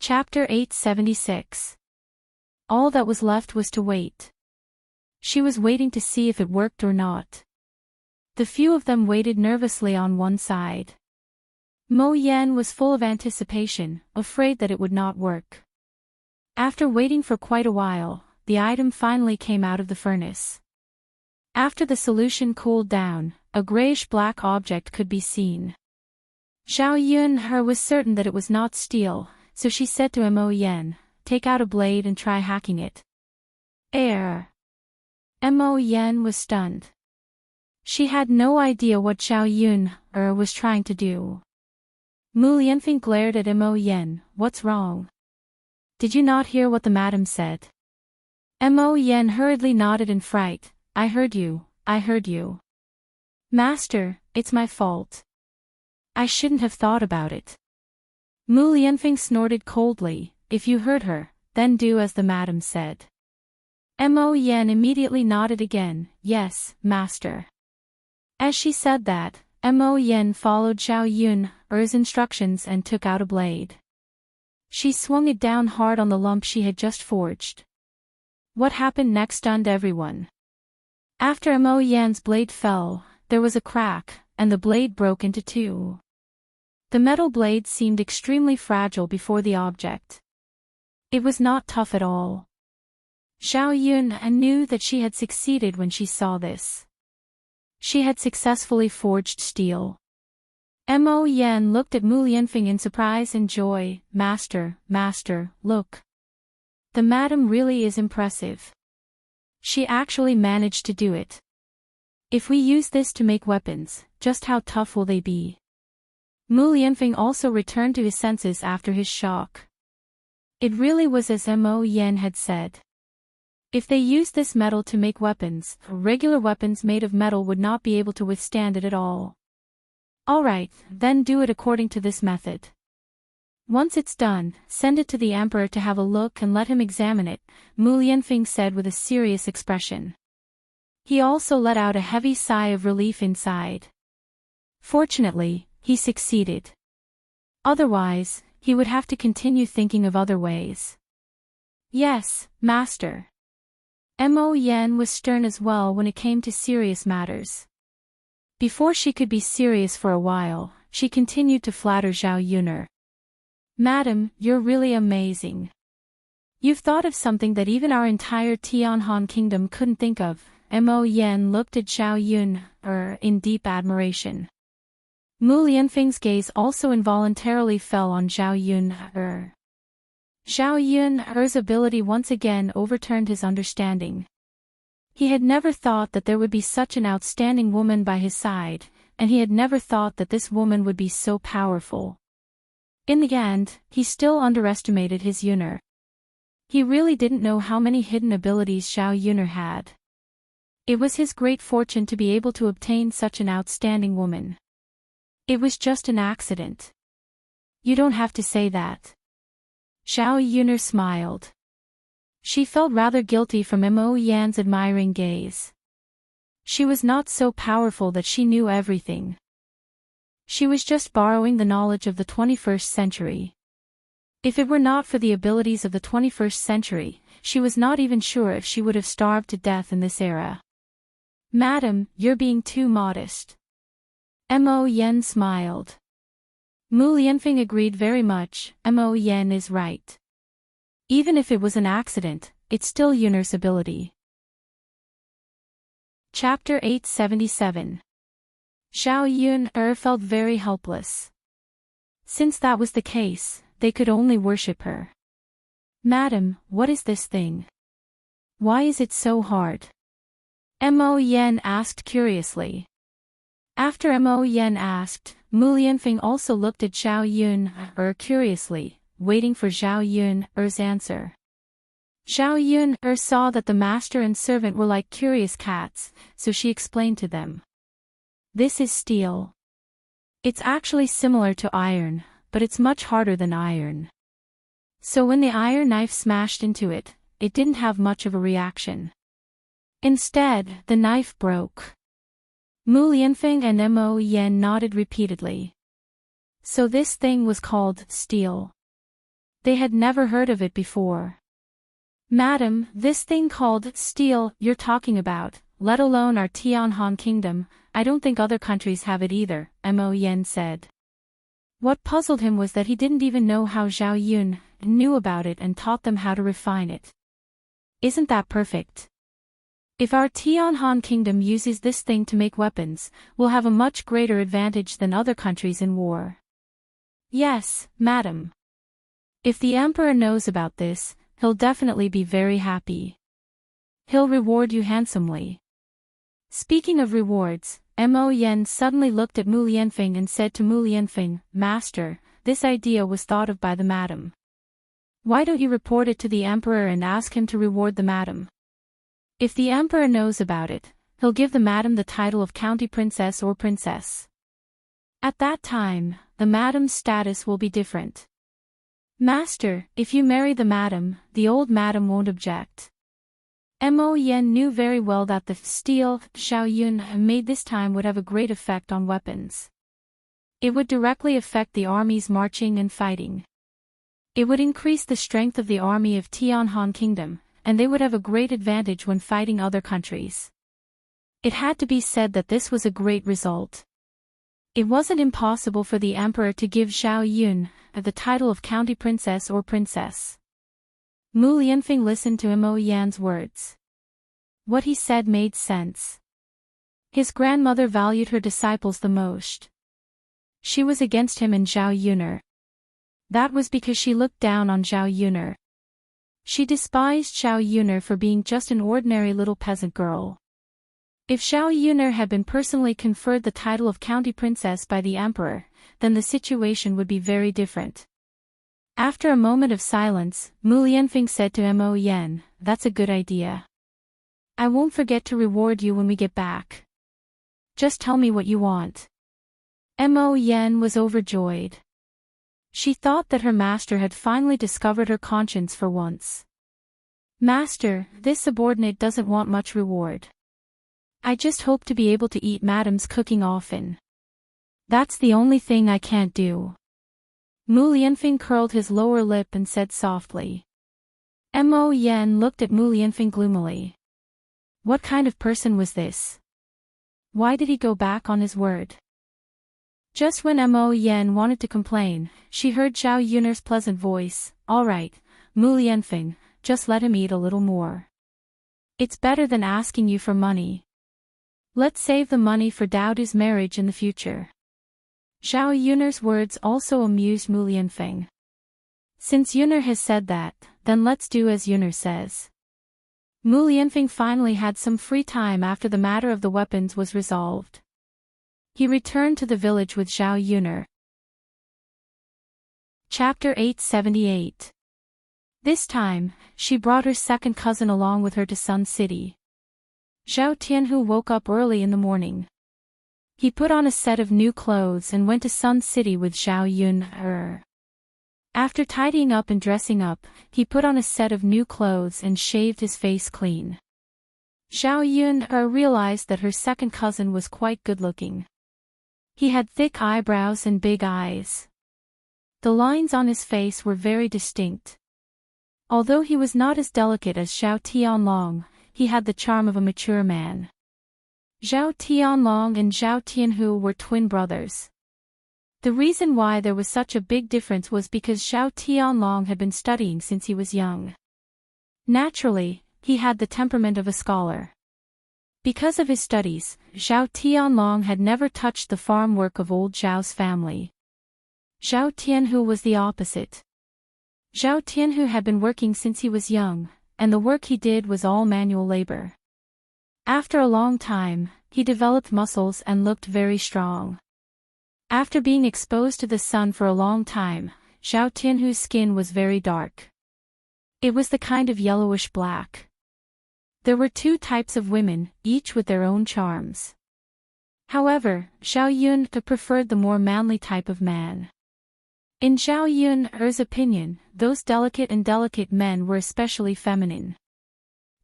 Chapter 876. All that was left was to wait. She was waiting to see if it worked or not. The few of them waited nervously on one side. Mo Yan was full of anticipation, afraid that it would not work. After waiting for quite a while, the item finally came out of the furnace. After the solution cooled down, a grayish-black object could be seen. Zhao Yun was certain that it was not steel, so she said to Mo Yan, "Take out a blade and try hacking it." Mo Yan was stunned. She had no idea what Zhao Yun was trying to do. Mu Lianfeng glared at Mo Yan. "What's wrong? Did you not hear what the madam said?" Mo Yan hurriedly nodded in fright. I heard you. Master, it's my fault. I shouldn't have thought about it." Mu Lianfeng snorted coldly. "If you heard her, then do as the madam said." Mo Yan immediately nodded again. "Yes, master." As she said that, Mo Yan followed Zhao Yun's instructions and took out a blade. She swung it down hard on the lump she had just forged. What happened next stunned everyone. After Mo Yan's blade fell, there was a crack, and the blade broke into two. The metal blade seemed extremely fragile before the object. It was not tough at all. Zhao Yun knew that she had succeeded when she saw this. She had successfully forged steel. Mo Yan looked at Mu Lianfeng in surprise and joy. Master, look. The madam really is impressive. She actually managed to do it. If we use this to make weapons, just how tough will they be?" Mu Lianfeng also returned to his senses after his shock. It really was as Mo Yan had said. If they used this metal to make weapons, regular weapons made of metal would not be able to withstand it at all. "Alright, then do it according to this method. Once it's done, send it to the emperor to have a look and let him examine it," Mu Lianfeng said with a serious expression. He also let out a heavy sigh of relief inside. Fortunately, he succeeded. Otherwise, he would have to continue thinking of other ways. "Yes, master." Mo Yan was stern as well when it came to serious matters. Before she could be serious for a while, she continued to flatter Zhao Yun. "Madam, you're really amazing. You've thought of something that even our entire Tianhan kingdom couldn't think of." Mo Yan looked at Zhao Yun in deep admiration. Mu Lianfeng's gaze also involuntarily fell on Zhao Yun. Zhao Yun's ability once again overturned his understanding. He had never thought that there would be such an outstanding woman by his side, and he had never thought that this woman would be so powerful. In the end, he still underestimated his Yun'er. He really didn't know how many hidden abilities Zhao Yun had. It was his great fortune to be able to obtain such an outstanding woman. It was just an accident. "You don't have to say that." Zhao Yun smiled. She felt rather guilty from Mo Yan's admiring gaze. She was not so powerful that she knew everything. She was just borrowing the knowledge of the 21st century. If it were not for the abilities of the 21st century, she was not even sure if she would have starved to death in this era. "Madam, you're being too modest." Mo Yan smiled. Mu Lianfeng agreed very much. Mo Yan is right. Even if it was an accident, it's still Yun'er's ability. Chapter 877. Zhao Yun felt very helpless. Since that was the case, they could only worship her. "Madam, what is this thing? Why is it so hard?" Mo Yan asked curiously. After Mo Yan asked, Mu Lianfeng also looked at Zhao Yun curiously, waiting for Zhao Yun's answer. Zhao Yun saw that the master and servant were like curious cats, so she explained to them. "This is steel. It's actually similar to iron, but it's much harder than iron. So when the iron knife smashed into it, it didn't have much of a reaction. Instead, the knife broke." Mu Lianfeng and Mo Yan nodded repeatedly. So this thing was called steel. They had never heard of it before. "Madam, this thing called steel you're talking about, let alone our Tianhan kingdom, I don't think other countries have it either," Mo Yen said. What puzzled him was that he didn't even know how Zhao Yun knew about it and taught them how to refine it. Isn't that perfect? If our Tianhan kingdom uses this thing to make weapons, we'll have a much greater advantage than other countries in war. Yes, madam. If the emperor knows about this, he'll definitely be very happy. He'll reward you handsomely. Speaking of rewards, Mo Yen suddenly looked at Mu Lianfeng and said to Mu Lianfeng, "Master, this idea was thought of by the madam. Why don't you report it to the emperor and ask him to reward the madam? If the emperor knows about it, he'll give the madam the title of county princess or princess. At that time, the madam's status will be different. Master, if you marry the madam, the old madam won't object." Mo Yen knew very well that the steel Zhao Yun made this time would have a great effect on weapons. It would directly affect the army's marching and fighting. It would increase the strength of the army of Tianhan Kingdom, and they would have a great advantage when fighting other countries. It had to be said that this was a great result. It wasn't impossible for the emperor to give Zhao Yun the title of county princess or princess. Mu Lianfeng listened to Mo Yan's words. What he said made sense. His grandmother valued her disciples the most. She was against him and Zhao Yuner. That was because she looked down on Zhao Yuner. She despised Zhao Yuner for being just an ordinary little peasant girl. If Zhao Yuner had been personally conferred the title of county princess by the emperor, then the situation would be very different. After a moment of silence, Mu Lianfeng said to Mo Yen, "That's a good idea. I won't forget to reward you when we get back. Just tell me what you want." Mo Yen was overjoyed. She thought that her master had finally discovered her conscience for once. "Master, this subordinate doesn't want much reward. I just hope to be able to eat madam's cooking often. That's the only thing I can't do." Mu Lianfeng curled his lower lip and said softly. Mo Yen looked at Mu Lianfeng gloomily. What kind of person was this? Why did he go back on his word? Just when Mo Yen wanted to complain, she heard Zhao Yuner's pleasant voice. "All right, Mu Lianfeng, just let him eat a little more. It's better than asking you for money. Let's save the money for Daodu's marriage in the future." Zhao Yuner's words also amused Mu Lianfeng. Since Yuner has said that, then let's do as Yuner says. Mu Lianfeng finally had some free time after the matter of the weapons was resolved. He returned to the village with Zhao Yuner. Chapter 878. This time, she brought her second cousin along with her to Sun City. Zhao Tianhu woke up early in the morning. He put on a set of new clothes and went to Sun City with Zhao Yun. After tidying up and dressing up, he put on a set of new clothes and shaved his face clean. Zhao Yun realized that her second cousin was quite good-looking. He had thick eyebrows and big eyes. The lines on his face were very distinct. Although he was not as delicate as Zhao Tianlong, he had the charm of a mature man. Zhao Tianlong and Zhao Tianhu were twin brothers. The reason why there was such a big difference was because Zhao Tianlong had been studying since he was young. Naturally, he had the temperament of a scholar. Because of his studies, Zhao Tianlong had never touched the farm work of old Zhao's family. Zhao Tianhu was the opposite. Zhao Tianhu had been working since he was young, and the work he did was all manual labor. After a long time, he developed muscles and looked very strong. After being exposed to the sun for a long time, Zhao Tianhu's skin was very dark. It was the kind of yellowish-black. There were two types of women, each with their own charms. However, Zhao Yun preferred the more manly type of man. In Zhao Yun's opinion, those delicate men were especially feminine.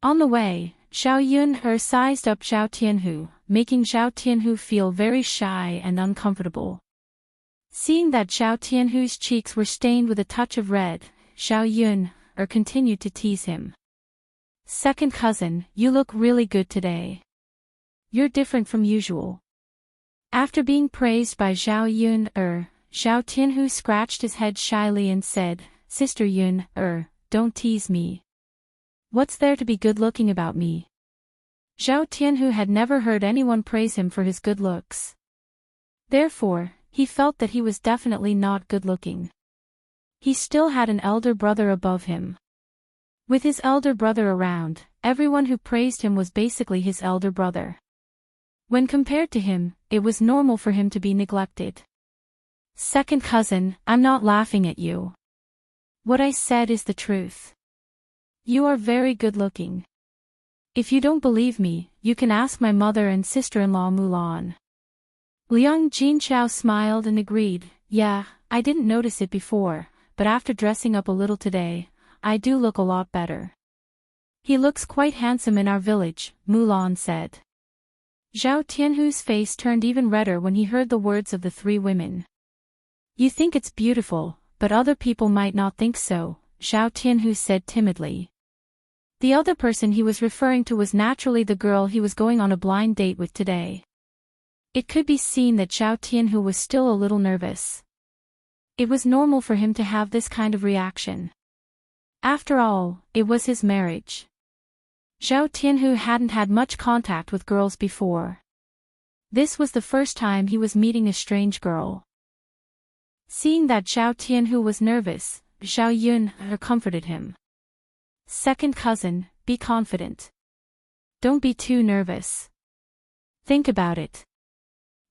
On the way, Zhao Yun sized up Zhao Tianhu, making Zhao Tianhu feel very shy and uncomfortable. Seeing that Zhao Tianhu's cheeks were stained with a touch of red, Zhao Yun, continued to tease him. Second cousin, you look really good today. You're different from usual. After being praised by Zhao Yun, Zhao Tianhu scratched his head shyly and said, Sister Yun, don't tease me. What's there to be good-looking about me? Zhao Tianhu had never heard anyone praise him for his good looks. Therefore, he felt that he was definitely not good-looking. He still had an elder brother above him. With his elder brother around, everyone who praised him was basically his elder brother. When compared to him, it was normal for him to be neglected. Second cousin, I'm not laughing at you. What I said is the truth. You are very good-looking. If you don't believe me, you can ask my mother and sister-in-law Mulan. Liang Jinchao smiled and agreed, yeah, I didn't notice it before, but after dressing up a little today, I do look a lot better. He looks quite handsome in our village, Mulan said. Zhao Tianhu's face turned even redder when he heard the words of the three women. You think it's beautiful, but other people might not think so, Zhao Tianhu said timidly. The other person he was referring to was naturally the girl he was going on a blind date with today. It could be seen that Zhao Tianhu was still a little nervous. It was normal for him to have this kind of reaction. After all, it was his marriage. Zhao Tianhu hadn't had much contact with girls before. This was the first time he was meeting a strange girl. Seeing that Zhao Tianhu was nervous, Zhao Yun comforted him. Second cousin, be confident. Don't be too nervous. Think about it.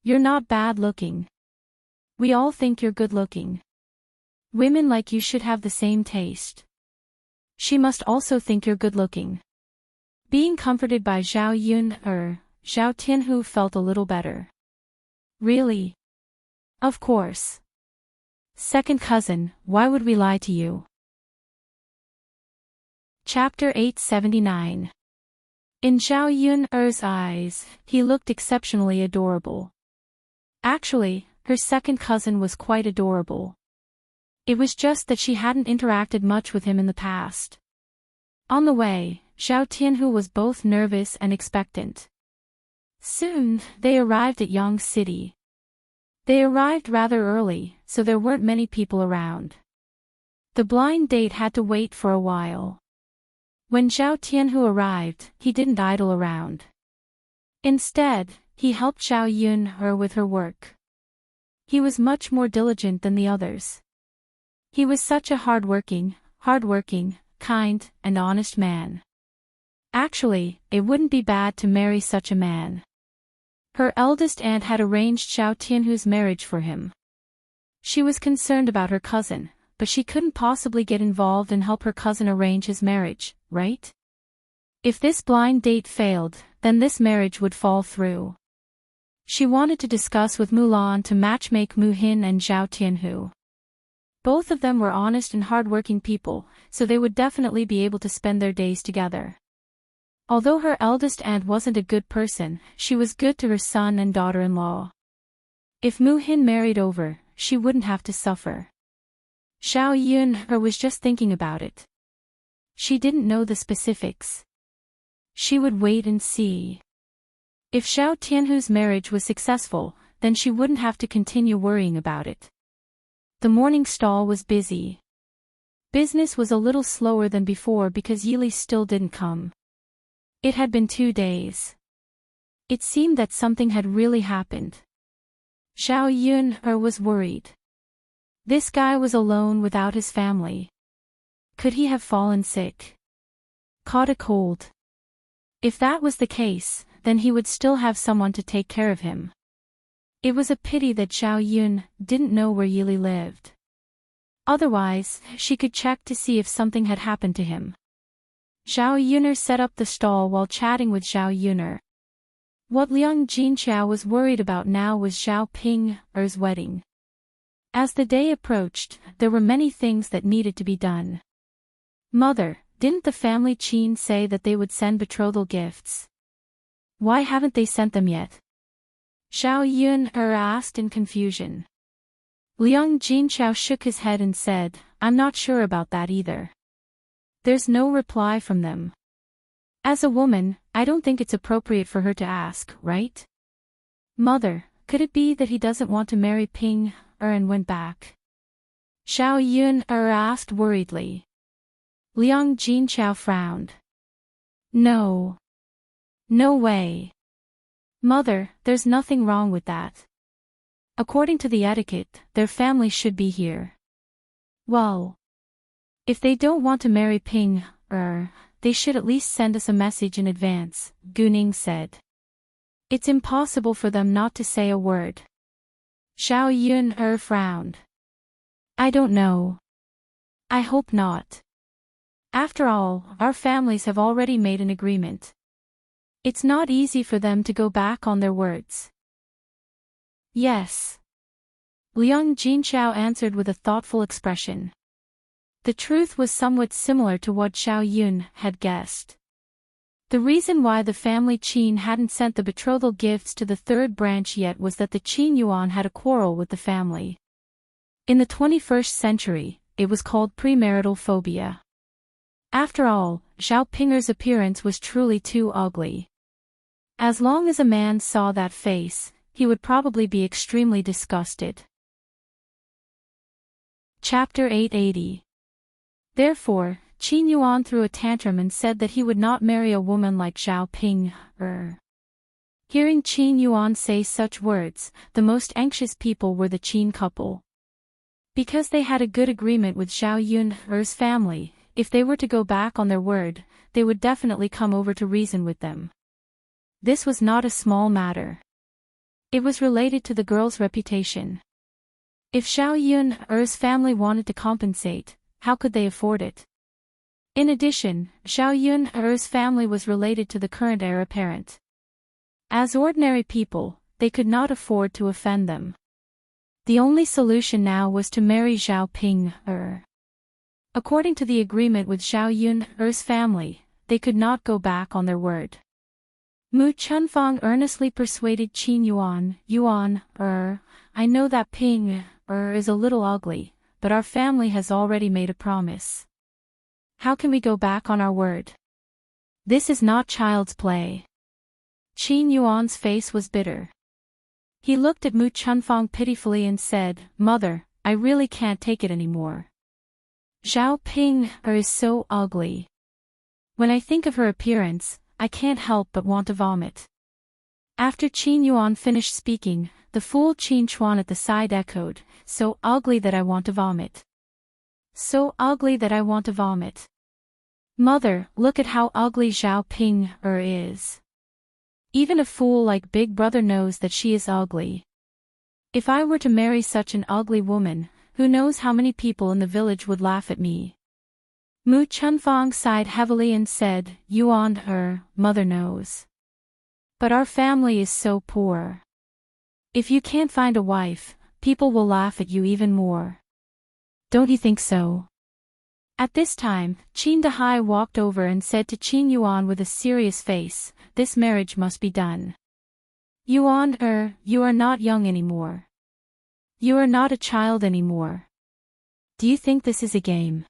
You're not bad looking. We all think you're good looking. Women like you should have the same taste. She must also think you're good looking. Being comforted by Zhao Yun, Zhao Tianhu felt a little better. Really? Of course. Second cousin, why would we lie to you? Chapter 879. In Zhao Yun's eyes, he looked exceptionally adorable. Actually, her second cousin was quite adorable. It was just that she hadn't interacted much with him in the past. On the way, Zhao Tianhu was both nervous and expectant. Soon, they arrived at Yang City. They arrived rather early, so there weren't many people around. The blind date had to wait for a while. When Zhao Tianhu arrived, he didn't idle around. Instead, he helped Zhao Yun with her work. He was much more diligent than the others. He was such a hard-working, kind, and honest man. Actually, it wouldn't be bad to marry such a man. Her eldest aunt had arranged Zhao Tianhu's marriage for him. She was concerned about her cousin, but she couldn't possibly get involved and help her cousin arrange his marriage, right? If this blind date failed, then this marriage would fall through. She wanted to discuss with Mulan to matchmake Mu Hin and Zhao Tianhu. Both of them were honest and hard-working people, so they would definitely be able to spend their days together. Although her eldest aunt wasn't a good person, she was good to her son and daughter-in-law. If Mu Hin married over, she wouldn't have to suffer. Zhao Yun was just thinking about it. She didn't know the specifics. She would wait and see. If Zhao Tianhu's marriage was successful, then she wouldn't have to continue worrying about it. The morning stall was busy. Business was a little slower than before because Yili still didn't come. It had been 2 days. It seemed that something had really happened. Zhao Yun was worried. This guy was alone without his family. Could he have fallen sick? Caught a cold? If that was the case, then he would still have someone to take care of him. It was a pity that Zhao Yun didn't know where Yili lived. Otherwise, she could check to see if something had happened to him. Zhao Yun'er set up the stall while chatting with Zhao Yun'er. What Liang Jinchao was worried about now was Zhao Ping's wedding. As the day approached, there were many things that needed to be done. Mother, didn't the family Qin say that they would send betrothal gifts? Why haven't they sent them yet? Zhao Yun'er asked in confusion. Liang Jinchao shook his head and said, I'm not sure about that either. There's no reply from them. As a woman, I don't think it's appropriate for her to ask, right? Mother, could it be that he doesn't want to marry Ping and went back? Xiao Yun asked worriedly. Liang Jinchao frowned. No. No way. Mother, there's nothing wrong with that. According to the etiquette, their family should be here. Well, if they don't want to marry Ping they should at least send us a message in advance, Guning said. It's impossible for them not to say a word. Xiao Yun frowned. I don't know. I hope not. After all, our families have already made an agreement. It's not easy for them to go back on their words. Yes. Liang Jinchao answered with a thoughtful expression. The truth was somewhat similar to what Xiao Yun had guessed. The reason why the family Qin hadn't sent the betrothal gifts to the third branch yet was that the Qin Yuan had a quarrel with the family. In the 21st century, it was called premarital phobia. After all, Zhao Pinger's appearance was truly too ugly. As long as a man saw that face, he would probably be extremely disgusted. Chapter 880. Therefore, Qin Yuan threw a tantrum and said that he would not marry a woman like Zhao Ping. Hearing Qin Yuan say such words, the most anxious people were the Qin couple. Because they had a good agreement with Zhao Yun's family, if they were to go back on their word, they would definitely come over to reason with them. This was not a small matter. It was related to the girl's reputation. If Zhao Yun's family wanted to compensate, how could they afford it? In addition, Zhao Yun's family was related to the current heir apparent. As ordinary people, they could not afford to offend them. The only solution now was to marry Zhao Ping. According to the agreement with Zhao Yun's family, they could not go back on their word. Mu Chunfang earnestly persuaded Qin Yuan, I know that Ping is a little ugly, but our family has already made a promise. How can we go back on our word? This is not child's play. Qin Yuan's face was bitter. He looked at Mu Chunfang pitifully and said, Mother, I really can't take it anymore. Zhao Ping is so ugly. When I think of her appearance, I can't help but want to vomit. After Qin Yuan finished speaking, the fool Qin Chuan at the side echoed, so ugly that I want to vomit. So ugly that I want to vomit. Mother, look at how ugly Zhao Ping is. Even a fool like Big Brother knows that she is ugly. If I were to marry such an ugly woman, who knows how many people in the village would laugh at me. Mu Chunfang sighed heavily and said, Yuan, mother knows. But our family is so poor. If you can't find a wife, people will laugh at you even more. Don't you think so? At this time, Qin Dahai walked over and said to Qin Yuan with a serious face, this marriage must be done. Yuan, you are not young anymore. You are not a child anymore. Do you think this is a game?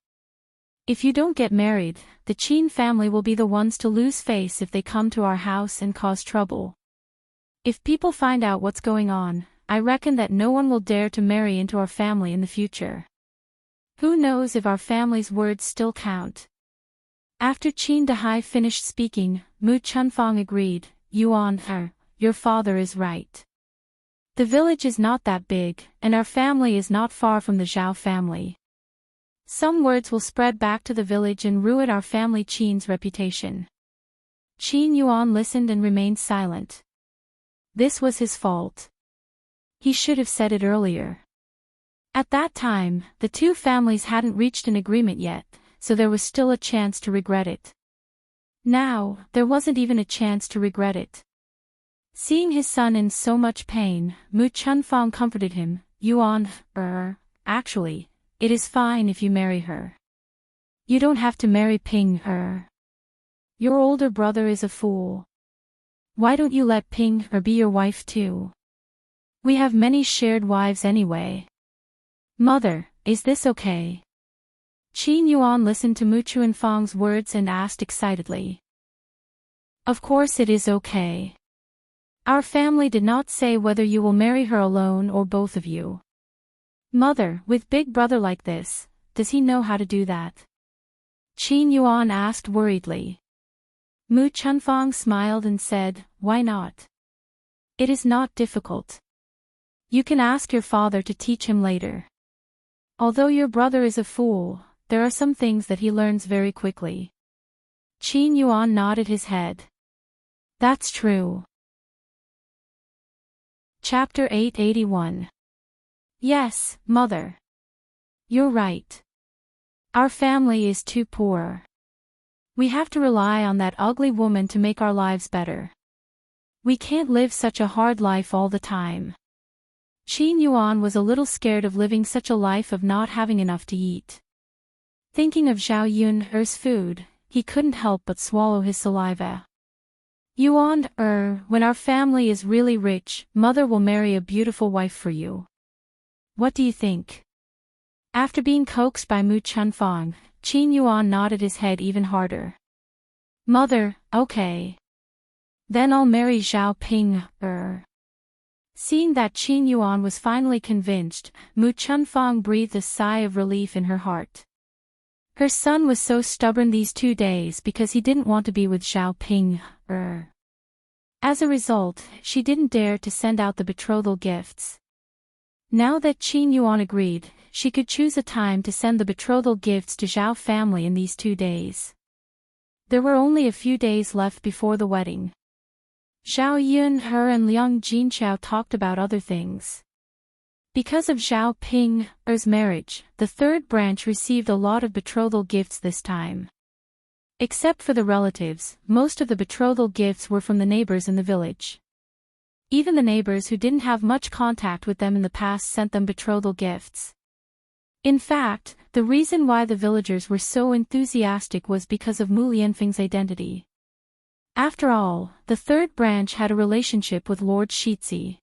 If you don't get married, the Qin family will be the ones to lose face if they come to our house and cause trouble. If people find out what's going on, I reckon that no one will dare to marry into our family in the future. Who knows if our family's words still count? After Qin Dahai finished speaking, Mu Chunfang agreed, Yuan, your father is right. The village is not that big, and our family is not far from the Zhao family. Some words will spread back to the village and ruin our family Qin's reputation. Qin Yuan listened and remained silent. This was his fault. He should have said it earlier. At that time, the two families hadn't reached an agreement yet, so there was still a chance to regret it. Now, there wasn't even a chance to regret it. Seeing his son in so much pain, Mu Chunfang comforted him, Yuan, actually, it is fine if you marry her. You don't have to marry Ping, Your older brother is a fool. Why don't you let Ping be your wife too? We have many shared wives anyway. Mother, is this okay? Qin Yuan listened to Mu Chuanfang's words and asked excitedly. Of course it is okay. Our family did not say whether you will marry her alone or both of you. Mother, with big brother like this, does he know how to do that? Qin Yuan asked worriedly. Mu Chunfang smiled and said, why not? It is not difficult. You can ask your father to teach him later. Although your brother is a fool, there are some things that he learns very quickly. Qin Yuan nodded his head. That's true. Chapter 881. Yes, Mother. You're right. Our family is too poor. We have to rely on that ugly woman to make our lives better. We can't live such a hard life all the time. Qin Yuan was a little scared of living such a life of not having enough to eat. Thinking of Zhao Yun's food, he couldn't help but swallow his saliva. Yuan, when our family is really rich, Mother will marry a beautiful wife for you. What do you think? After being coaxed by Mu Chunfang, Qin Yuan nodded his head even harder. Mother, okay. Then I'll marry Zhao Ping. Seeing that Qin Yuan was finally convinced, Mu Chunfang breathed a sigh of relief in her heart. Her son was so stubborn these 2 days because he didn't want to be with Zhao Ping. As a result, she didn't dare to send out the betrothal gifts. Now that Qin Yuan agreed, she could choose a time to send the betrothal gifts to Zhao family in these 2 days. There were only a few days left before the wedding. Zhao Yun and Liang Jinchao talked about other things. Because of Zhao Ping's marriage, the third branch received a lot of betrothal gifts this time. Except for the relatives, most of the betrothal gifts were from the neighbors in the village. Even the neighbors who didn't have much contact with them in the past sent them betrothal gifts. In fact, the reason why the villagers were so enthusiastic was because of Mu Lianfeng's identity. After all, the third branch had a relationship with Lord Shizi.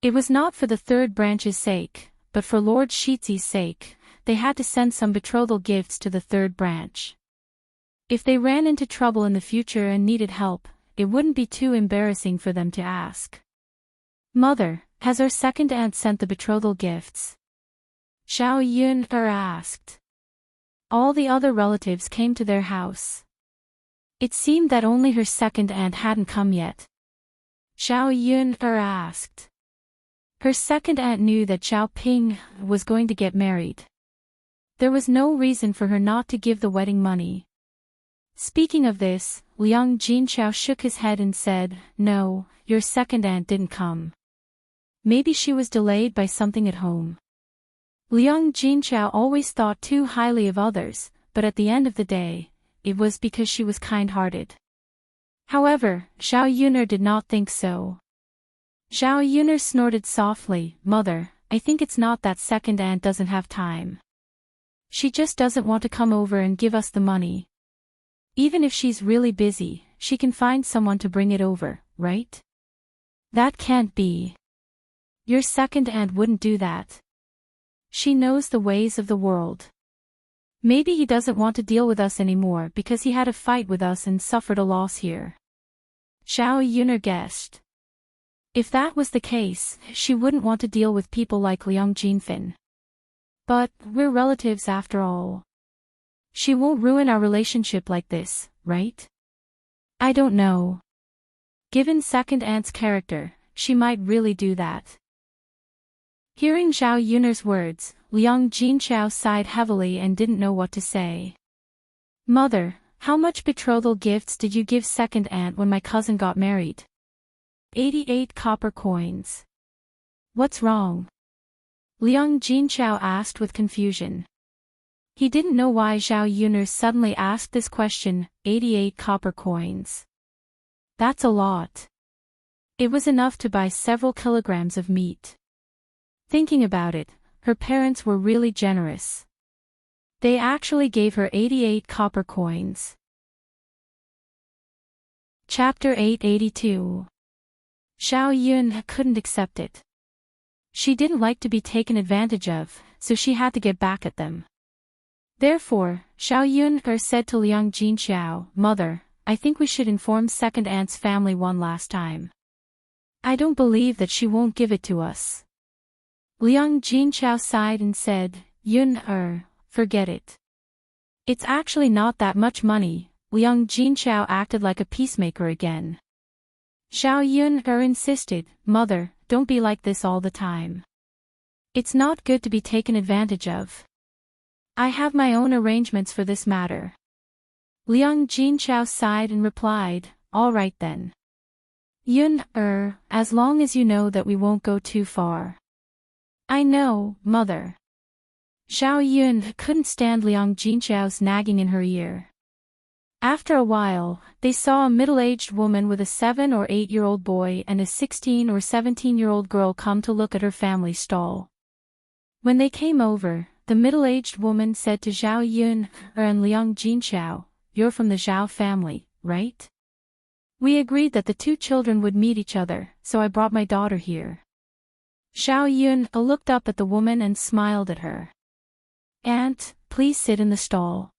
It was not for the third branch's sake, but for Lord Shizi's sake, they had to send some betrothal gifts to the third branch. If they ran into trouble in the future and needed help, it wouldn't be too embarrassing for them to ask. Mother, has our second aunt sent the betrothal gifts? Zhao Yun asked. All the other relatives came to their house. It seemed that only her second aunt hadn't come yet. Zhao Yun asked. Her second aunt knew that Zhao Ping was going to get married. There was no reason for her not to give the wedding money. Speaking of this, Liang Jinchao shook his head and said, no, your second aunt didn't come. Maybe she was delayed by something at home. Liang Jinchao always thought too highly of others, but at the end of the day, it was because she was kind-hearted. However, Zhao Yuner did not think so. Zhao Yuner snorted softly, Mother, I think it's not that second aunt doesn't have time. She just doesn't want to come over and give us the money. Even if she's really busy, she can find someone to bring it over, right? That can't be. Your second aunt wouldn't do that. She knows the ways of the world. Maybe he doesn't want to deal with us anymore because he had a fight with us and suffered a loss here. Zhao Yuner guessed. If that was the case, she wouldn't want to deal with people like Liang Jinfin. But, we're relatives after all. She won't ruin our relationship like this, right? I don't know. Given second aunt's character, she might really do that. Hearing Zhao Yuner's words, Liang Jinchao sighed heavily and didn't know what to say. Mother, how much betrothal gifts did you give second aunt when my cousin got married? 88 copper coins. What's wrong? Liang Jinchao asked with confusion. He didn't know why Zhao Yuner suddenly asked this question, 88 copper coins. That's a lot. It was enough to buy several kilograms of meat. Thinking about it, her parents were really generous. They actually gave her 88 copper coins. Chapter 882. Zhao Yun couldn't accept it. She didn't like to be taken advantage of, so she had to get back at them. Therefore, Xiao Yun said to Liang Jinxiao, "Mother, I think we should inform second aunt's family one last time. I don't believe that she won't give it to us." Liang Jinxiao sighed and said, "Yun, forget it. It's actually not that much money." Liang Jinxiao acted like a peacemaker again. Xiao Yun insisted, "Mother, don't be like this all the time. It's not good to be taken advantage of. I have my own arrangements for this matter." Liang Jinxiao sighed and replied, "All right then. Yun, as long as you know that we won't go too far." "I know, mother." Xiao Yun couldn't stand Liang Jinxiao's nagging in her ear. After a while, they saw a middle-aged woman with a 7 or 8-year-old boy and a 16 or 17-year-old girl come to look at her family stall. When they came over, the middle-aged woman said to Xiao Yun and Liang Jinxiao, "You're from the Zhao family, right? We agreed that the two children would meet each other, so I brought my daughter here." Xiao Yun looked up at the woman and smiled at her. "Aunt, please sit in the stall.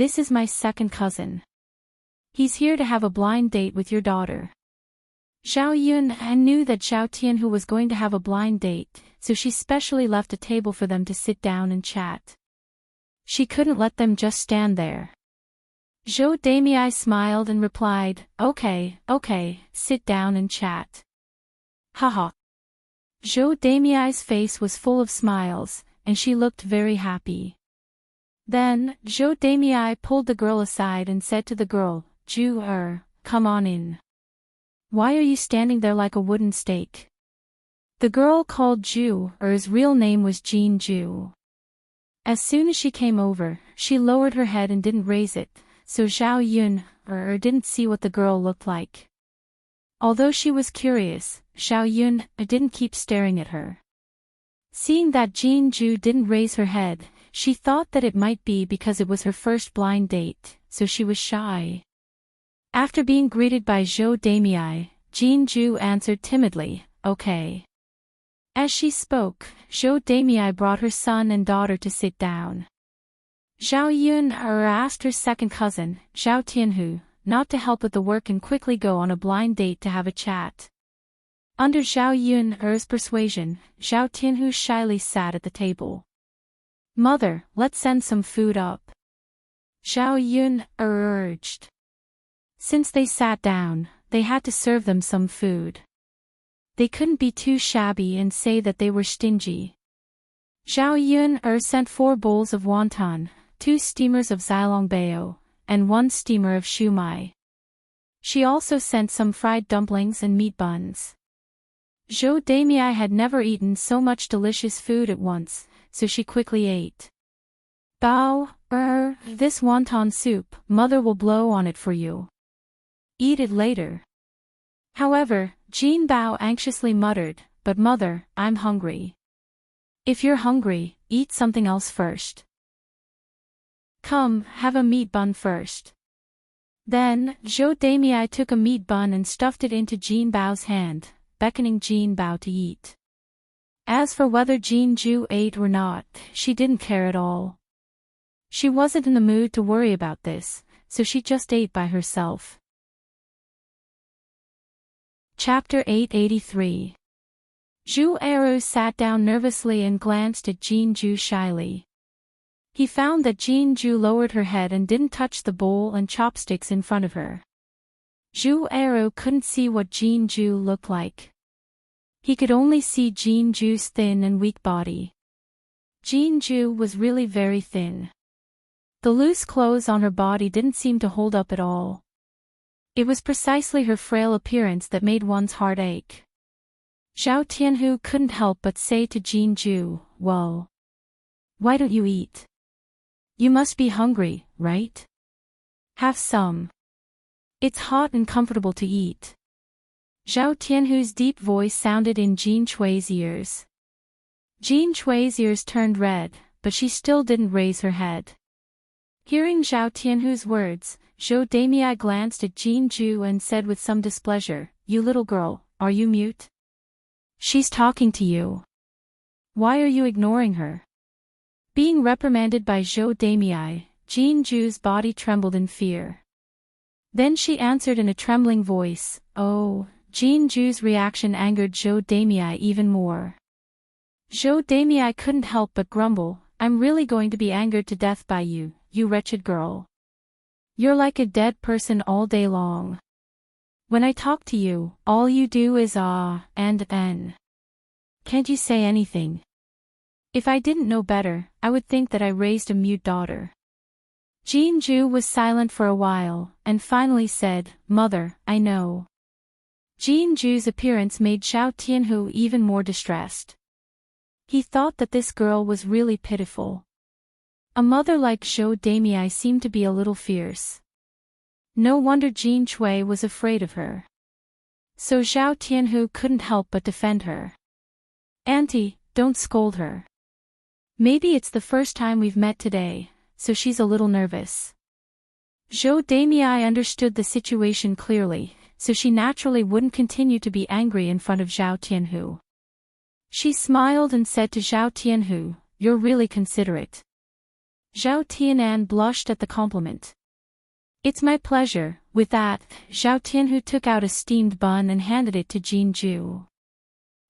This is my second cousin. He's here to have a blind date with your daughter." Xiao Yun knew that Xiao Tianhu was going to have a blind date, so she specially left a table for them to sit down and chat. She couldn't let them just stand there. Zhou Damei smiled and replied, Okay, sit down and chat." Haha. Zhou Damei's face was full of smiles, and she looked very happy. Then, Zhou Damei pulled the girl aside and said to the girl, "Ju, come on in. Why are you standing there like a wooden stake?" The girl called Ju's real name was Jean Ju. As soon as she came over, she lowered her head and didn't raise it, so Xiao Yun didn't see what the girl looked like. Although she was curious, Xiao Yun didn't keep staring at her. Seeing that Jean Ju didn't raise her head, she thought that it might be because it was her first blind date, so she was shy. After being greeted by Zhou Damei, Jean Ju answered timidly, "Okay." As she spoke, Zhou Damei brought her son and daughter to sit down. Xiao Yun asked her second cousin, Xiao Tianhu, not to help with the work and quickly go on a blind date to have a chat. Under Xiao Yun's persuasion, Xiao Tianhu shyly sat at the table. "Mother, let's send some food up," Xiao Yun urged. Since they sat down, they had to serve them some food. They couldn't be too shabby and say that they were stingy. Xiao Yun sent 4 bowls of wonton, 2 steamers of zilongbao, and 1 steamer of shumai. She also sent some fried dumplings and meat buns. Zhou Damei had never eaten so much delicious food at once, so she quickly ate. "Bao, this wonton soup, mother will blow on it for you. Eat it later." However, Jean Bao anxiously muttered, "But mother, I'm hungry." "If you're hungry, eat something else first. Come, have a meat bun first." Then, Zhou Damei took a meat bun and stuffed it into Jean Bao's hand, beckoning Jean Bao to eat. As for whether Jean Ju ate or not, she didn't care at all. She wasn't in the mood to worry about this, so she just ate by herself. Chapter 883. Zhu Eru sat down nervously and glanced at Jean Ju shyly. He found that Jean Ju lowered her head and didn't touch the bowl and chopsticks in front of her. Zhu Eru couldn't see what Jean Ju looked like. He could only see Jean Ju's thin and weak body. Jean Ju was really very thin. The loose clothes on her body didn't seem to hold up at all. It was precisely her frail appearance that made one's heart ache. Xiao Tianhu couldn't help but say to Jean Ju, "Well, why don't you eat? You must be hungry, right? Have some. It's hot and comfortable to eat." Xiao Tianhu's deep voice sounded in Jean Chui's ears. Jean Chui's ears turned red, but she still didn't raise her head. Hearing Xiao Tianhu's words, Zhou Damei glanced at Jean Ju and said with some displeasure, "You little girl, are you mute? She's talking to you. Why are you ignoring her?" Being reprimanded by Zhou Damei, Jinju's body trembled in fear. Then she answered in a trembling voice, "Oh." Jinju's reaction angered Zhou Damei even more. Zhou Damei couldn't help but grumble, "I'm really going to be angered to death by you, you wretched girl. You're like a dead person all day long. When I talk to you, all you do is ah and n. Can't you say anything? If I didn't know better, I would think that I raised a mute daughter." Jinju was silent for a while, and finally said, "Mother, I know." Jinju's appearance made Zhao Tianhu even more distressed. He thought that this girl was really pitiful. A mother like Zhou Damei seemed to be a little fierce. No wonder Jin Chui was afraid of her. So Zhao Tianhu couldn't help but defend her. "Auntie, don't scold her. Maybe it's the first time we've met today, so she's a little nervous." Zhou Damei understood the situation clearly, so she naturally wouldn't continue to be angry in front of Zhao Tianhu. She smiled and said to Zhao Tianhu, "You're really considerate." Zhao Tianan blushed at the compliment. "It's my pleasure." With that, Zhao Tianhu took out a steamed bun and handed it to Jinju.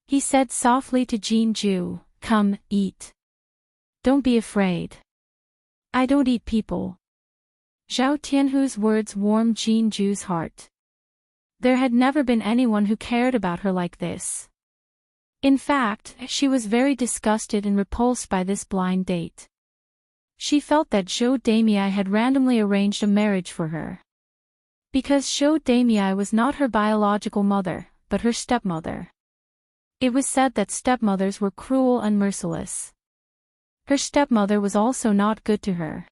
He said softly to Jinju, "Come, eat. Don't be afraid. I don't eat people." Zhao Tianhu's words warmed Jinju's heart. There had never been anyone who cared about her like this. In fact, she was very disgusted and repulsed by this blind date. She felt that Zhou Damei had randomly arranged a marriage for her. Because Zhou Damei was not her biological mother, but her stepmother. It was said that stepmothers were cruel and merciless. Her stepmother was also not good to her.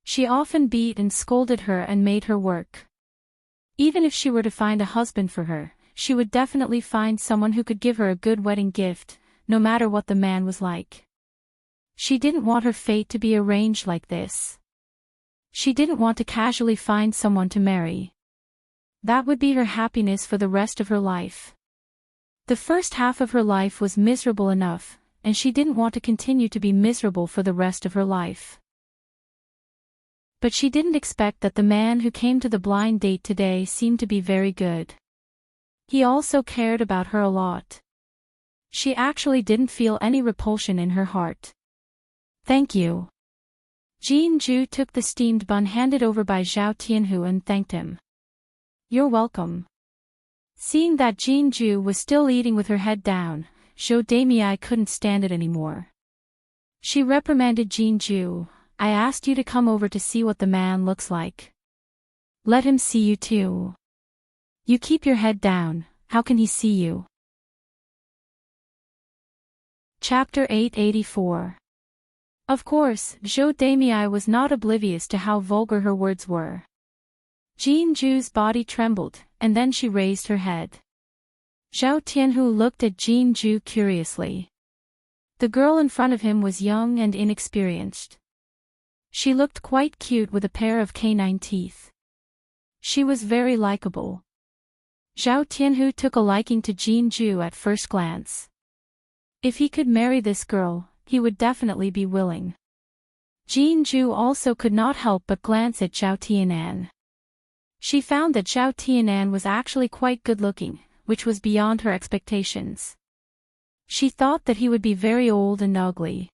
She often beat and scolded her and made her work. Even if she were to find a husband for her, she would definitely find someone who could give her a good wedding gift, no matter what the man was like. She didn't want her fate to be arranged like this. She didn't want to casually find someone to marry. That would be her happiness for the rest of her life. The first half of her life was miserable enough, and she didn't want to continue to be miserable for the rest of her life. But she didn't expect that the man who came to the blind date today seemed to be very good. He also cared about her a lot. She actually didn't feel any repulsion in her heart. "Thank you." Jinju took the steamed bun handed over by Zhao Tianhu and thanked him. "You're welcome." Seeing that Jinju was still eating with her head down, Zhou Damei couldn't stand it anymore. She reprimanded Jinju, "I asked you to come over to see what the man looks like. Let him see you too. You keep your head down, how can he see you?" Chapter 884. Of course, Zhou Damei was not oblivious to how vulgar her words were. Jinju's body trembled, and then she raised her head. Zhao Tianhu looked at Jinju curiously. The girl in front of him was young and inexperienced. She looked quite cute with a pair of canine teeth. She was very likable. Zhao Tianhu took a liking to Jinju at first glance. If he could marry this girl, he would definitely be willing. Jinju also could not help but glance at Zhao Tianan. She found that Zhao Tianan was actually quite good-looking, which was beyond her expectations. She thought that he would be very old and ugly.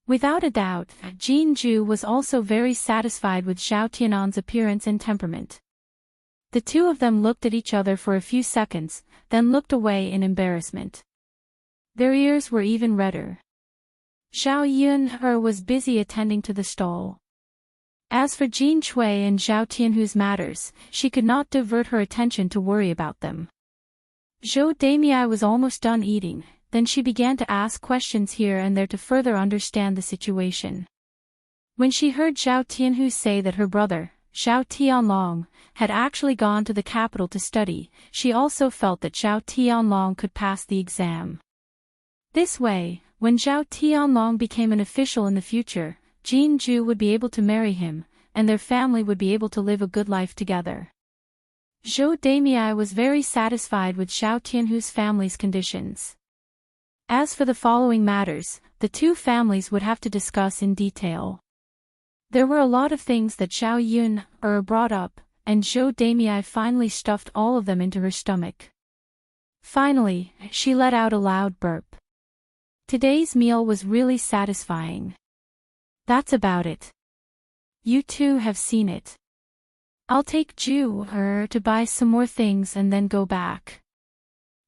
Without a doubt, Jinju was also very satisfied with Zhao Tianan's appearance and temperament. The two of them looked at each other for a few seconds, then looked away in embarrassment. Their ears were even redder. Zhao Yunhe was busy attending to the stall. As for Jin Chui and Zhao Tianhu's matters, she could not divert her attention to worry about them. Zhou Damei was almost done eating, then she began to ask questions here and there to further understand the situation. When she heard Zhao Tianhu say that her brother, Zhao Tianlong, had actually gone to the capital to study, she also felt that Zhao Tianlong could pass the exam. This way, when Zhao Tianlong became an official in the future, Jin Ju would be able to marry him, and their family would be able to live a good life together. Zhou Damei was very satisfied with Zhao Tianhu's family's conditions. As for the following matters, the two families would have to discuss in detail. There were a lot of things that Zhao Yun brought up, and Zhou Demei finally stuffed all of them into her stomach. Finally, she let out a loud burp. Today's meal was really satisfying. That's about it. You two have seen it. I'll take Ju to buy some more things and then go back.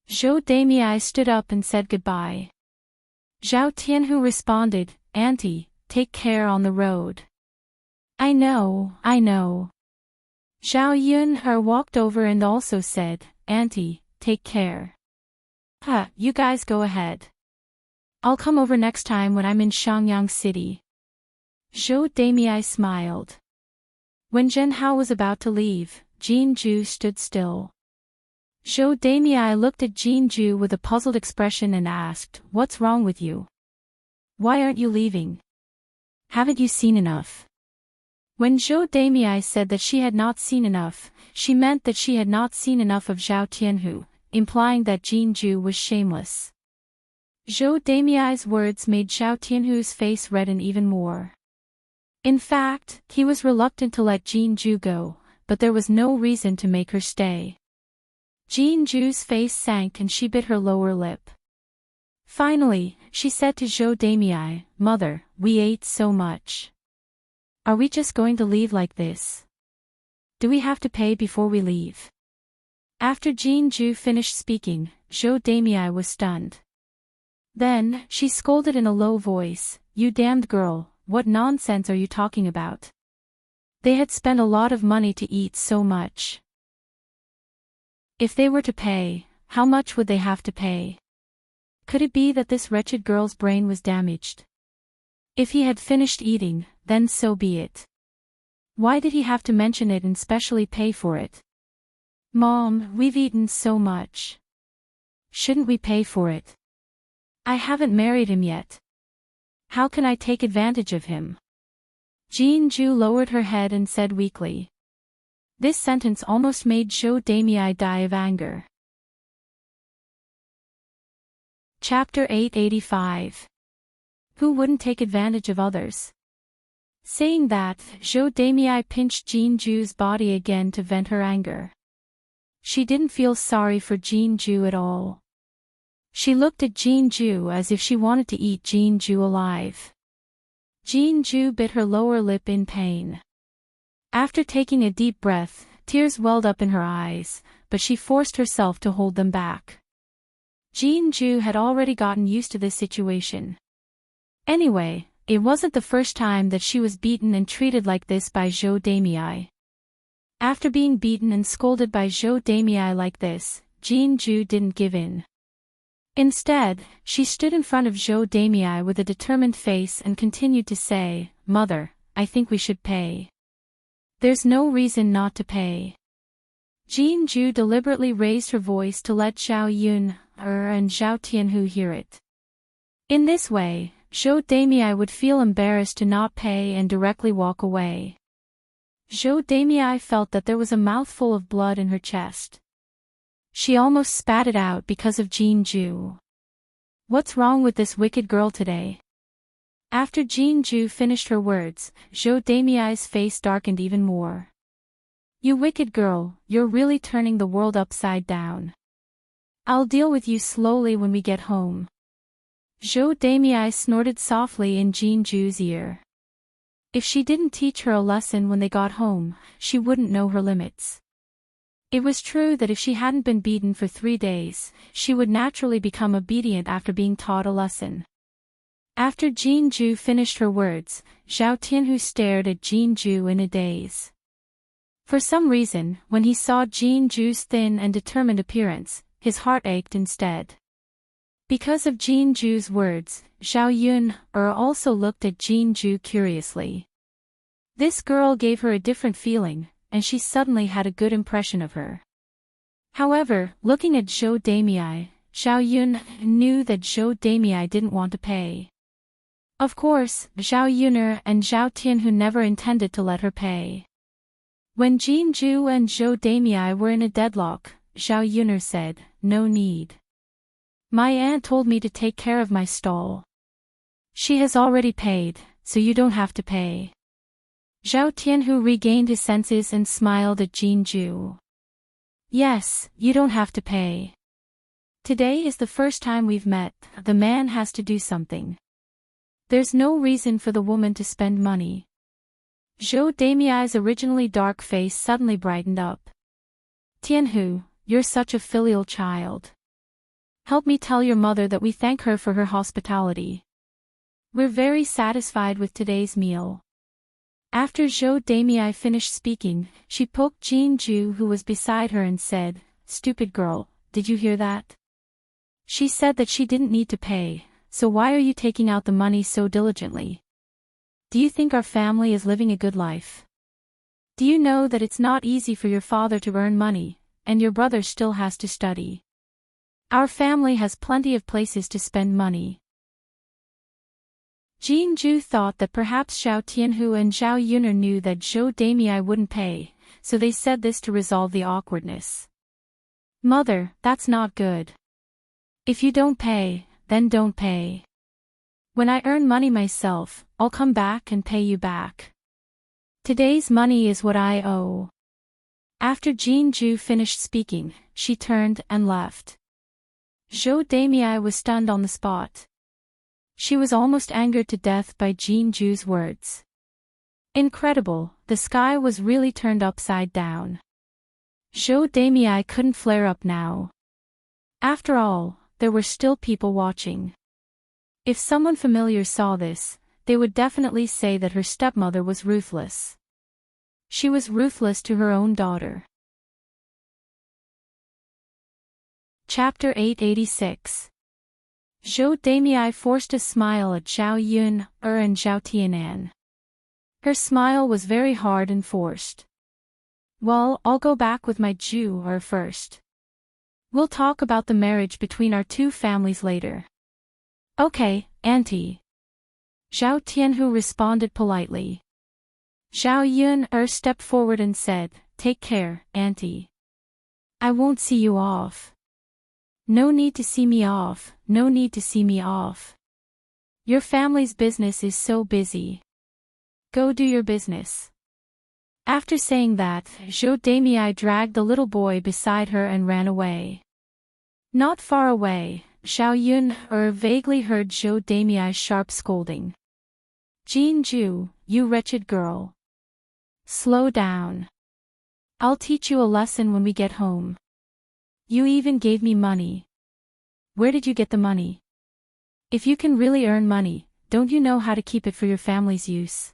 Zhou Demei stood up and said goodbye. Zhao Tianhu responded, Auntie, take care on the road. I know. Zhao Yun walked over and also said, Auntie, take care. You guys go ahead. I'll come over next time when I'm in Xiangyang City. Zhou Demei smiled. When Zhen Hao was about to leave, Jin Ju stood still. Zhou Demei looked at Jin Ju with a puzzled expression and asked, What's wrong with you? Why aren't you leaving? Haven't you seen enough? When Zhou Demei said that she had not seen enough, she meant that she had not seen enough of Zhao Tianhu, implying that Jin Ju was shameless. Zhou Demei's words made Zhao Tianhu's face redden even more. In fact, he was reluctant to let Jin Ju go, but there was no reason to make her stay. Jin Ju's face sank and she bit her lower lip. Finally, she said to Zhou Demei, Mother, we ate so much. Are we just going to leave like this? Do we have to pay before we leave? After Jin Ju finished speaking, Zhou Demei was stunned. Then, she scolded in a low voice, You damned girl, what nonsense are you talking about? They had spent a lot of money to eat so much. If they were to pay, how much would they have to pay? Could it be that this wretched girl's brain was damaged? If he had finished eating, then so be it. Why did he have to mention it and specially pay for it? Mom, we've eaten so much. Shouldn't we pay for it? I haven't married him yet. How can I take advantage of him? Jin Ju lowered her head and said weakly. This sentence almost made Zhou Demei die of anger. Chapter 885. Who wouldn't take advantage of others? Saying that, Zhou Demei pinched Jin Ju's body again to vent her anger. She didn't feel sorry for Jin Ju at all. She looked at Jin Ju as if she wanted to eat Jin Ju alive. Jin Ju bit her lower lip in pain. After taking a deep breath, tears welled up in her eyes, but she forced herself to hold them back. Jin Ju had already gotten used to this situation. Anyway, it wasn't the first time that she was beaten and treated like this by Zhou Demei. After being beaten and scolded by Zhou Demei like this, Jin Ju didn't give in. Instead, she stood in front of Zhou Demei with a determined face and continued to say, Mother, I think we should pay. There's no reason not to pay. Jin Ju deliberately raised her voice to let Zhao Yun and Zhao Tianhu hear it. In this way, Zhou Demei would feel embarrassed to not pay and directly walk away. Zhou Demei felt that there was a mouthful of blood in her chest. She almost spat it out because of Jin Ju. What's wrong with this wicked girl today? After Jin Ju finished her words, Zhou Demei's face darkened even more. You wicked girl, you're really turning the world upside down. I'll deal with you slowly when we get home. Zhou Demei snorted softly in Jin Ju's ear. If she didn't teach her a lesson when they got home, she wouldn't know her limits. It was true that if she hadn't been beaten for 3 days, she would naturally become obedient after being taught a lesson. After Jin Ju finished her words, Zhao Tianhu stared at Jin Ju in a daze. For some reason, when he saw Jin Ju's thin and determined appearance, his heart ached instead. Because of Jin Ju's words, Zhao Yun also looked at Jin Ju curiously. This girl gave her a different feeling, and she suddenly had a good impression of her. However, looking at Zhou Demei, Zhao Yun knew that Zhou Demei didn't want to pay. Of course, Zhao Yun and Zhao Tianhu never intended to let her pay. When Jin Ju and Zhou Demei were in a deadlock, Zhao Yun said, No need. My aunt told me to take care of my stall. She has already paid, so you don't have to pay. Zhao Tianhu regained his senses and smiled at Jinju. Yes, you don't have to pay. Today is the first time we've met, the man has to do something. There's no reason for the woman to spend money. Zhou Damiai's originally dark face suddenly brightened up. Tianhu, you're such a filial child. Help me tell your mother that we thank her for her hospitality. We're very satisfied with today's meal. After Zhou Damiai finished speaking, she poked Jinju who was beside her and said, "Stupid girl, did you hear that? She said that she didn't need to pay, so why are you taking out the money so diligently? Do you think our family is living a good life? Do you know that it's not easy for your father to earn money, and your brother still has to study? Our family has plenty of places to spend money." Jinju thought that perhaps Zhao Tianhu and Zhao Yuner knew that Zhou Damiai wouldn't pay, so they said this to resolve the awkwardness. "Mother, that's not good. If you don't pay, then don't pay. When I earn money myself, I'll come back and pay you back. Today's money is what I owe." After Jinju finished speaking, she turned and left. Zhou Damiai was stunned on the spot. She was almost angered to death by Jinju's words. Incredible, the sky was really turned upside down. Zhou Damiai couldn't flare up now. After all, there were still people watching. If someone familiar saw this, they would definitely say that her stepmother was ruthless. She was ruthless to her own daughter. Chapter 886. Zhou Damiai forced a smile at Zhao Yun, and Zhao Tianan. Her smile was very hard and forced. "Well, I'll go back with my Jew first. We'll talk about the marriage between our two families later." "Okay, Auntie." Zhao Tianhu responded politely. Zhao Yun stepped forward and said, "Take care, Auntie. I won't see you off." "No need to see me off, no need to see me off. Your family's business is so busy. Go do your business." After saying that, Zhou Damiai dragged the little boy beside her and ran away. Not far away, Zhao Yun vaguely heard Zhou Damiai's sharp scolding. "Jinju, you wretched girl. Slow down. I'll teach you a lesson when we get home. You even gave me money. Where did you get the money? If you can really earn money, don't you know how to keep it for your family's use?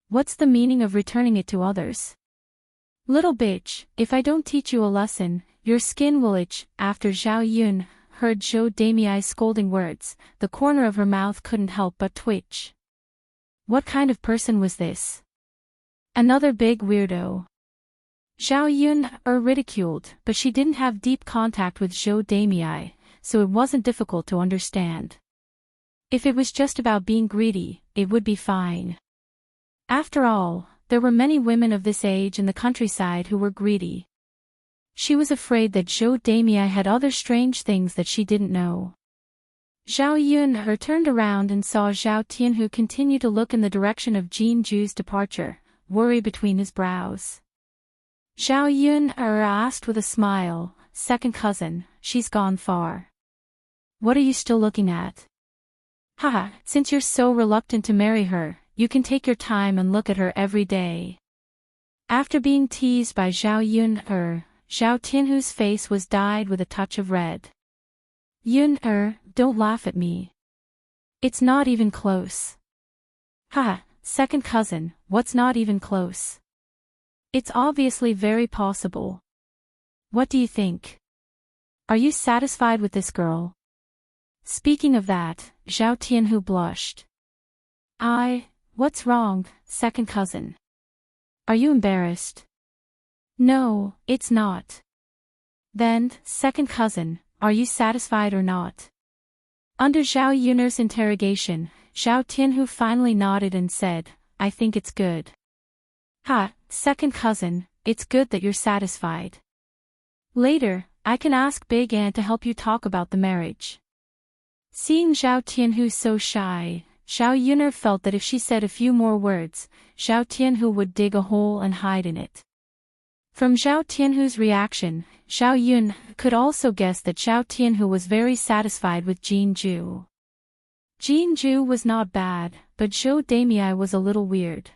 What's the meaning of returning it to others? Little bitch, if I don't teach you a lesson, your skin will itch." After Zhao Yun heard Zhou Damiai's scolding words, the corner of her mouth couldn't help but twitch. What kind of person was this? Another big weirdo. Zhao Yun ridiculed, but she didn't have deep contact with Zhou Damiai, so it wasn't difficult to understand. If it was just about being greedy, it would be fine. After all, there were many women of this age in the countryside who were greedy. She was afraid that Zhou Damiai had other strange things that she didn't know. Zhao Yun turned around and saw Zhao Tianhu continue to look in the direction of Jinju's departure, worry between his brows. Zhao Yun asked with a smile, "Second cousin, she's gone far. What are you still looking at?" "Haha, since you're so reluctant to marry her, you can take your time and look at her every day." After being teased by Zhao Yun Zhao Tianhu's face was dyed with a touch of red. "Yun don't laugh at me. It's not even close." "Haha, second cousin, what's not even close? It's obviously very possible. What do you think? Are you satisfied with this girl?" Speaking of that, Zhao Tianhu blushed. What's wrong, second cousin? Are you embarrassed?" "No, it's not." "Then, second cousin, are you satisfied or not?" Under Zhao Yuner's interrogation, Zhao Tianhu finally nodded and said, "I think it's good." "Ha, second cousin, it's good that you're satisfied. Later, I can ask Big Aunt to help you talk about the marriage." Seeing Zhao Tianhu so shy, Xiao Yuner felt that if she said a few more words, Xiao Tianhu would dig a hole and hide in it. From Xiao Tianhu's reaction, Xiao Yun could also guess that Xiao Tianhu was very satisfied with Jin Ju. Jin Ju was not bad, but Zhou Damei was a little weird.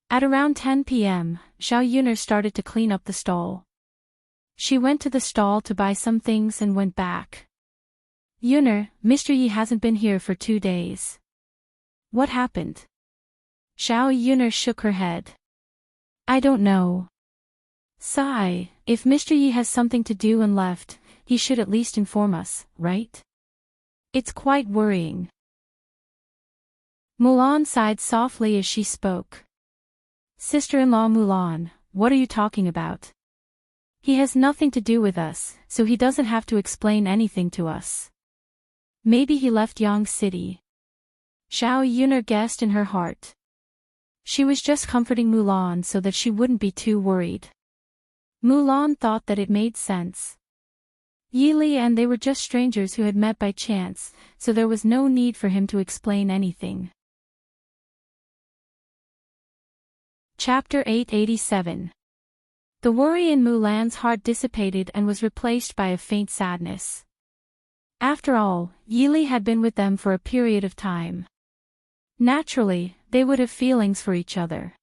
At around 10 p.m., Xiao Yuner started to clean up the stall. She went to the stall to buy some things and went back. Yuner, Mr. Yi hasn't been here for 2 days. What happened? Xiao Yuner shook her head. I don't know. Sigh, if Mr. Yi has something to do and left, he should at least inform us, right? It's quite worrying. Mulan sighed softly as she spoke. Sister-in-law Mulan, what are you talking about? He has nothing to do with us, so he doesn't have to explain anything to us. Maybe he left Yang City. Xiao Yuner guessed in her heart. She was just comforting Mulan so that she wouldn't be too worried. Mulan thought that it made sense. Yi Li and they were just strangers who had met by chance, so there was no need for him to explain anything. Chapter 887. The worry in Mulan's heart dissipated and was replaced by a faint sadness. After all, Yi Li had been with them for a period of time. Naturally, they would have feelings for each other.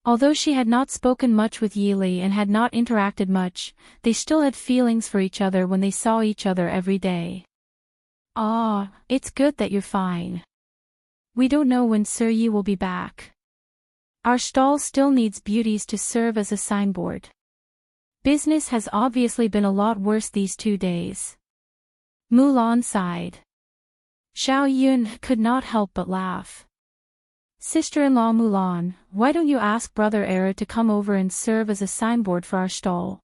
Although she had not spoken much with Yi Li and had not interacted much, they still had feelings for each other when they saw each other every day. Ah, it's good that you're fine. We don't know when Sir Yi will be back. Our stall still needs beauties to serve as a signboard. Business has obviously been a lot worse these 2 days. Mulan sighed. Xiao Yun could not help but laugh. Sister-in-law Mulan, why don't you ask Brother Era to come over and serve as a signboard for our stall?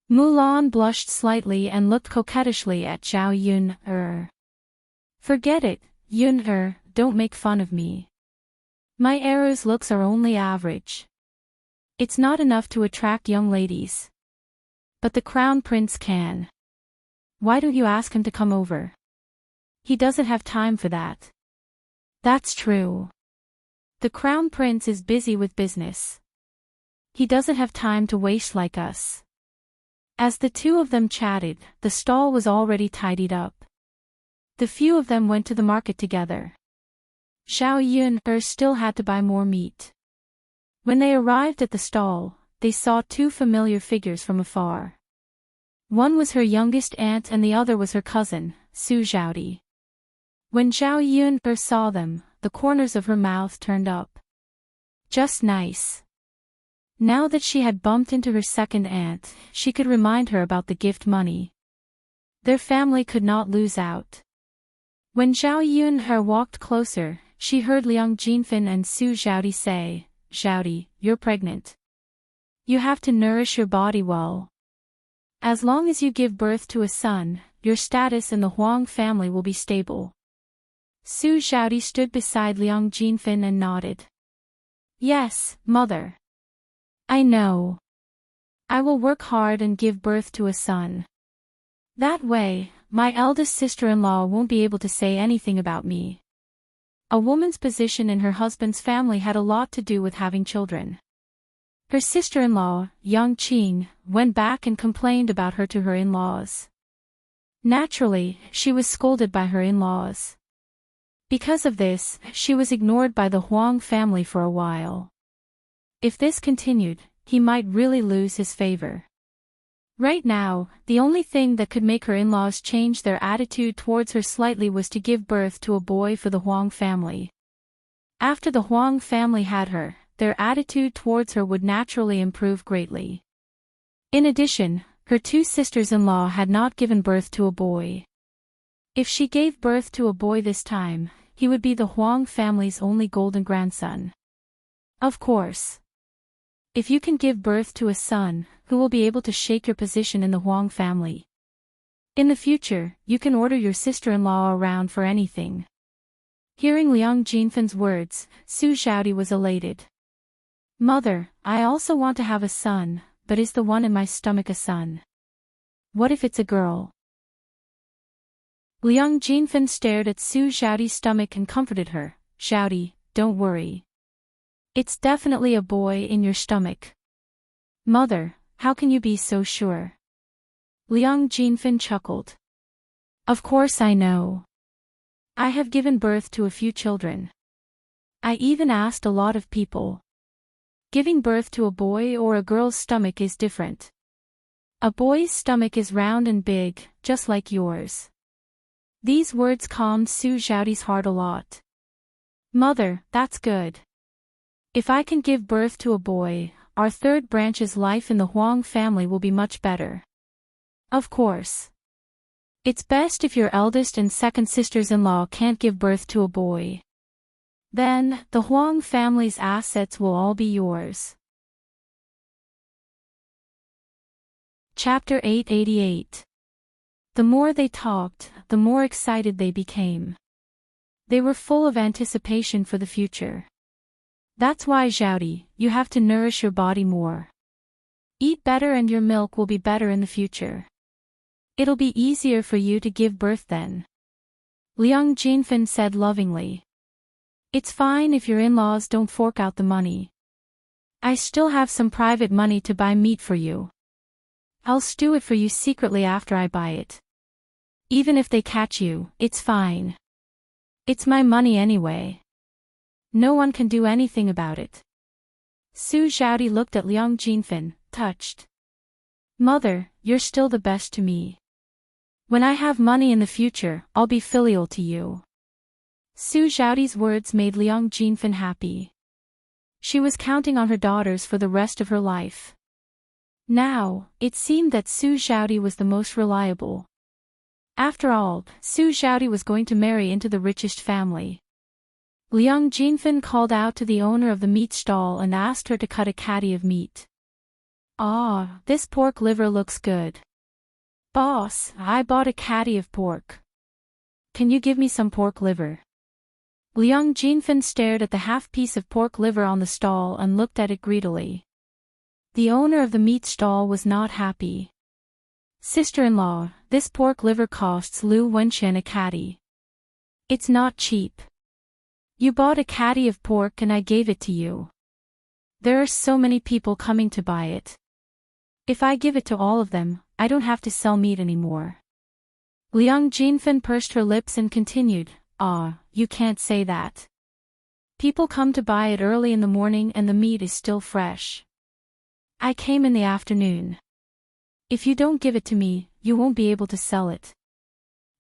Mulan blushed slightly and looked coquettishly at Xiao Yun. Forget it, Yun. Don't make fun of me. My Era's looks are only average. It's not enough to attract young ladies. But the Crown Prince can. Why don't you ask him to come over? He doesn't have time for that. That's true. The Crown Prince is busy with business. He doesn't have time to waste like us. As the two of them chatted, the stall was already tidied up. The few of them went to the market together. Xiao Yun still had to buy more meat. When they arrived at the stall, they saw 2 familiar figures from afar. One was her youngest aunt and the other was her cousin, Su Zhaodi. When Xiao Yun saw them, the corners of her mouth turned up. Just nice. Now that she had bumped into her second aunt, she could remind her about the gift money. Their family could not lose out. When Xiao Yun walked closer, she heard Liang Jinfin and Su Zhaodi say, Zhaodi, you're pregnant. You have to nourish your body well. As long as you give birth to a son, your status in the Huang family will be stable. Su Zhaodi stood beside Liang Jinfin and nodded. Yes, mother. I know. I will work hard and give birth to a son. That way, my eldest sister-in-law won't be able to say anything about me. A woman's position in her husband's family had a lot to do with having children. Her sister-in-law, Yang Qing, went back and complained about her to her in-laws. Naturally, she was scolded by her in-laws. Because of this, she was ignored by the Huang family for a while. If this continued, he might really lose his favor. Right now, the only thing that could make her in-laws change their attitude towards her slightly was to give birth to a boy for the Huang family. After the Huang family had her, their attitude towards her would naturally improve greatly. In addition, her 2 sisters-in-law had not given birth to a boy. If she gave birth to a boy this time, he would be the Huang family's only golden grandson. Of course. If you can give birth to a son, who will be able to shake your position in the Huang family? In the future, you can order your sister-in-law around for anything. Hearing Liang Jinfin's words, Su Zhaodi was elated. Mother, I also want to have a son, but is the one in my stomach a son? What if it's a girl? Liang Jinfen stared at Su Xiaoti's stomach and comforted her. Xiaoti, don't worry. It's definitely a boy in your stomach. Mother, how can you be so sure? Liang Jinfen chuckled. Of course I know. I have given birth to a few children. I even asked a lot of people. Giving birth to a boy or a girl's stomach is different. A boy's stomach is round and big, just like yours. These words calmed Su Xiaoti's heart a lot. Mother, that's good. If I can give birth to a boy, our third branch's life in the Huang family will be much better. Of course. It's best if your eldest and second sisters-in-law can't give birth to a boy. Then, the Huang family's assets will all be yours. Chapter 888. The more they talked, the more excited they became. They were full of anticipation for the future. That's why, Xiaoti, you have to nourish your body more. Eat better and your milk will be better in the future. It'll be easier for you to give birth then. Liang Jinfen said lovingly. It's fine if your in-laws don't fork out the money. I still have some private money to buy meat for you. I'll stew it for you secretly after I buy it. Even if they catch you, it's fine. It's my money anyway. No one can do anything about it. Su Xiaoti looked at Liang Jinfen, touched. Mother, you're still the best to me. When I have money in the future, I'll be filial to you. Su Xiaoti's words made Liang Jinfen happy. She was counting on her daughters for the rest of her life. Now, it seemed that Su Xiaoti was the most reliable. After all, Su Xiaoti was going to marry into the richest family. Liang Jinfen called out to the owner of the meat stall and asked her to cut a catty of meat. Ah, this pork liver looks good. Boss, I bought a catty of pork. Can you give me some pork liver? Liang Jinfen stared at the half-piece of pork liver on the stall and looked at it greedily. The owner of the meat stall was not happy. Sister-in-law, this pork liver costs Lu Wenchen a catty. It's not cheap. You bought a catty of pork and I gave it to you. There are so many people coming to buy it. If I give it to all of them, I don't have to sell meat anymore. Liang Jinfen pursed her lips and continued, you can't say that. People come to buy it early in the morning and the meat is still fresh. I came in the afternoon. If you don't give it to me, you won't be able to sell it.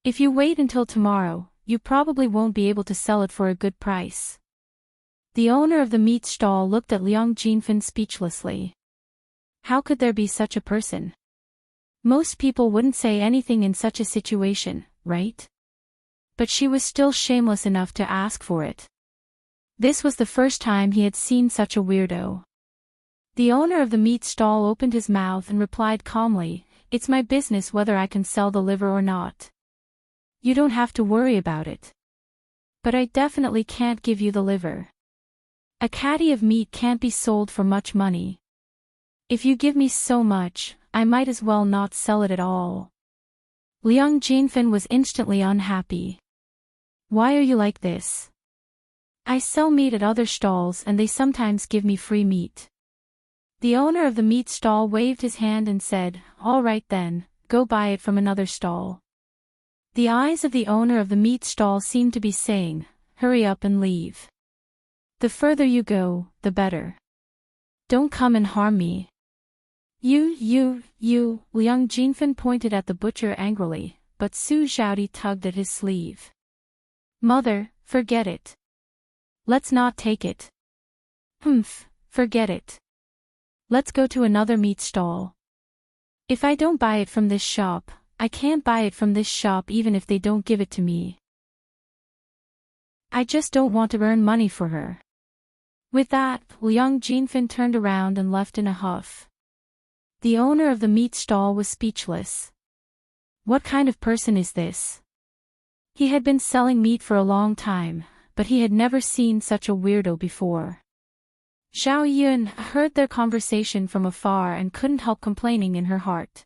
If you wait until tomorrow, you probably won't be able to sell it for a good price. The owner of the meat stall looked at Liang Jinfen speechlessly. How could there be such a person? Most people wouldn't say anything in such a situation, right? But she was still shameless enough to ask for it. This was the first time he had seen such a weirdo. The owner of the meat stall opened his mouth and replied calmly, It's my business whether I can sell the liver or not. You don't have to worry about it. But I definitely can't give you the liver. A catty of meat can't be sold for much money. If you give me so much, I might as well not sell it at all. Liang Jinfen was instantly unhappy. Why are you like this? I sell meat at other stalls and they sometimes give me free meat. The owner of the meat stall waved his hand and said, All right then, go buy it from another stall. The eyes of the owner of the meat stall seemed to be saying, Hurry up and leave. The further you go, the better. Don't come and harm me. You, Liang Jinfen pointed at the butcher angrily, but Su Xiaoti tugged at his sleeve. Mother, forget it. Let's not take it. Forget it. Let's go to another meat stall. If I don't buy it from this shop, I can't buy it from this shop even if they don't give it to me. I just don't want to earn money for her. With that, Liang Jinfen turned around and left in a huff. The owner of the meat stall was speechless. What kind of person is this? He had been selling meat for a long time, but he had never seen such a weirdo before. Zhao Yun heard their conversation from afar and couldn't help complaining in her heart.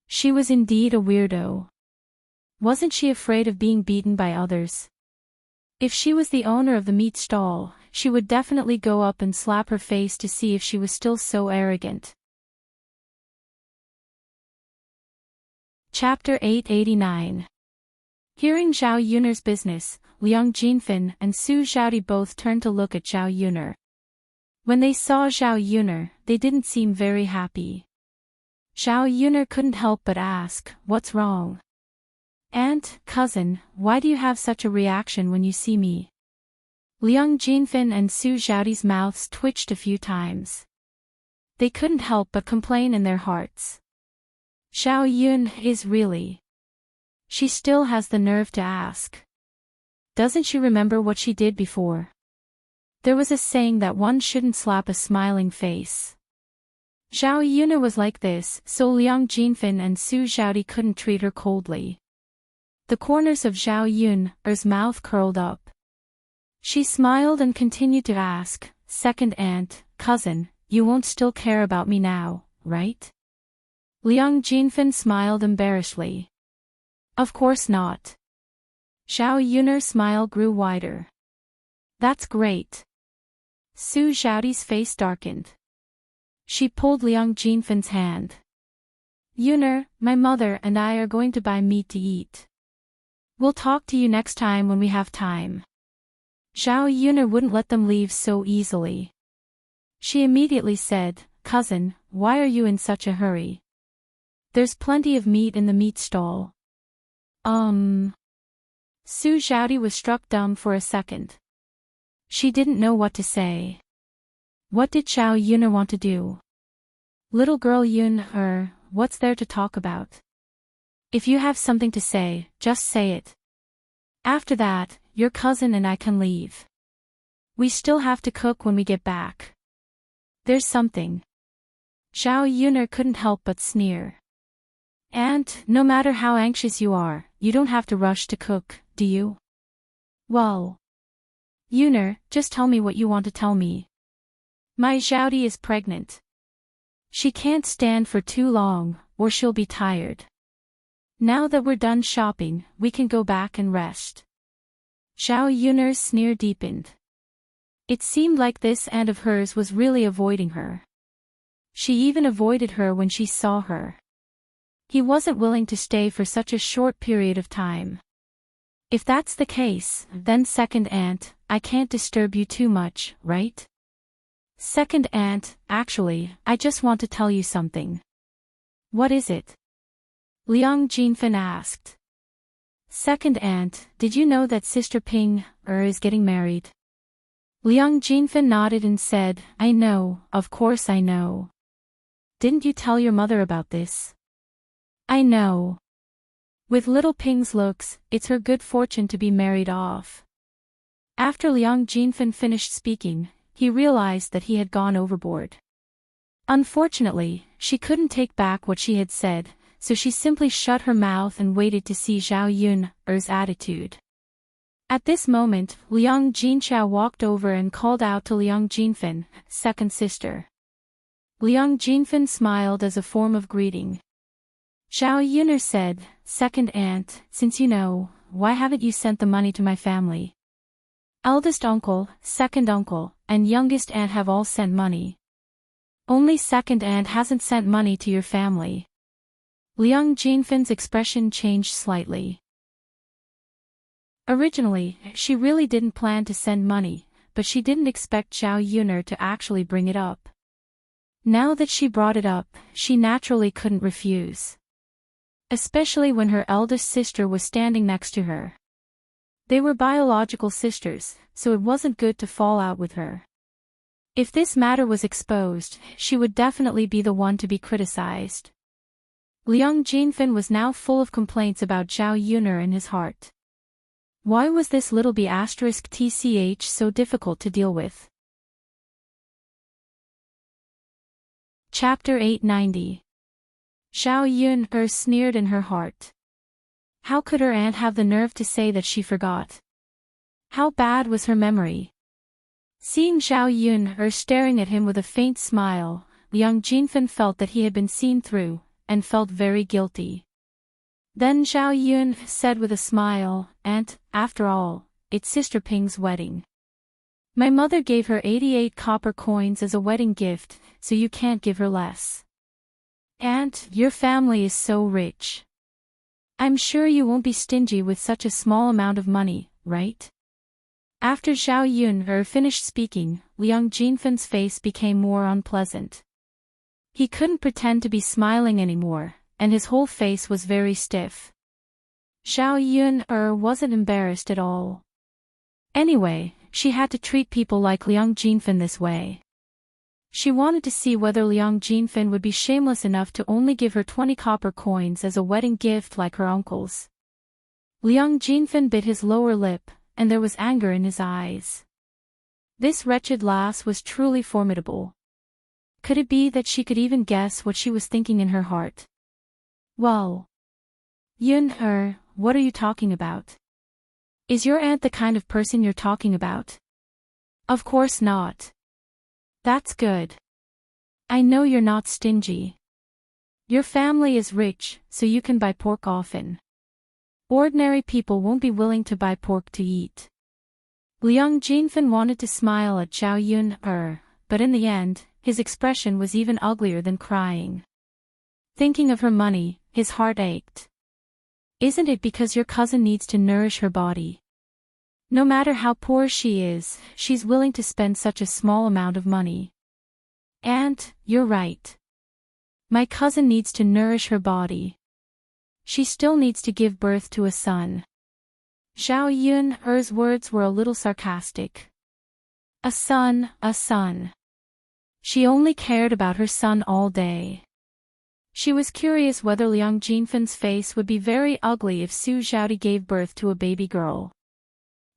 She was indeed a weirdo. Wasn't she afraid of being beaten by others? If she was the owner of the meat stall, she would definitely go up and slap her face to see if she was still so arrogant. Chapter 889. Hearing Zhao Yun'er's business, Liang Jinfin and Su Zhaodi both turned to look at Zhao Yun'er. When they saw Zhao Yun'er, they didn't seem very happy. Zhao Yun'er couldn't help but ask, "What's wrong? Aunt, cousin, why do you have such a reaction when you see me?" Liang Jinfin and Su Zhaodi's mouths twitched a few times. They couldn't help but complain in their hearts. Zhao Yun is really. She still has the nerve to ask. Doesn't she remember what she did before? There was a saying that one shouldn't slap a smiling face. Zhao Yun'er was like this, so Liang Jinfin and Su Zhaodi couldn't treat her coldly. The corners of Zhao Yun'er's mouth curled up. She smiled and continued to ask, "Second aunt, cousin, you won't still care about me now, right?" Liang Jinfin smiled embarrassedly. "Of course not." Zhao Yun'er's smile grew wider. "That's great." Su Zhaodi's face darkened. She pulled Liang Jinfin's hand. "Yun'er, my mother and I are going to buy meat to eat. We'll talk to you next time when we have time." Zhao Yun'er wouldn't let them leave so easily. She immediately said, "Cousin, why are you in such a hurry? There's plenty of meat in the meat stall." Su Zhaodi was struck dumb for a second. She didn't know what to say. What did Zhao Yun'er want to do? "Little girl Yun'er, what's there to talk about? If you have something to say, just say it. After that, your cousin and I can leave. We still have to cook when we get back." "There's something." Zhao Yun'er couldn't help but sneer. "Aunt, no matter how anxious you are, you don't have to rush to cook, do you?" "Well, Yun'er, just tell me what you want to tell me." "My Zhaodi is pregnant. She can't stand for too long, or she'll be tired. Now that we're done shopping, we can go back and rest." Zhao Yun'er's sneer deepened. It seemed like this aunt of hers was really avoiding her. She even avoided her when she saw her. He wasn't willing to stay for such a short period of time. "If that's the case, then second aunt, I can't disturb you too much, right?" "Second aunt, actually, I just want to tell you something." "What is it?" Liang Jinfin asked. "Second aunt, did you know that Sister Ping is getting married?" Liang Jinfin nodded and said, "I know, of course I know. Didn't you tell your mother about this?" "I know. With little Ping's looks, it's her good fortune to be married off." After Liang Jinfin finished speaking, he realized that he had gone overboard. Unfortunately, she couldn't take back what she had said, so she simply shut her mouth and waited to see Zhao Yun'er's attitude. At this moment, Liang Jinchao walked over and called out to Liang Jinfin, "Second sister." Liang Jinfin smiled as a form of greeting. Zhao Yun'er said, "Second aunt, since you know, why haven't you sent the money to my family? Eldest uncle, second uncle, and youngest aunt have all sent money. Only second aunt hasn't sent money to your family." Liang Jinfin's expression changed slightly. Originally, she really didn't plan to send money, but she didn't expect Zhao Yun'er to actually bring it up. Now that she brought it up, she naturally couldn't refuse. Especially when her eldest sister was standing next to her. They were biological sisters, so it wasn't good to fall out with her. If this matter was exposed, she would definitely be the one to be criticized. Liang Jinfin was now full of complaints about Zhao Yun'er in his heart. Why was this little b***tch so difficult to deal with? Chapter 890. Zhao Yun'er sneered in her heart. How could her aunt have the nerve to say that she forgot? How bad was her memory? Seeing Zhao Yun'er staring at him with a faint smile, Liang Jinfin felt that he had been seen through, and felt very guilty. Then Zhao Yun said with a smile, and, after all, it's Sister Ping's wedding. My mother gave her 88 copper coins as a wedding gift, so you can't give her less. And, your family is so rich. I'm sure you won't be stingy with such a small amount of money, right? After Zhao Yun finished speaking, Liang Jinfan's face became more unpleasant. He couldn't pretend to be smiling anymore, and his whole face was very stiff. Zhao Yun wasn't embarrassed at all. Anyway, she had to treat people like Liang Jinfan this way. She wanted to see whether Liang Jinfan would be shameless enough to only give her 20 copper coins as a wedding gift like her uncles. Liang Jinfan bit his lower lip, and there was anger in his eyes. This wretched lass was truly formidable. Could it be that she could even guess what she was thinking in her heart? Well. Yun, what are you talking about? Is your aunt the kind of person you're talking about? Of course not. That's good. I know you're not stingy. Your family is rich, so you can buy pork often. Ordinary people won't be willing to buy pork to eat. Liang Jinfan wanted to smile at Zhao Yun, but in the end, his expression was even uglier than crying. Thinking of her money, his heart ached. Isn't it because your cousin needs to nourish her body? No matter how poor she is, she's willing to spend such a small amount of money. And, you're right. My cousin needs to nourish her body. She still needs to give birth to a son. Zhao Yun's words were a little sarcastic. A son, a son. She only cared about her son all day. She was curious whether Liang Jinfan's face would be very ugly if Su Zhaodi gave birth to a baby girl.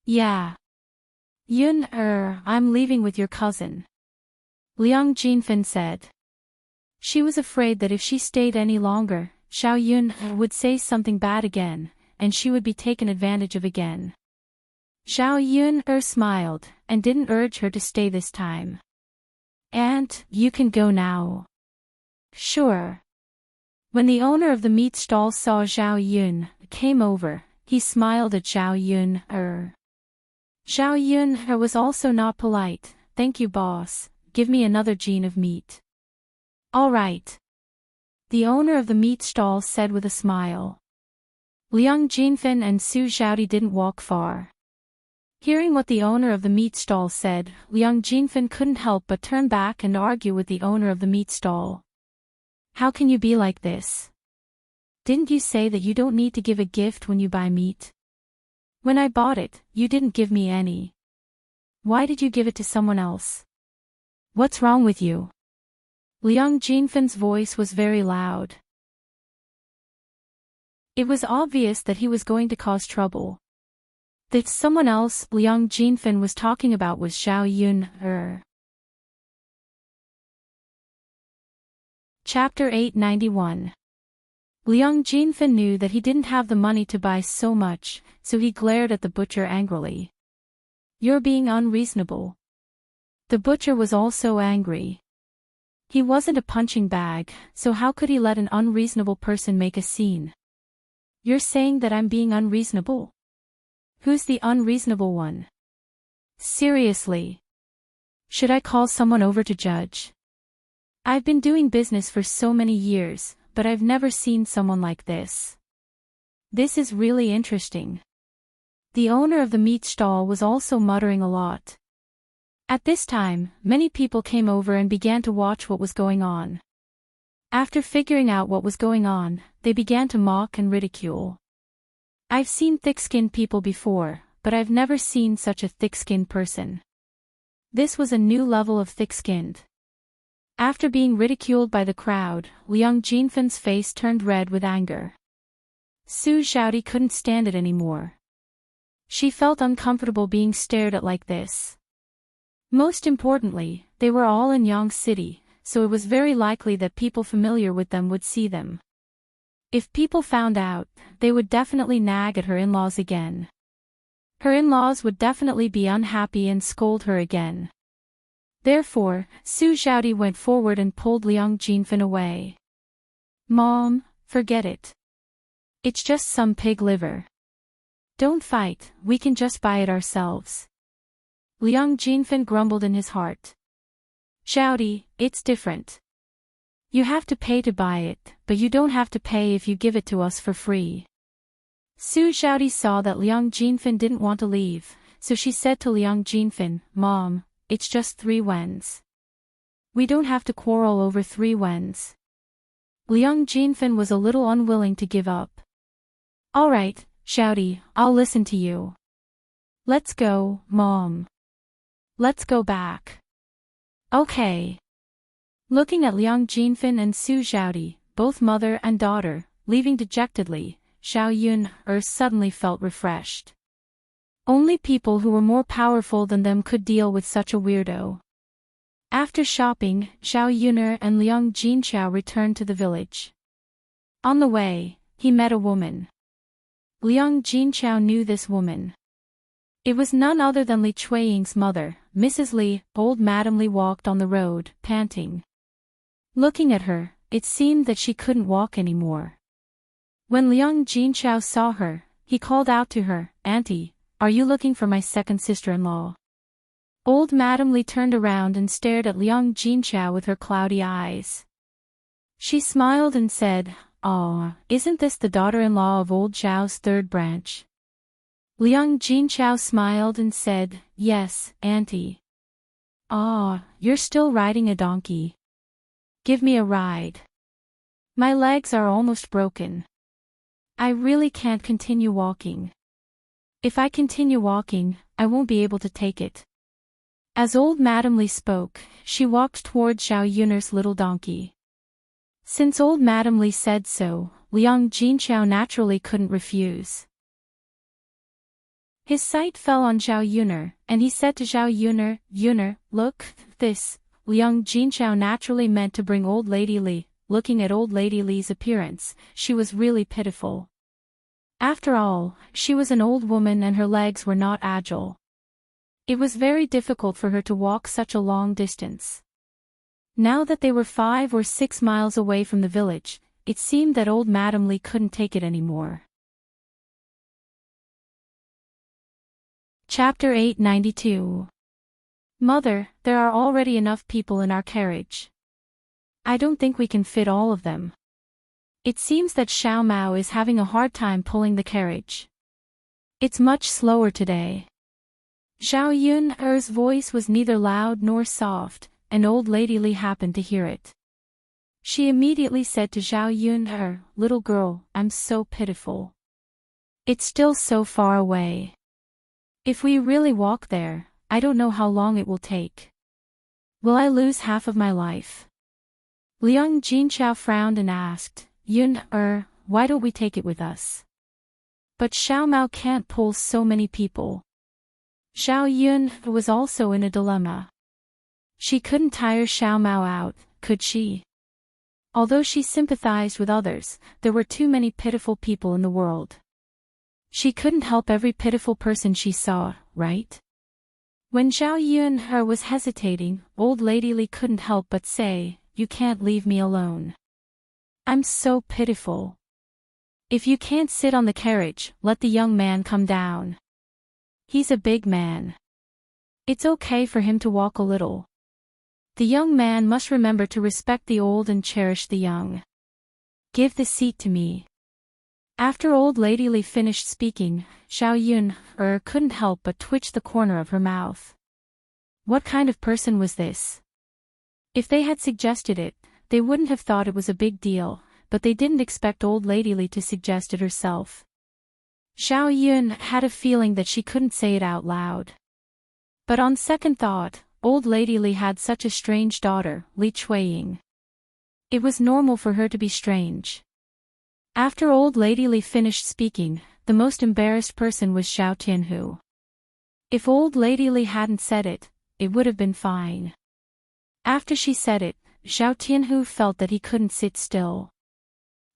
Yeah. Yun, I'm leaving with your cousin. Liang Jinfan said. She was afraid that if she stayed any longer, Zhao Yun would say something bad again, and she would be taken advantage of again. Zhao Yun smiled, and didn't urge her to stay this time. And, you can go now. Sure. When the owner of the meat stall saw Zhao Yun came over, he smiled at Zhao Yun. Zhao Yun was also not polite. Thank you, boss. Give me another gene of meat. All right. The owner of the meat stall said with a smile. Liang Jinfan and Su Zhaodi didn't walk far. Hearing what the owner of the meat stall said, Liang Jinfan couldn't help but turn back and argue with the owner of the meat stall. How can you be like this? Didn't you say that you don't need to give a gift when you buy meat? When I bought it, you didn't give me any. Why did you give it to someone else? What's wrong with you? Liang Jinfan's voice was very loud. It was obvious that he was going to cause trouble. That someone else Liang Jinfan was talking about was Zhao Yun. Chapter 891. Liang Jinfan knew that he didn't have the money to buy so much, so he glared at the butcher angrily. You're being unreasonable. The butcher was also angry. He wasn't a punching bag, so how could he let an unreasonable person make a scene? You're saying that I'm being unreasonable? Who's the unreasonable one? Seriously. Should I call someone over to judge? I've been doing business for so many years, but I've never seen someone like this. This is really interesting. The owner of the meat stall was also muttering a lot. At this time, many people came over and began to watch what was going on. After figuring out what was going on, they began to mock and ridicule. I've seen thick-skinned people before, but I've never seen such a thick-skinned person. This was a new level of thick-skinned. After being ridiculed by the crowd, Liang Jinfan's face turned red with anger. Su Zhaodi couldn't stand it anymore. She felt uncomfortable being stared at like this. Most importantly, they were all in Yang City, so it was very likely that people familiar with them would see them. If people found out, they would definitely nag at her in-laws again. Her in-laws would definitely be unhappy and scold her again. Therefore, Su Zhaodi went forward and pulled Liang Jinfan away. Mom, forget it. It's just some pig liver. Don't fight, we can just buy it ourselves. Liang Jinfen grumbled in his heart. Shouty, it's different. You have to pay to buy it, but you don't have to pay if you give it to us for free. Su Xiaodi saw that Liang Jinfen didn't want to leave, so she said to Liang Jinfen, Mom, it's just 3 wens. We don't have to quarrel over 3 wens. Liang Jinfen was a little unwilling to give up. Alright, Xiaodi, I'll listen to you. Let's go, Mom. Let's go back. Okay. Looking at Liang Jinfen and Su Xiaodi, both mother and daughter, leaving dejectedly, Xiao Yun suddenly felt refreshed. Only people who were more powerful than them could deal with such a weirdo. After shopping, Xiao Yuner and Liang Jinqiao returned to the village. On the way, he met a woman. Liang Jinqiao knew this woman. It was none other than Li Chuiying's mother, Mrs. Li. Old Madam Li walked on the road, panting. Looking at her, it seemed that she couldn't walk anymore. When Liang Jinqiao saw her, he called out to her, Auntie, are you looking for my second sister-in-law? Old Madam Li turned around and stared at Liang Jinqiao with her cloudy eyes. She smiled and said, "Aw, isn't this the daughter-in-law of old Zhao's third branch?" Liang Jinqiao smiled and said, "Yes, Auntie." "Aw, you're still riding a donkey. Give me a ride. My legs are almost broken. I really can't continue walking. If I continue walking, I won't be able to take it." As old Madam Li spoke, she walked toward Xiao Yuner's little donkey. Since old Madam Li said so, Liang Jinqiao naturally couldn't refuse. His sight fell on Xiao Yuner, and he said to Xiao Yuner, "Yuner, look, this." Liang Jinqiao naturally meant to bring old Lady Li. Looking at old Lady Li's appearance, she was really pitiful. After all, she was an old woman and her legs were not agile. It was very difficult for her to walk such a long distance. Now that they were 5 or 6 miles away from the village, it seemed that old Madam Li couldn't take it anymore. Chapter 892. Mother, there are already enough people in our carriage. I don't think we can fit all of them. It seems that Xiao Mao is having a hard time pulling the carriage. It's much slower today. Xiao Yun's voice was neither loud nor soft, and old Lady Li happened to hear it. She immediately said to Xiao Yun, "Little girl, I'm so pitiful. It's still so far away. If we really walk there, I don't know how long it will take. Will I lose half of my life?" Liang Jinqiao frowned and asked, "Yun, why don't we take it with us?" "But Xiao Mao can't pull so many people." Xiao Yun was also in a dilemma. She couldn't tire Xiao Mao out, could she? Although she sympathized with others, there were too many pitiful people in the world. She couldn't help every pitiful person she saw, right? When Xiao Yun was hesitating, old Lady Li couldn't help but say, "You can't leave me alone. I'm so pitiful. If you can't sit on the carriage, let the young man come down. He's a big man. It's okay for him to walk a little. The young man must remember to respect the old and cherish the young. Give the seat to me." After old Lady Li finished speaking, Xiao Yun couldn't help but twitch the corner of her mouth. What kind of person was this? If they had suggested it, they wouldn't have thought it was a big deal, but they didn't expect old Lady Li to suggest it herself. Xiao Yun had a feeling that she couldn't say it out loud. But on second thought, old Lady Li had such a strange daughter, Li Chuiying. It was normal for her to be strange. After old Lady Li finished speaking, the most embarrassed person was Xiao Tianhu. If old Lady Li hadn't said it, it would have been fine. After she said it, Xiao Tianhu felt that he couldn't sit still.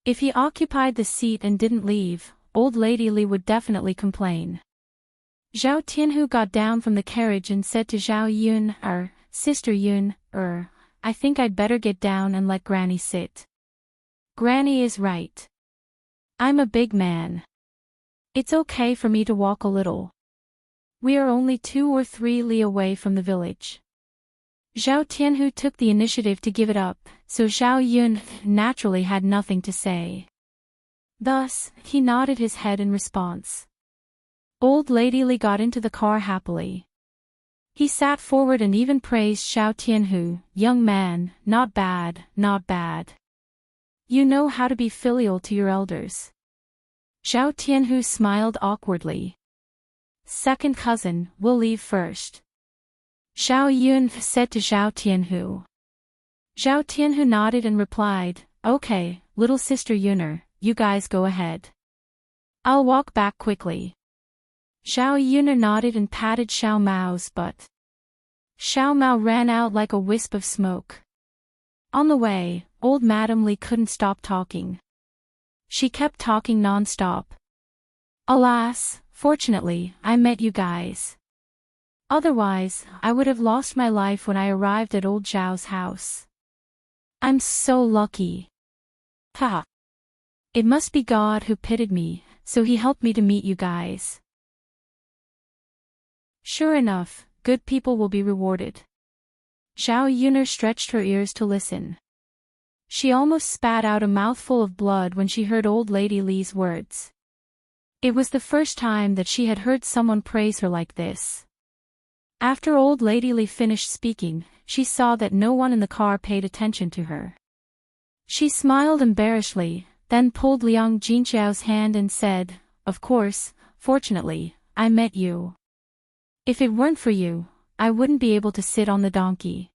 If he occupied the seat and didn't leave, old Lady Li would definitely complain. Xiao Tianhu got down from the carriage and said to Xiao Yun, "Sister Yun, I think I'd better get down and let Granny sit. Granny is right. I'm a big man. It's okay for me to walk a little. We are only 2 or 3 li away from the village. Zhao Tianhu took the initiative to give it up, so Zhao Yun naturally had nothing to say. Thus, he nodded his head in response. Old Lady Li got into the car happily. He sat forward and even praised Zhao Tianhu, young man, not bad, not bad. You know how to be filial to your elders. Zhao Tianhu smiled awkwardly. Second cousin, we'll leave first. Zhao Yun said to Zhao Tianhu. Zhao Tianhu nodded and replied, okay, little sister Yuner, you guys go ahead. I'll walk back quickly. Zhao Yuner nodded and patted Xiao Mao's butt. Xiao Mao ran out like a wisp of smoke. On the way, old Madame Li couldn't stop talking. She kept talking non-stop. Alas, fortunately, I met you guys. Otherwise, I would have lost my life when I arrived at old Zhao's house. I'm so lucky. Haha. It must be God who pitied me, so he helped me to meet you guys. Sure enough, good people will be rewarded. Zhao Yuner stretched her ears to listen. She almost spat out a mouthful of blood when she heard old Lady Li's words. It was the first time that she had heard someone praise her like this. After old Lady Li finished speaking, she saw that no one in the car paid attention to her. She smiled embarrassedly, then pulled Liang Jinxiao's hand and said, of course, fortunately, I met you. If it weren't for you, I wouldn't be able to sit on the donkey.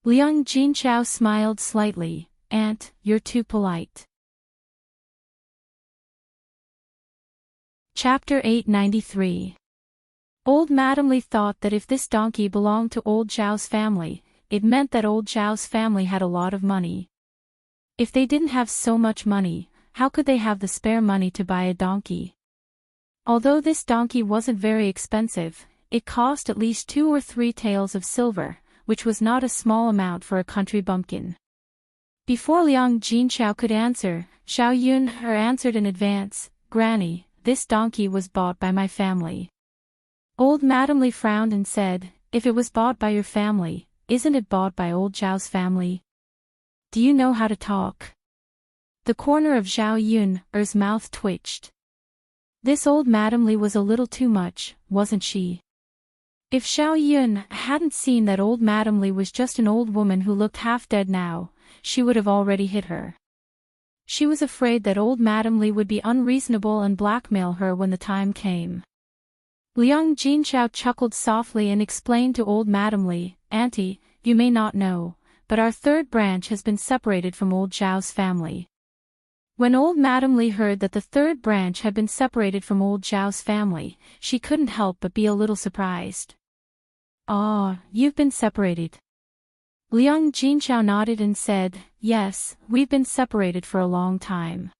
Liang Jinxiao smiled slightly, Aunt, you're too polite. Chapter 893. Old Madame Li thought that if this donkey belonged to old Zhao's family, it meant that old Zhao's family had a lot of money. If they didn't have so much money, how could they have the spare money to buy a donkey? Although this donkey wasn't very expensive, it cost at least 2 or 3 taels of silver, which was not a small amount for a country bumpkin. Before Liang Jinxiao could answer, Zhao Yun answered in advance, Granny, this donkey was bought by my family. Old Madame Li frowned and said, if it was bought by your family, isn't it bought by old Zhao's family? Do you know how to talk? The corner of Zhao Yun's mouth twitched. This old Madame Li was a little too much, wasn't she? If Zhao Yun hadn't seen that old Madame Li was just an old woman who looked half dead now, she would have already hit her. She was afraid that old Madame Li would be unreasonable and blackmail her when the time came. Liang Jinxiao chuckled softly and explained to old Madame Li, Auntie, you may not know, but our third branch has been separated from old Zhao's family. When old Madame Li heard that the third branch had been separated from old Zhao's family, she couldn't help but be a little surprised. Ah, you've been separated. Liang Jinxiao nodded and said, yes, we've been separated for a long time.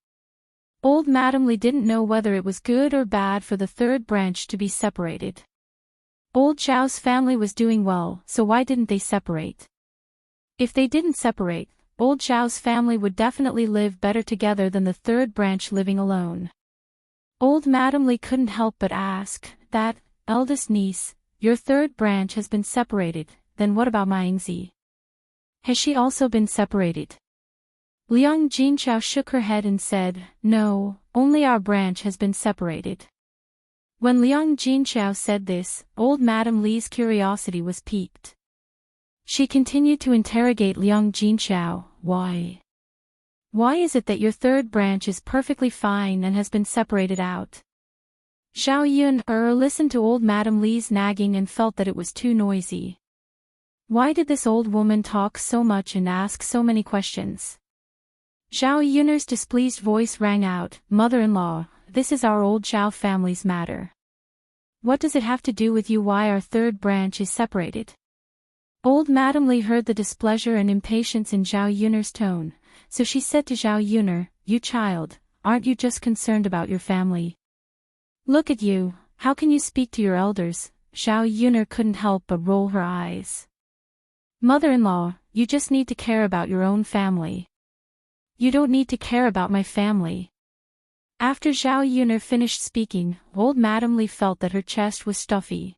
Old Madame Li didn't know whether it was good or bad for the third branch to be separated. Old Zhao's family was doing well, so why didn't they separate? If they didn't separate, old Zhao's family would definitely live better together than the third branch living alone. Old Madame Li couldn't help but ask, that, eldest niece, your third branch has been separated, then what about my Yingzi? Has she also been separated? Liang Jinxiao shook her head and said, no, only our branch has been separated. When Liang Jinxiao said this, old Madame Li's curiosity was piqued. She continued to interrogate Liang Jinxiao, why? Why is it that your third branch is perfectly fine and has been separated out? Zhao Yun listened to old Madame Li's nagging and felt that it was too noisy. Why did this old woman talk so much and ask so many questions? Zhao Yun's displeased voice rang out, Mother-in-law, this is our old Zhao family's matter. What does it have to do with you why our third branch is separated? Old Madame Li heard the displeasure and impatience in Zhao Yun's tone, so she said to Zhao Yun, you child, aren't you just concerned about your family? Look at you, how can you speak to your elders? Zhao Yun couldn't help but roll her eyes. Mother-in-law, you just need to care about your own family. You don't need to care about my family. After Zhao Yuner finished speaking, old Madame Li felt that her chest was stuffy.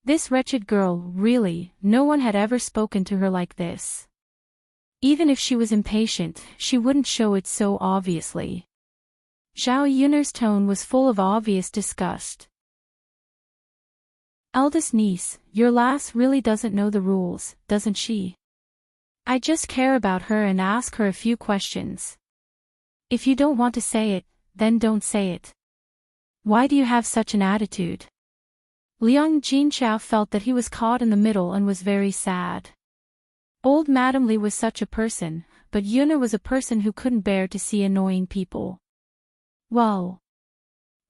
This wretched girl, really, no one had ever spoken to her like this. Even if she was impatient, she wouldn't show it so obviously. Zhao Yuner's tone was full of obvious disgust. Eldest niece, your lass really doesn't know the rules, doesn't she? I just care about her and ask her a few questions. If you don't want to say it, then don't say it. Why do you have such an attitude? Liang Jinchao felt that he was caught in the middle and was very sad. Old Madame Li was such a person, but Yuner was a person who couldn't bear to see annoying people. Well,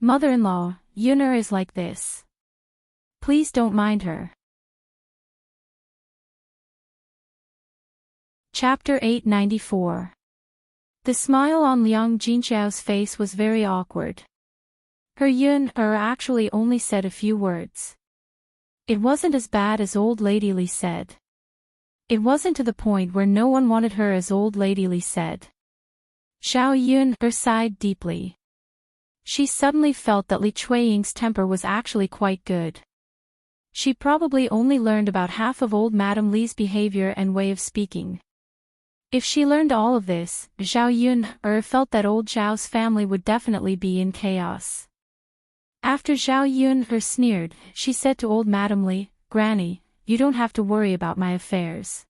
mother-in-law, Yuner is like this. Please don't mind her. Chapter 894. The smile on Liang Jinchao's face was very awkward. Her Yuner actually only said a few words. It wasn't as bad as old Lady Li said. It wasn't to the point where no one wanted her, as old Lady Li said. Zhao Yuner sighed deeply. She suddenly felt that Li Chuiying's temper was actually quite good. She probably only learned about half of old Madame Li's behavior and way of speaking. If she learned all of this, Zhao Yuner felt that old Zhao's family would definitely be in chaos. After Zhao Yuner sneered, she said to old Madame Li, "Granny, you don't have to worry about my affairs.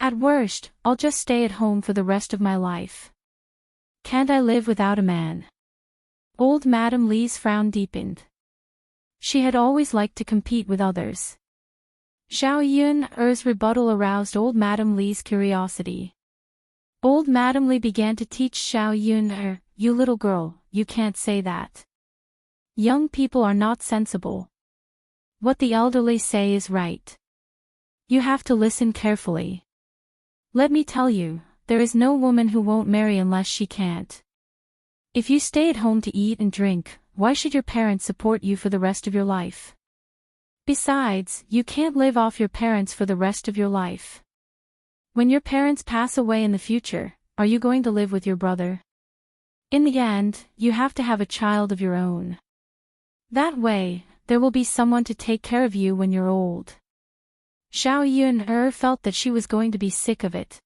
At worst, I'll just stay at home for the rest of my life. Can't I live without a man?" Old Madame Li's frown deepened. She had always liked to compete with others. Zhao Yuner's rebuttal aroused old Madame Li's curiosity. Old Madame Li began to teach Zhao Yuner, "You little girl, you can't say that. Young people are not sensible. What the elderly say is right. You have to listen carefully. Let me tell you, there is no woman who won't marry unless she can't. If you stay at home to eat and drink, why should your parents support you for the rest of your life? Besides, you can't live off your parents for the rest of your life. When your parents pass away in the future, are you going to live with your brother? In the end, you have to have a child of your own. That way, there will be someone to take care of you when you're old." Zhao Yuner felt that she was going to be sick of it.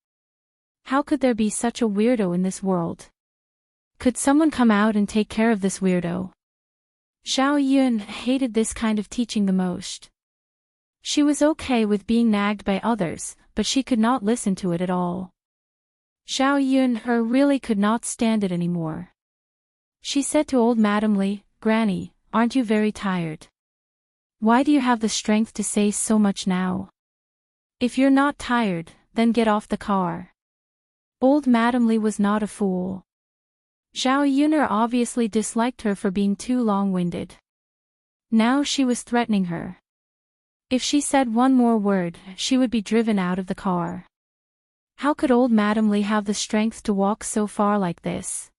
How could there be such a weirdo in this world? Could someone come out and take care of this weirdo? Zhao Yuner hated this kind of teaching the most. She was okay with being nagged by others, but she could not listen to it at all. Zhao Yuner really could not stand it anymore. She said to old Madame Li, "Granny, aren't you very tired? Why do you have the strength to say so much now? If you're not tired, then get off the car." Old Madame Li was not a fool. Zhao Yuner obviously disliked her for being too long-winded. Now she was threatening her. If she said one more word, she would be driven out of the car. How could old Madame Li have the strength to walk so far like this?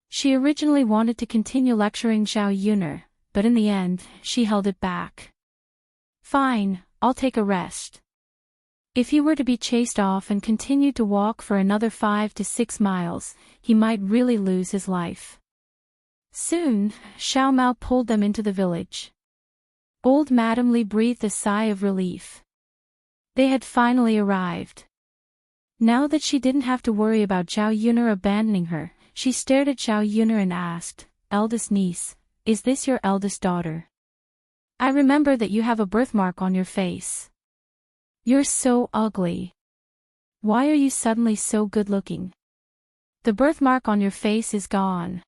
She originally wanted to continue lecturing Zhao Yuner, but in the end, she held it back. "Fine, I'll take a rest." If he were to be chased off and continued to walk for another 5 to 6 miles, he might really lose his life. Soon, Xiao Mao pulled them into the village. Old Madame Li breathed a sigh of relief. They had finally arrived. Now that she didn't have to worry about Zhao Yuner abandoning her, she stared at Zhao Yuner and asked, "Eldest niece, is this your eldest daughter? I remember that you have a birthmark on your face. You're so ugly. Why are you suddenly so good-looking? The birthmark on your face is gone."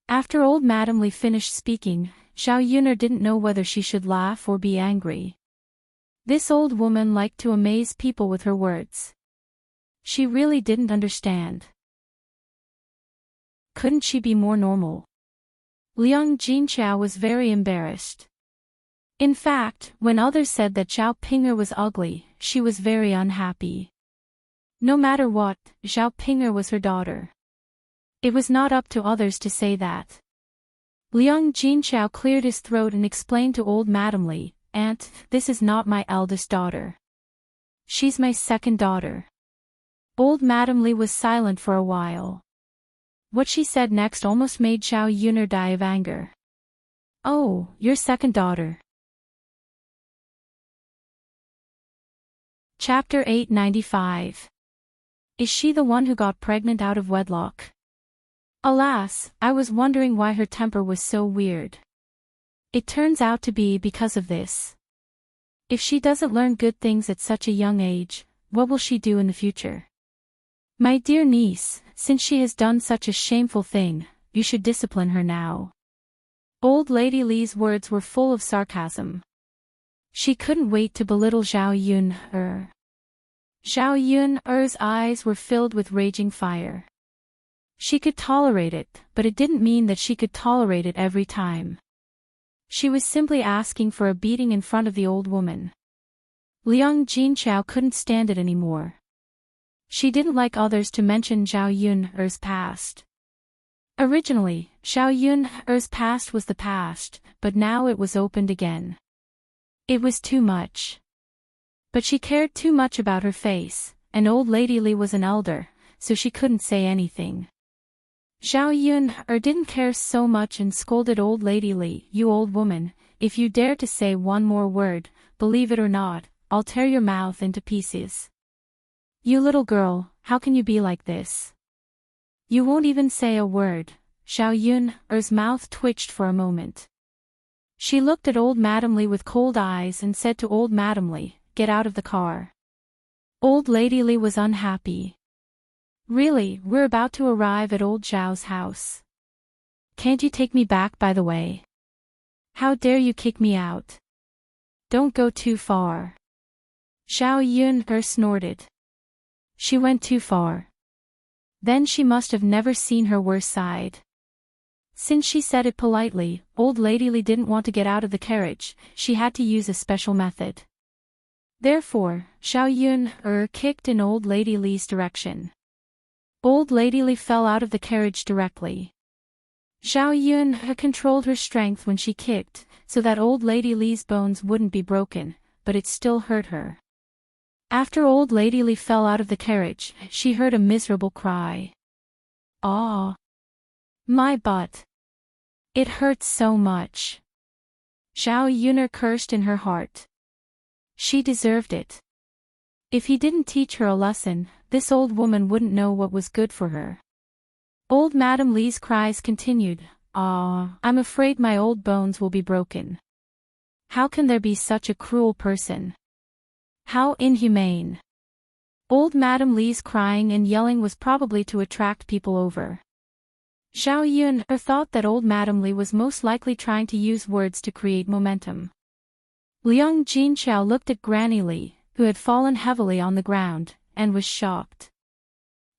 After old Madame Li finished speaking, Zhao Yuner didn't know whether she should laugh or be angry. This old woman liked to amaze people with her words. She really didn't understand. Couldn't she be more normal? Liang Jinchao was very embarrassed. In fact, when others said that Zhao Ping'er was ugly, she was very unhappy. No matter what, Zhao Ping'er was her daughter. It was not up to others to say that. Liang Jinchao cleared his throat and explained to old Madame Li, "Aunt, this is not my eldest daughter. She's my second daughter." Old Madame Li was silent for a while. What she said next almost made Zhao Yuner die of anger. "Oh, your second daughter." Chapter 895. Is she the one who got pregnant out of wedlock? Alas, I was wondering why her temper was so weird. It turns out to be because of this. If she doesn't learn good things at such a young age, what will she do in the future? My dear niece, since she has done such a shameful thing, you should discipline her now. Old Lady Li's words were full of sarcasm. She couldn't wait to belittle Zhao Yuner. Zhao Yuner's eyes were filled with raging fire. She could tolerate it, but it didn't mean that she could tolerate it every time. She was simply asking for a beating in front of the old woman. Liang Jinchao couldn't stand it anymore. She didn't like others to mention Zhao Yuner's past. Originally, Zhao Yuner's past was the past, but now it was opened again. It was too much. But she cared too much about her face, and old Lady Li was an elder, so she couldn't say anything. Zhao Yuner didn't care so much and scolded old Lady Li. "You old woman, if you dare to say one more word, believe it or not, I'll tear your mouth into pieces. You little girl, how can you be like this? You won't even say a word." Zhao Yuner's mouth twitched for a moment. She looked at old Madame Li with cold eyes and said to old Madame Li, "Get out of the car." Old Lady Li was unhappy. "Really, we're about to arrive at old Zhao's house. Can't you take me back by the way? How dare you kick me out? Don't go too far." Zhao Yuner snorted. She went too far. Then she must have never seen her worst side. Since she said it politely, old Lady Li didn't want to get out of the carriage, she had to use a special method. Therefore, Zhao Yuner kicked in old Lady Li's direction. Old Lady Li fell out of the carriage directly. Zhao Yuner controlled her strength when she kicked, so that old Lady Li's bones wouldn't be broken, but it still hurt her. After old Lady Li fell out of the carriage, she heard a miserable cry. "Aw! My butt! It hurts so much." Zhao Yuner cursed in her heart. She deserved it. If he didn't teach her a lesson, this old woman wouldn't know what was good for her. Old Madame Li's cries continued. "Ah, I'm afraid my old bones will be broken. How can there be such a cruel person? How inhumane." Old Madame Li's crying and yelling was probably to attract people over. Zhao Yuner thought that old Madame Li was most likely trying to use words to create momentum. Liang Jinchao looked at Granny Li, who had fallen heavily on the ground, and was shocked.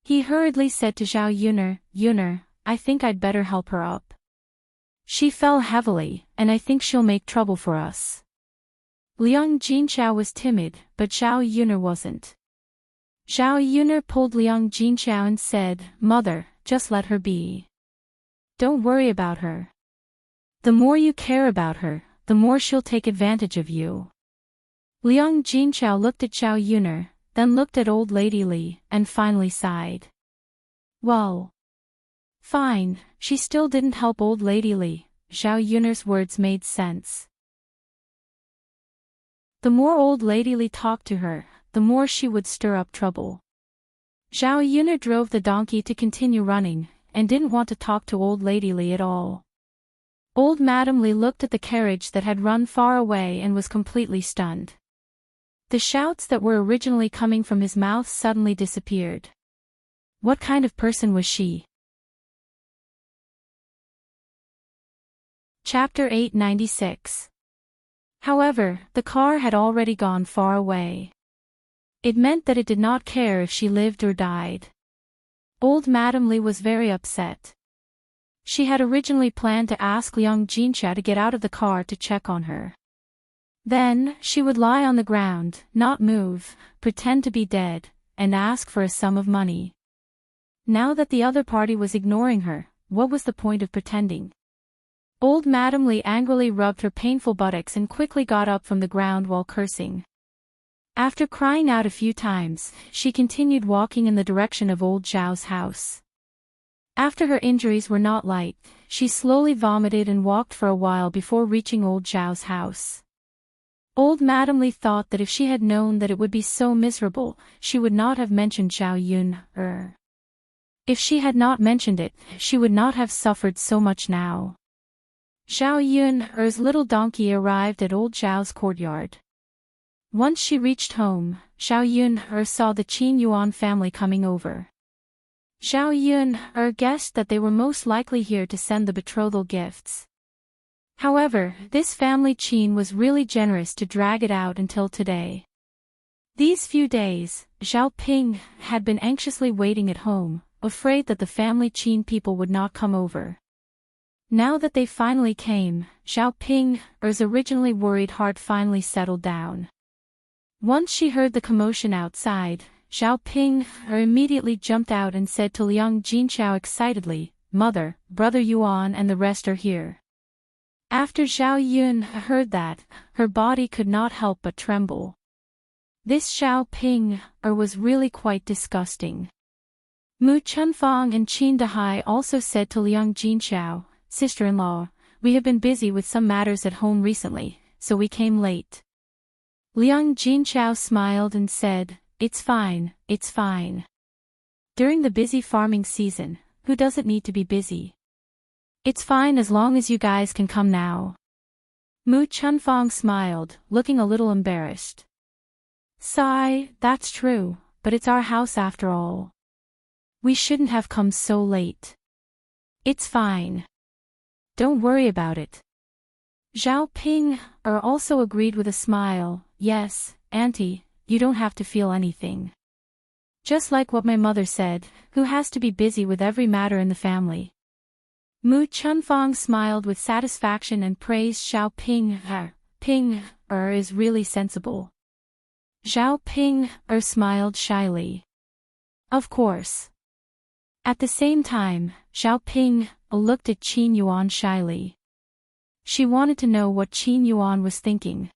He hurriedly said to Zhao Yuner, "Yuner, I think I'd better help her up. She fell heavily, and I think she'll make trouble for us." Liang Jinchao was timid, but Zhao Yuner wasn't. Zhao Yuner pulled Liang Jinchao and said, "Mother, just let her be. Don't worry about her. The more you care about her, the more she'll take advantage of you." Liang Jinchao looked at Zhao Yuner, then looked at old Lady Li, and finally sighed. Well. Fine, she still didn't help old Lady Li. Zhao Yuner's words made sense. The more old Lady Li talked to her, the more she would stir up trouble. Zhao Yuner drove the donkey to continue running, and didn't want to talk to old Lady Li at all. Old Madame Li looked at the carriage that had run far away and was completely stunned. The shouts that were originally coming from his mouth suddenly disappeared. What kind of person was she? Chapter 896. However, the car had already gone far away. It meant that it did not care if she lived or died. Old Madame Li was very upset. She had originally planned to ask Liang Jinchao to get out of the car to check on her. Then, she would lie on the ground, not move, pretend to be dead, and ask for a sum of money. Now that the other party was ignoring her, what was the point of pretending? Old Madame Li angrily rubbed her painful buttocks and quickly got up from the ground while cursing. After crying out a few times, she continued walking in the direction of old Zhao's house. After her injuries were not light, she slowly vomited and walked for a while before reaching old Zhao's house. Old Madame Li thought that if she had known that it would be so miserable, she would not have mentioned Zhao Yun. If she had not mentioned it, she would not have suffered so much now. Zhao Yun's little donkey arrived at old Zhao's courtyard. Once she reached home, Zhao Yun saw the Qin Yuan family coming over. Zhao Yun guessed that they were most likely here to send the betrothal gifts. However, this family Qin was really generous to drag it out until today. These few days, Zhao Ping had been anxiously waiting at home, afraid that the family Qin people would not come over. Now that they finally came, Zhao Ping's originally worried heart finally settled down. Once she heard the commotion outside, Zhao Ping immediately jumped out and said to Liang Jinxiao excitedly, "Mother, Brother Yuan and the rest are here." After Zhao Yun heard that, her body could not help but tremble. This Zhao Ping was really quite disgusting. Mu Chunfang and Qin Dahai also said to Liang Jinxiao, "Sister-in-law, we have been busy with some matters at home recently, so we came late." Liang Jinxiao smiled and said, it's fine. During the busy farming season, who doesn't need to be busy? It's fine as long as you guys can come now. Mu Chunfang smiled, looking a little embarrassed. Sigh, that's true, but it's our house after all. We shouldn't have come so late. It's fine. Don't worry about it. Zhao Ping also agreed with a smile, yes, Auntie, you don't have to feel anything. Just like what my mother said, who has to be busy with every matter in the family. Mu Chunfang smiled with satisfaction and praised Zhao Ping. Ping is really sensible. Zhao Ping smiled shyly. Of course. At the same time, Zhao Ping looked at Qin Yuan shyly. She wanted to know what Qin Yuan was thinking.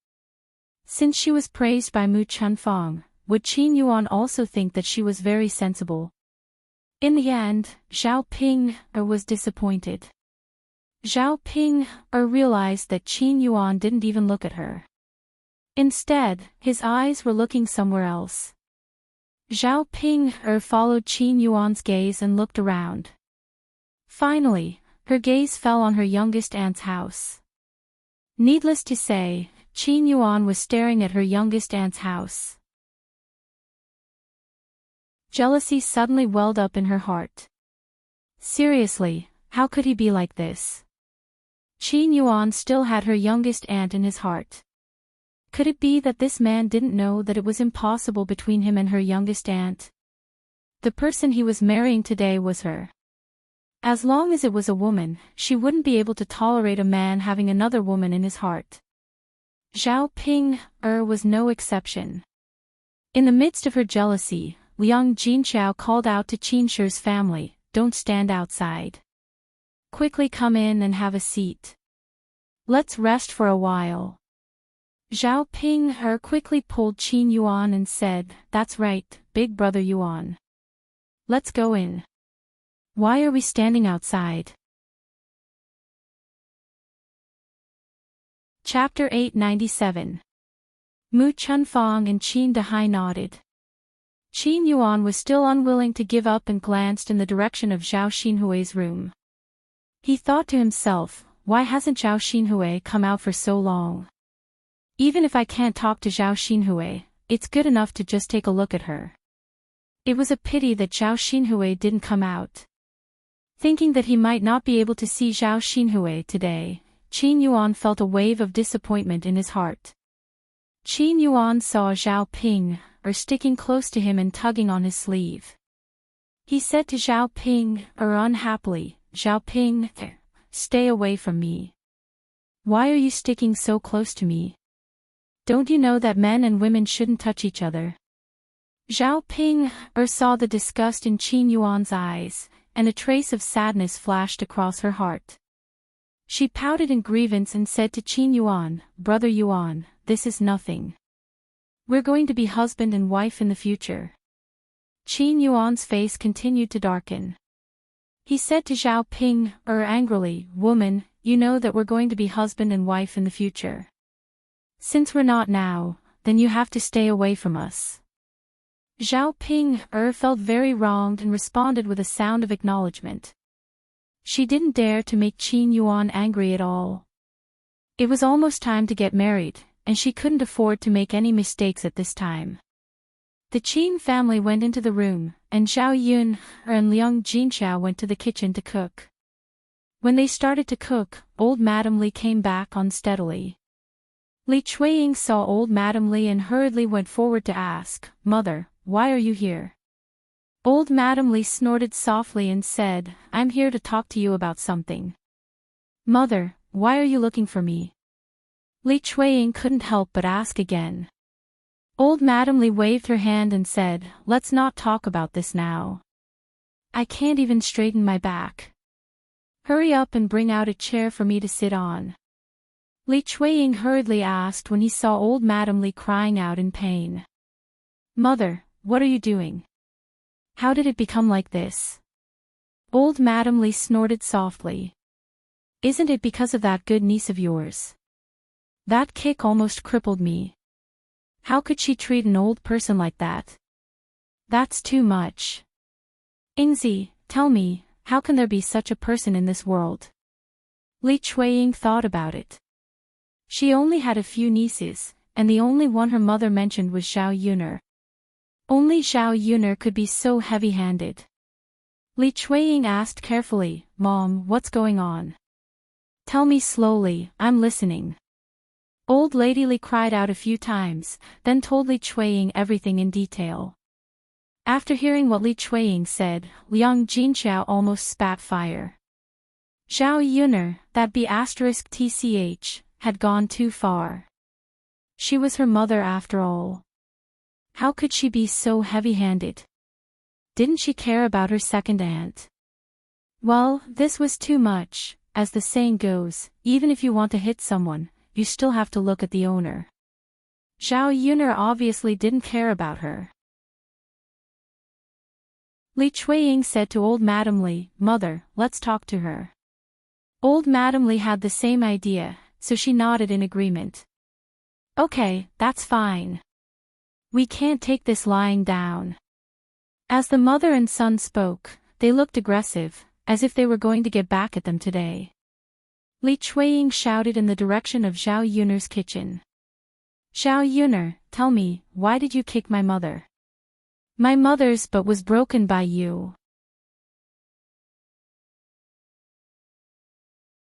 Since she was praised by Mu Chunfang, would Qin Yuan also think that she was very sensible? In the end, Zhao Ping was disappointed. Zhao Ping realized that Qin Yuan didn't even look at her. Instead, his eyes were looking somewhere else. Zhao Ping followed Qin Yuan's gaze and looked around. Finally, her gaze fell on her youngest aunt's house. Needless to say, Qin Yuan was staring at her youngest aunt's house. Jealousy suddenly welled up in her heart. Seriously, how could he be like this? Qin Yuan still had her youngest aunt in his heart. Could it be that this man didn't know that it was impossible between him and her youngest aunt? The person he was marrying today was her. As long as it was a woman, she wouldn't be able to tolerate a man having another woman in his heart. Zhao Ping was no exception. In the midst of her jealousy, Liang Jinxiao called out to Qin Shi's family, "Don't stand outside. Quickly come in and have a seat. Let's rest for a while." Zhao Ping quickly pulled Qin Yuan and said, "That's right, big brother Yuan. Let's go in. Why are we standing outside?" Chapter 897. Mu Chunfang and Qin Dahai nodded. Qin Yuan was still unwilling to give up and glanced in the direction of Zhao Xinhui's room. He thought to himself, why hasn't Zhao Xinhui come out for so long? Even if I can't talk to Zhao Xinhui, it's good enough to just take a look at her. It was a pity that Zhao Xinhui didn't come out. Thinking that he might not be able to see Zhao Xinhui today, Qin Yuan felt a wave of disappointment in his heart. Qin Yuan saw Zhao Ping sticking close to him and tugging on his sleeve. He said to Zhao Ping unhappily, "Zhao Ping, stay away from me. Why are you sticking so close to me? Don't you know that men and women shouldn't touch each other?" Zhao Ping saw the disgust in Qin Yuan's eyes, and a trace of sadness flashed across her heart. She pouted in grievance and said to Qin Yuan, "Brother Yuan, this is nothing. We're going to be husband and wife in the future." Qin Yuan's face continued to darken. He said to Zhao Ping, angrily, "Woman, you know that we're going to be husband and wife in the future. Since we're not now, then you have to stay away from us." Zhao Ping, felt very wronged and responded with a sound of acknowledgement. She didn't dare to make Qin Yuan angry at all. It was almost time to get married, and she couldn't afford to make any mistakes at this time. The Qin family went into the room, and Zhao Yun and Liang Jinxiao went to the kitchen to cook. When they started to cook, old Madame Li came back unsteadily. Li Chuiying saw old Madame Li and hurriedly went forward to ask, "Mother, why are you here?" Old Madame Li snorted softly and said, "I'm here to talk to you about something." "Mother, why are you looking for me?" Li Chuiying couldn't help but ask again. Old Madame Li waved her hand and said, "Let's not talk about this now. I can't even straighten my back. Hurry up and bring out a chair for me to sit on." Li Chuiying hurriedly asked when he saw old Madame Li crying out in pain. "Mother, what are you doing? How did it become like this?" Old Madame Li snorted softly. "Isn't it because of that good niece of yours? That kick almost crippled me. How could she treat an old person like that? That's too much. Ingzi, tell me, how can there be such a person in this world?" Li Chuiying thought about it. She only had a few nieces, and the only one her mother mentioned was Zhao Yuner. Only Zhao Yuner could be so heavy-handed. Li Chuiying asked carefully, "Mom, what's going on? Tell me slowly, I'm listening." Old Lady Li cried out a few times, then told Li Chuiying everything in detail. After hearing what Li Chuiying said, Liang Jinxiao almost spat fire. Zhao Yuner, that B*TCH, had gone too far. She was her mother after all. How could she be so heavy-handed? Didn't she care about her second aunt? Well, this was too much. As the saying goes, even if you want to hit someone, you still have to look at the owner. Zhao Yuner obviously didn't care about her. Li Chuiying said to old Madame Li, "Mother, let's talk to her." Old Madame Li had the same idea, so she nodded in agreement. "Okay, that's fine. We can't take this lying down." As the mother and son spoke, they looked aggressive, as if they were going to get back at them today. Li Chuiying shouted in the direction of Zhao Yuner's kitchen. "Zhao Yuner, tell me, why did you kick my mother?" "My mother's butt was broken by you."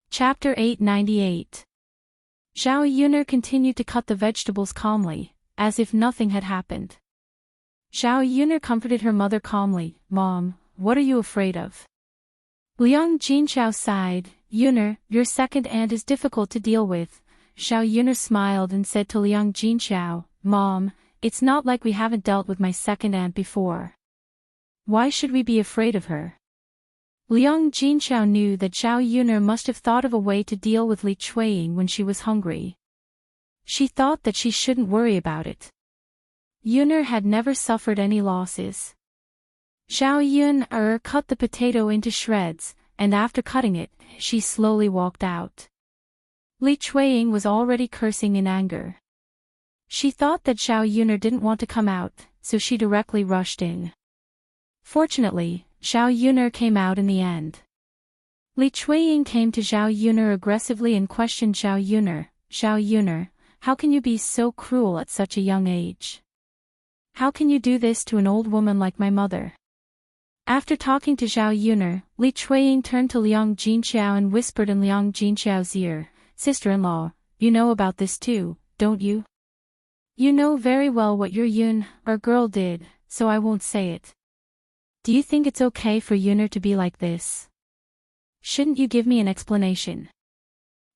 Chapter 898. Zhao Yuner continued to cut the vegetables calmly, as if nothing had happened. Zhao Yuner comforted her mother calmly, "Mom, what are you afraid of?" Liang Jinxiao sighed, "Yuner, your second aunt is difficult to deal with." Zhao Yuner smiled and said to Liang Jinxiao, "Mom, it's not like we haven't dealt with my second aunt before. Why should we be afraid of her?" Liang Jinxiao knew that Zhao Yuner must have thought of a way to deal with Li Chuiying when she was hungry. She thought that she shouldn't worry about it. Yuner had never suffered any losses. Zhao Yuner cut the potato into shreds, and after cutting it, she slowly walked out. Li Chuiying was already cursing in anger. She thought that Zhao Yuner didn't want to come out, so she directly rushed in. Fortunately, Zhao Yuner came out in the end. Li Chuiying came to Zhao Yuner aggressively and questioned Zhao Yuner, "Zhao Yuner, how can you be so cruel at such a young age? How can you do this to an old woman like my mother?" After talking to Zhao Yuner, Li Chuiying turned to Liang Jinxiao and whispered in Liang Jinxiao's ear, "Sister-in-law, you know about this too, don't you? You know very well what your girl did, so I won't say it. Do you think it's okay for Yuner to be like this? Shouldn't you give me an explanation?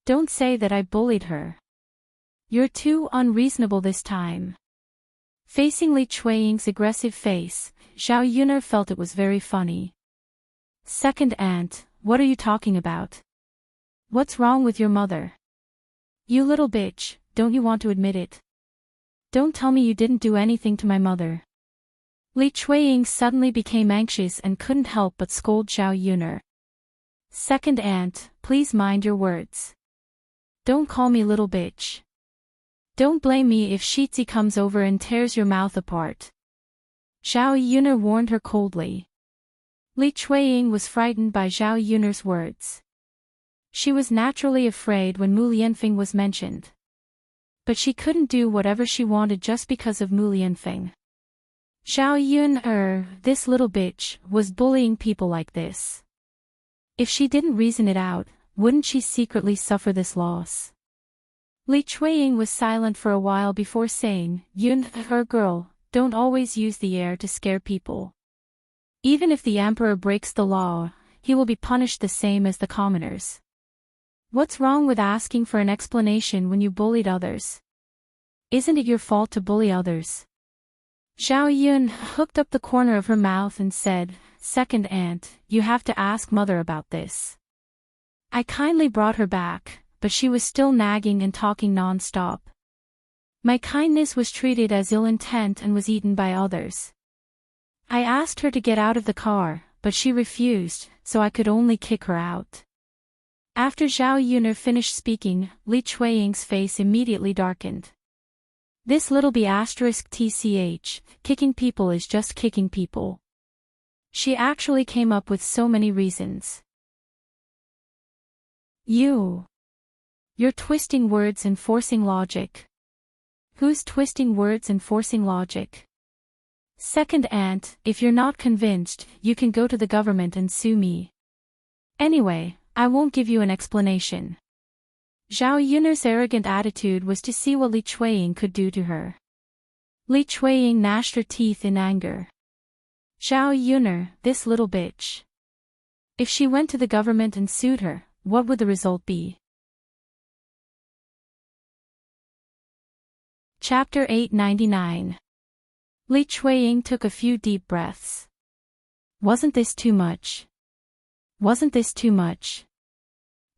Don't say that I bullied her. You're too unreasonable this time." Facing Li Chuiying's aggressive face, Zhao Yuner felt it was very funny. "Second aunt, what are you talking about? What's wrong with your mother? You little bitch, don't you want to admit it? Don't tell me you didn't do anything to my mother." Li Chuiying suddenly became anxious and couldn't help but scold Zhao Yuner. Second aunt, please mind your words. Don't call me little bitch. Don't blame me if Shitzi comes over and tears your mouth apart. Zhao Yuner warned her coldly. Li Chuiying was frightened by Zhao Yuner's words. She was naturally afraid when Mu Lianfeng was mentioned. But she couldn't do whatever she wanted just because of Mu Lianfeng. Zhao Yuner, this little bitch, was bullying people like this. If she didn't reason it out, wouldn't she secretly suffer this loss? Li Chuiying was silent for a while before saying, Yuner girl, don't always use the air to scare people. Even if the emperor breaks the law, he will be punished the same as the commoners. What's wrong with asking for an explanation when you bullied others? Isn't it your fault to bully others? Zhao Yun hooked up the corner of her mouth and said, Second aunt, you have to ask mother about this. I kindly brought her back, but she was still nagging and talking non-stop. My kindness was treated as ill intent and was eaten by others. I asked her to get out of the car, but she refused, so I could only kick her out. After Zhao Yuner finished speaking, Li Chuiying's face immediately darkened. This little b*tch, kicking people is just kicking people. She actually came up with so many reasons. You're twisting words and forcing logic. Who's twisting words and forcing logic? Second aunt, if you're not convinced, you can go to the government and sue me. Anyway, I won't give you an explanation. Zhao Yuner's arrogant attitude was to see what Li Chuiying could do to her. Li Chuiying gnashed her teeth in anger. Zhao Yuner, this little bitch. If she went to the government and sued her, what would the result be? Chapter 899. Li Chuiying took a few deep breaths. Wasn't this too much? Wasn't this too much?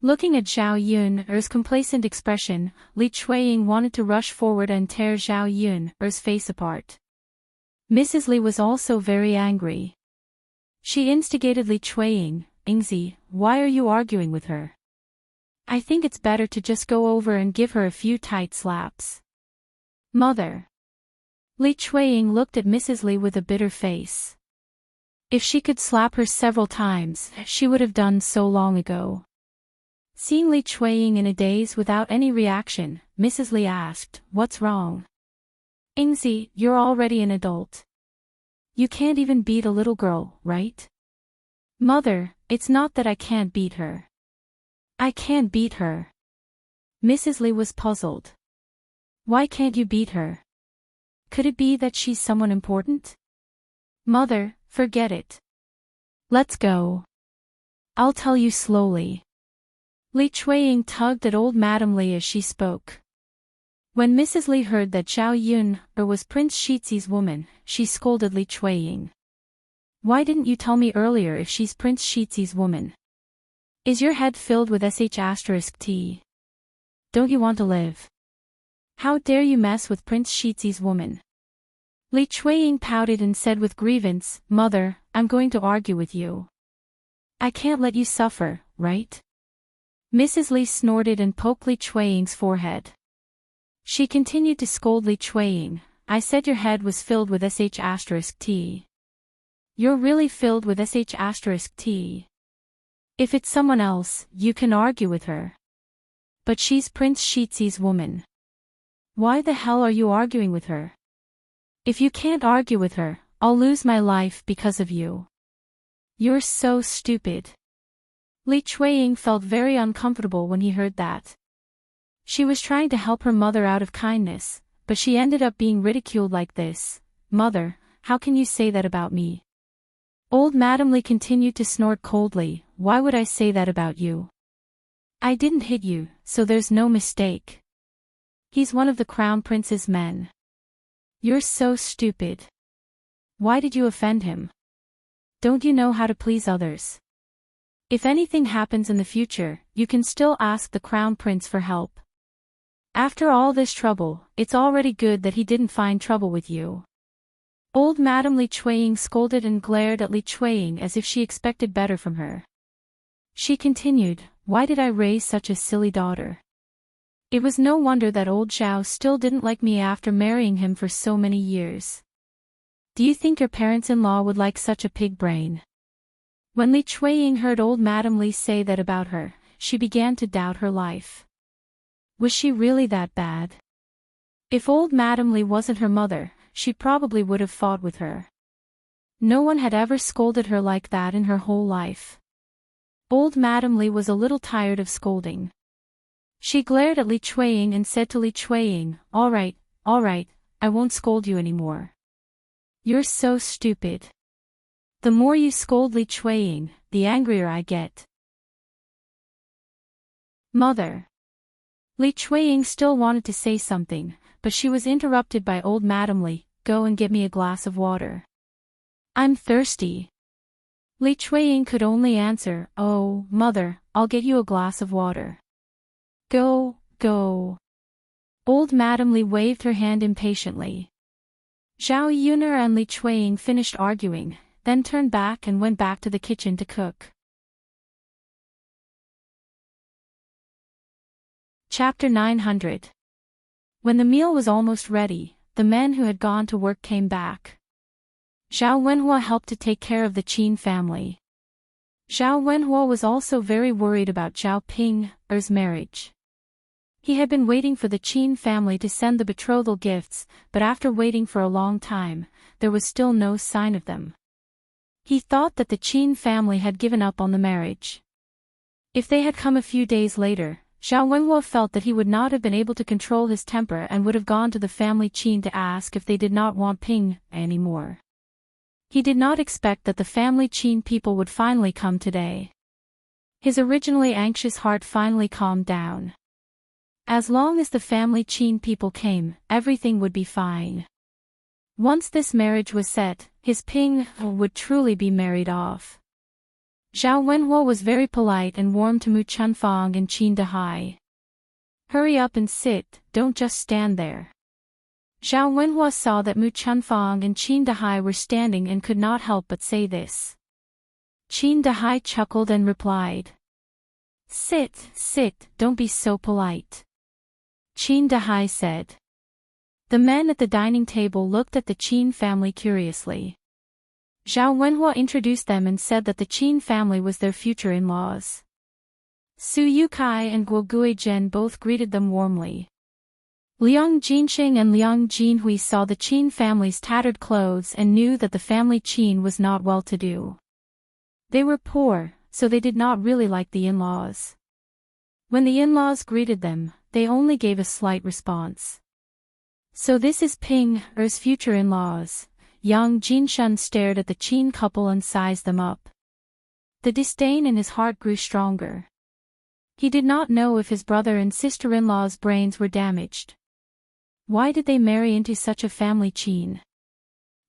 Looking at Zhao Yuner's complacent expression, Li Chuiying wanted to rush forward and tear Zhao Yuner's face apart. Mrs. Li was also very angry. She instigated Li Chuiying, Ingzi, why are you arguing with her? I think it's better to just go over and give her a few tight slaps. Mother. Li Chuiying looked at Mrs. Li with a bitter face. If she could slap her several times, she would have done so long ago. Seeing Li Chuiying in a daze without any reaction, Mrs. Li asked, What's wrong? Ingzi, you're already an adult. You can't even beat a little girl, right? Mother, it's not that I can't beat her. I can't beat her. Mrs. Li was puzzled. Why can't you beat her? Could it be that she's someone important? Mother, forget it. Let's go. I'll tell you slowly. Li Chuiying tugged at old Madame Li as she spoke. When Mrs. Li heard that Zhao Yuner was Prince Shizi's woman, she scolded Li Chuiying. Why didn't you tell me earlier if she's Prince Shizi's woman? Is your head filled with *t? Don't you want to live? How dare you mess with Prince Shizi's woman? Li Chuiying pouted and said with grievance, Mother, I'm going to argue with you. I can't let you suffer, right? Mrs. Li snorted and poked Li Chuiying's forehead. She continued to scold Li Chuiying, I said your head was filled with *t. You're really filled with *t. If it's someone else, you can argue with her. But she's Prince Shizi's woman. Why the hell are you arguing with her? If you can't argue with her, I'll lose my life because of you. You're so stupid. Li Chuiying felt very uncomfortable when he heard that. She was trying to help her mother out of kindness, but she ended up being ridiculed like this. Mother, how can you say that about me? Old Madame Li continued to snort coldly, why would I say that about you? I didn't hit you, so there's no mistake. He's one of the Crown Prince's men. You're so stupid. Why did you offend him? Don't you know how to please others? If anything happens in the future, you can still ask the Crown Prince for help. After all this trouble, it's already good that he didn't find trouble with you. Old Madame Li Chuiying scolded and glared at Li Chuiying as if she expected better from her. She continued, "Why did I raise such a silly daughter? It was no wonder that old Zhao still didn't like me after marrying him for so many years. Do you think your parents-in-law would like such a pig brain?" When Li Chuiying heard old Madame Li say that about her, she began to doubt her life. Was she really that bad? If old Madame Li wasn't her mother, she probably would have fought with her. No one had ever scolded her like that in her whole life. Old Madame Li was a little tired of scolding. She glared at Li Chuiying and said to Li Chuiying, all right, I won't scold you anymore. You're so stupid. The more you scold Li Chuiying, the angrier I get. Mother. Li Chuiying still wanted to say something, but she was interrupted by old Madame Li. Go and get me a glass of water. I'm thirsty. Li Chuiying could only answer, oh, mother, I'll get you a glass of water. Go. Old Madame Li waved her hand impatiently. Zhao Yuner and Li Chuiying finished arguing, then turned back and went back to the kitchen to cook. Chapter 900. When the meal was almost ready, the men who had gone to work came back. Zhao Wenhua helped to take care of the Qin family. Zhao Wenhua was also very worried about Zhao Ping's marriage. He had been waiting for the Qin family to send the betrothal gifts, but after waiting for a long time, there was still no sign of them. He thought that the Qin family had given up on the marriage. If they had come a few days later, Zhao Wenhua felt that he would not have been able to control his temper and would have gone to the family Qin to ask if they did not want Ping anymore. He did not expect that the family Qin people would finally come today. His originally anxious heart finally calmed down. As long as the family Qin people came, everything would be fine. Once this marriage was set, his Ping would truly be married off. Zhao Wenhua was very polite and warm to Mu Chunfang and Qin Dahai. Hurry up and sit, don't just stand there. Zhao Wenhua saw that Mu Chunfang and Qin Dahai were standing and could not help but say this. Qin Dahai chuckled and replied. Sit, don't be so polite. Qin Dahai said. The men at the dining table looked at the Qin family curiously. Zhao Wenhua introduced them and said that the Qin family was their future in-laws. Su Yukai and Guo Guizhen both greeted them warmly. Liang Jinxing and Liang Jinhui saw the Qin family's tattered clothes and knew that the family Qin was not well-to-do. They were poor, so they did not really like the in-laws. When the in-laws greeted them, they only gave a slight response. So this is Ping's future in-laws. Yang Jinshan stared at the Qin couple and sized them up. The disdain in his heart grew stronger. He did not know if his brother and sister-in-law's brains were damaged. Why did they marry into such a family Qin?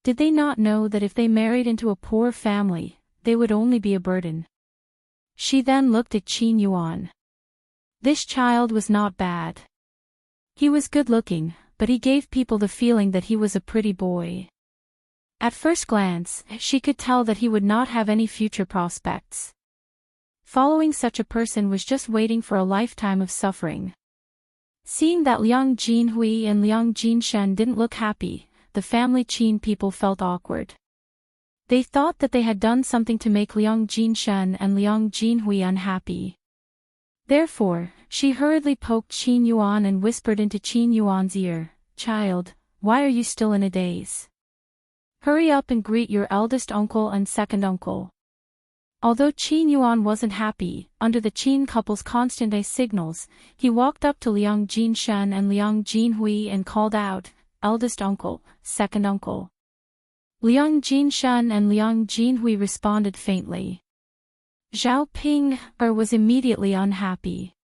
Did they not know that if they married into a poor family, they would only be a burden? She then looked at Qin Yuan. This child was not bad. He was good-looking, but he gave people the feeling that he was a pretty boy. At first glance, she could tell that he would not have any future prospects. Following such a person was just waiting for a lifetime of suffering. Seeing that Liang Jinhui and Liang Jinshen didn't look happy, the family Qin people felt awkward. They thought that they had done something to make Liang Jinshen and Liang Jinhui unhappy. Therefore, she hurriedly poked Qin Yuan and whispered into Qin Yuan's ear, "Child, why are you still in a daze? Hurry up and greet your eldest uncle and second uncle." Although Qin Yuan wasn't happy, under the Qin couple's constant signals, he walked up to Liang Jinshen and Liang Jinhui and called out, "Eldest uncle, second uncle." Liang Jinshen and Liang Jinhui responded faintly. Zhao Ping was immediately unhappy.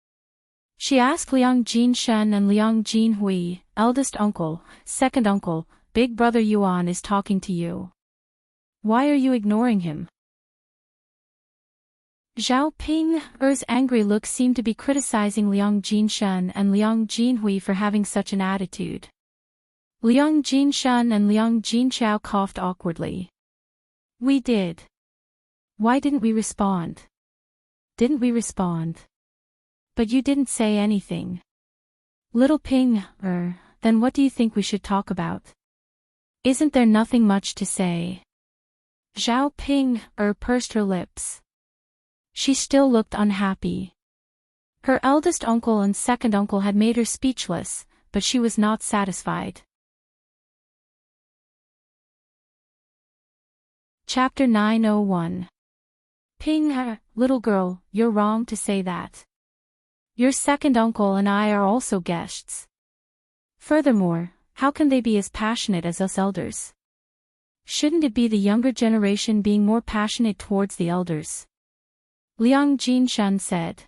She asked Liang Jinshen and Liang Jinhui, "Eldest uncle, second uncle, Big brother Yuan is talking to you. Why are you ignoring him?" Zhao Ping's angry look seemed to be criticizing Liang Jinshen and Liang Jinhui for having such an attitude. Liang Jinshen and Liang Jinchao coughed awkwardly. "We did. Why didn't we respond?" didn't we respond? But you didn't say anything. Little Ping, then what do you think we should talk about? Isn't there nothing much to say? Zhao Ping, pursed her lips. She still looked unhappy. Her eldest uncle and second uncle had made her speechless, but she was not satisfied. Chapter 901. Ping, little girl, you're wrong to say that. Your second uncle and I are also guests. Furthermore, how can they be as passionate as us elders? Shouldn't it be the younger generation being more passionate towards the elders? Liang Jinshan said.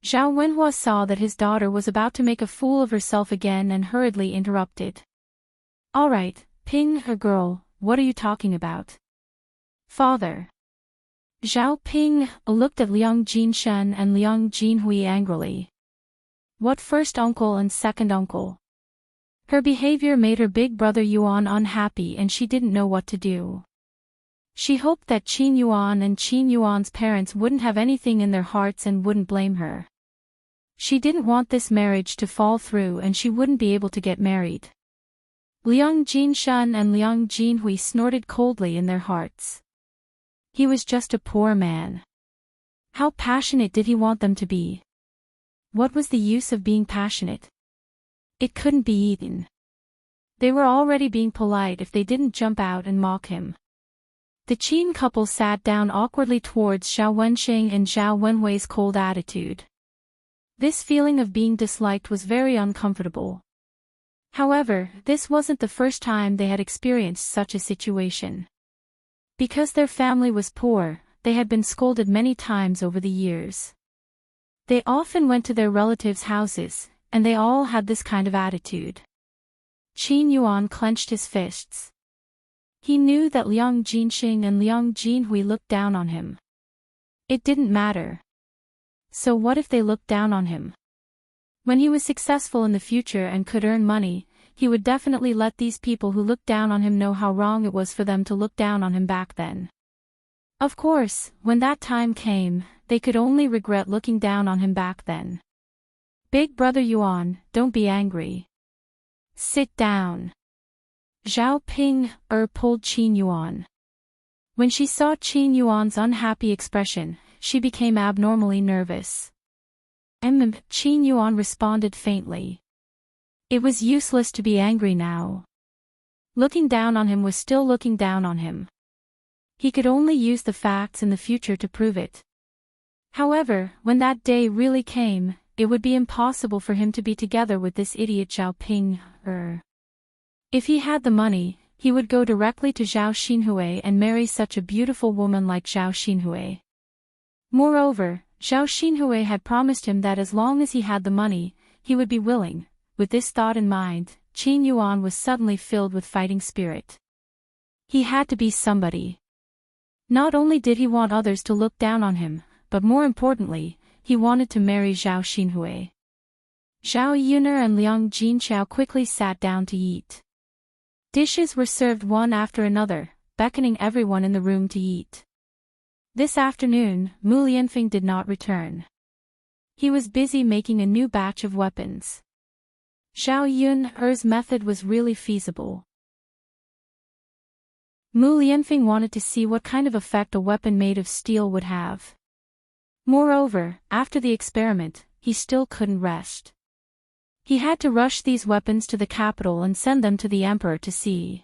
Zhao Wenhua saw that his daughter was about to make a fool of herself again and hurriedly interrupted. All right, Ping, girl, what are you talking about? Father. Zhao Ping looked at Liang Jinshan and Liang Jinhui angrily. What first uncle and second uncle? Her behavior made her big brother Yuan unhappy and she didn't know what to do. She hoped that Qin Yuan and Qin Yuan's parents wouldn't have anything in their hearts and wouldn't blame her. She didn't want this marriage to fall through and she wouldn't be able to get married. Liang Jinshan and Liang Jinhui snorted coldly in their hearts. He was just a poor man. How passionate did he want them to be? What was the use of being passionate? It couldn't be eaten. They were already being polite if they didn't jump out and mock him. The Qin couple sat down awkwardly towards Zhao Wenxing and Zhao Wenhui's cold attitude. This feeling of being disliked was very uncomfortable. However, this wasn't the first time they had experienced such a situation. Because their family was poor, they had been scolded many times over the years. They often went to their relatives' houses, and they all had this kind of attitude. Qin Yuan clenched his fists. He knew that Liang Jinxing and Liang Jinhui looked down on him. It didn't matter. So what if they looked down on him? When he was successful in the future and could earn money, he would definitely let these people who looked down on him know how wrong it was for them to look down on him back then. Of course, when that time came, they could only regret looking down on him back then. Big brother Yuan, don't be angry. Sit down. Zhao Ping, pulled Qin Yuan. When she saw Qin Yuan's unhappy expression, she became abnormally nervous. Qin Yuan responded faintly. It was useless to be angry now. Looking down on him was still looking down on him. He could only use the facts in the future to prove it. However, when that day really came, it would be impossible for him to be together with this idiot Zhao Ping. If he had the money, he would go directly to Zhao Xinhui and marry such a beautiful woman like Zhao Xinhui. Moreover, Zhao Xinhui had promised him that as long as he had the money, he would be willing. With this thought in mind, Qin Yuan was suddenly filled with fighting spirit. He had to be somebody. Not only did he want others to look down on him, but more importantly, he wanted to marry Zhao Xinhui. Zhao Yuner and Liang Jinchao quickly sat down to eat. Dishes were served one after another, beckoning everyone in the room to eat. This afternoon, Mu Lianfeng did not return. He was busy making a new batch of weapons. Zhao Yun's method was really feasible. Mu Lianfeng wanted to see what kind of effect a weapon made of steel would have. Moreover, after the experiment, he still couldn't rest. He had to rush these weapons to the capital and send them to the emperor to see.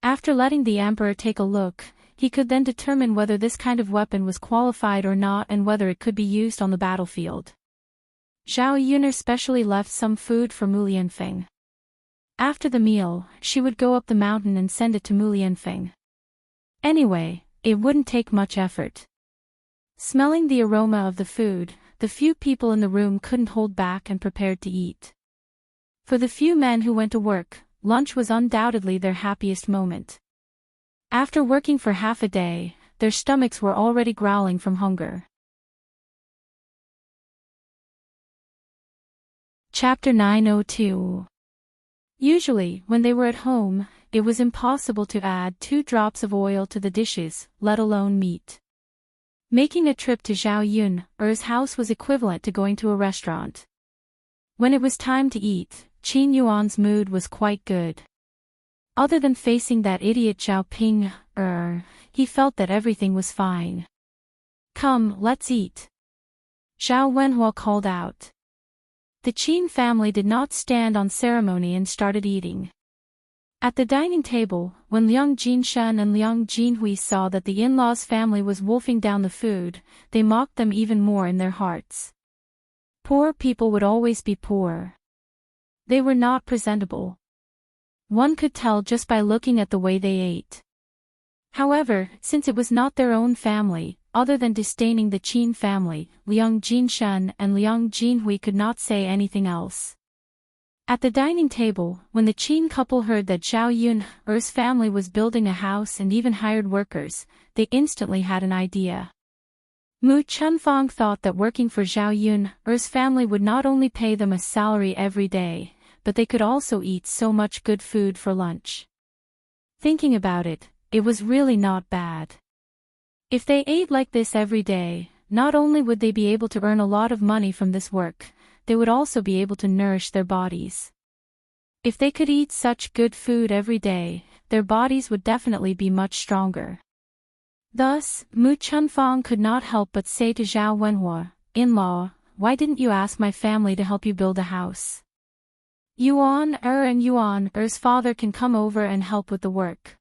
After letting the emperor take a look, he could then determine whether this kind of weapon was qualified or not and whether it could be used on the battlefield. Zhao Yuner specially left some food for Mu Lianfeng. After the meal, she would go up the mountain and send it to Mu Lianfeng. Anyway, it wouldn't take much effort. Smelling the aroma of the food, the few people in the room couldn't hold back and prepared to eat. For the few men who went to work, lunch was undoubtedly their happiest moment. After working for half a day, their stomachs were already growling from hunger. Chapter 902. Usually, when they were at home, it was impossible to add 2 drops of oil to the dishes, let alone meat. Making a trip to Zhao Yun's house was equivalent to going to a restaurant. When it was time to eat, Qin Yuan's mood was quite good. Other than facing that idiot Zhao Ping, he felt that everything was fine. Come, let's eat. Zhao Wenhua called out. The Qin family did not stand on ceremony and started eating. At the dining table, when Liang Jinshan and Liang Jinhui saw that the in-laws' family was wolfing down the food, they mocked them even more in their hearts. Poor people would always be poor. They were not presentable. One could tell just by looking at the way they ate. However, since it was not their own family, other than disdaining the Qin family, Liang Jinshan and Liang Jinhui could not say anything else. At the dining table, when the Qin couple heard that Zhao Yun's family was building a house and even hired workers, they instantly had an idea. Mu Chunfang thought that working for Zhao Yun's family would not only pay them a salary every day, but they could also eat so much good food for lunch. Thinking about it, it was really not bad. If they ate like this every day, not only would they be able to earn a lot of money from this work, they would also be able to nourish their bodies. If they could eat such good food every day, their bodies would definitely be much stronger. Thus, Mu Chunfang could not help but say to Zhao Wenhua, "In-law, why didn't you ask my family to help you build a house? And Yuan's father can come over and help with the work."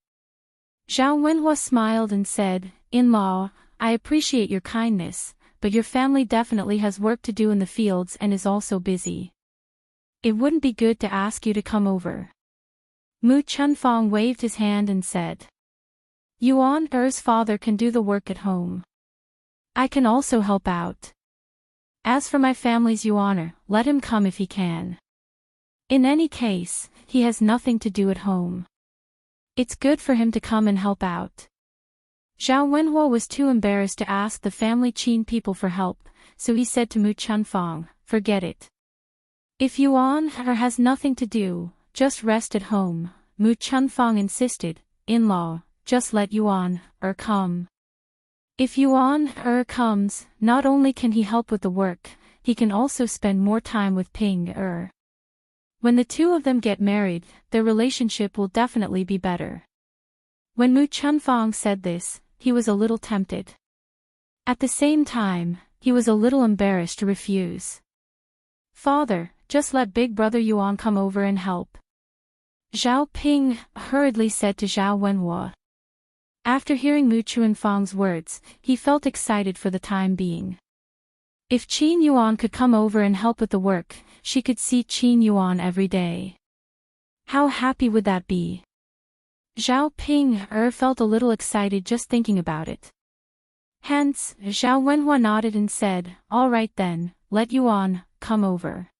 Zhao Wenhua smiled and said, "In-law, I appreciate your kindness, but your family definitely has work to do in the fields and is also busy. It wouldn't be good to ask you to come over." Mu Chunfang waved his hand and said, "Yuan's father can do the work at home. I can also help out. As for my family's Yuan, let him come if he can. In any case, he has nothing to do at home. It's good for him to come and help out." Zhao Wenhua was too embarrassed to ask the family Qin people for help, so he said to Mu Chunfang, "Forget it. If Yuan has nothing to do, just rest at home." Mu Chunfang insisted, "In-law, just let Yuan come. If Yuan comes, not only can he help with the work, he can also spend more time with Ping. When the two of them get married, their relationship will definitely be better." When Mu Chunfang said this, he was a little tempted. At the same time, he was a little embarrassed to refuse. "Father, just let big brother Yuan come over and help," Zhao Ping hurriedly said to Zhao Wenhua. After hearing Mu Chunfang's words, he felt excited for the time being. If Qin Yuan could come over and help with the work, she could see Qin Yuan every day. How happy would that be? Zhao Ping felt a little excited just thinking about it. Hence, Zhao Wenhua nodded and said, "All right then, let Yuan come over."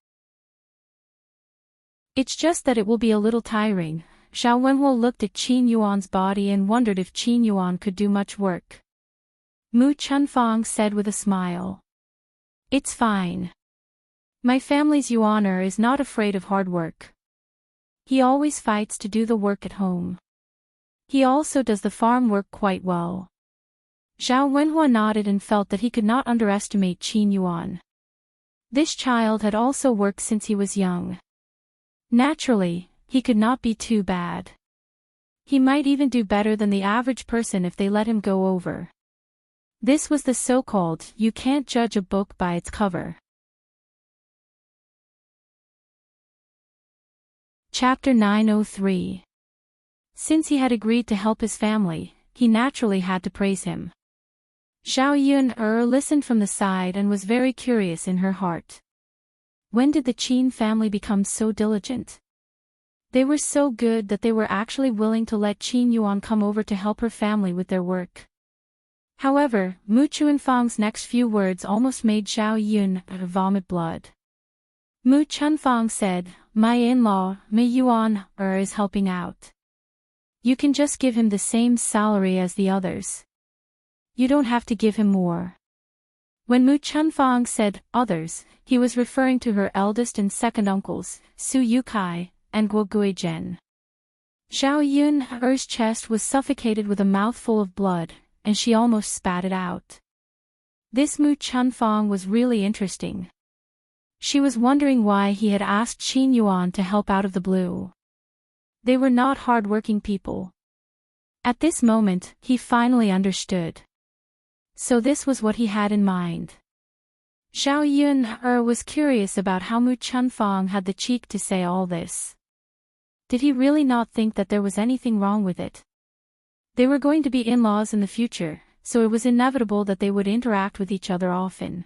"It's just that it will be a little tiring." Zhao Wenhua looked at Qin Yuan's body and wondered if Qin Yuan could do much work. Mu Chunfang said with a smile, "It's fine. My family's Yuan is not afraid of hard work. He always fights to do the work at home. He also does the farm work quite well." Zhao Wenhua nodded and felt that he could not underestimate Qin Yuan. This child had also worked since he was young. Naturally, he could not be too bad. He might even do better than the average person if they let him go over. This was the so-called, "you can't judge a book by its cover." Chapter 903. Since he had agreed to help his family, he naturally had to praise him. Zhao Yun listened from the side and was very curious in her heart. When did the Qin family become so diligent? They were so good that they were actually willing to let Qin Yuan come over to help her family with their work. However, Mu Chunfang's next few words almost made Zhao Yun vomit blood. Mu Chunfang said, "My in-law, Mei Yuan, is helping out. You can just give him the same salary as the others. You don't have to give him more." When Mu Chunfang said, "others," he was referring to her eldest and second uncles, Su Yukai, and Guo Guizhen. Zhao Yun's chest was suffocated with a mouthful of blood, and she almost spat it out. This Mu Chunfang was really interesting. She was wondering why he had asked Qin Yuan to help out of the blue. They were not hard-working people. At this moment, he finally understood. So this was what he had in mind. Zhao Yun was curious about how Mu Chunfang had the cheek to say all this. Did he really not think that there was anything wrong with it? They were going to be in-laws in the future, so it was inevitable that they would interact with each other often.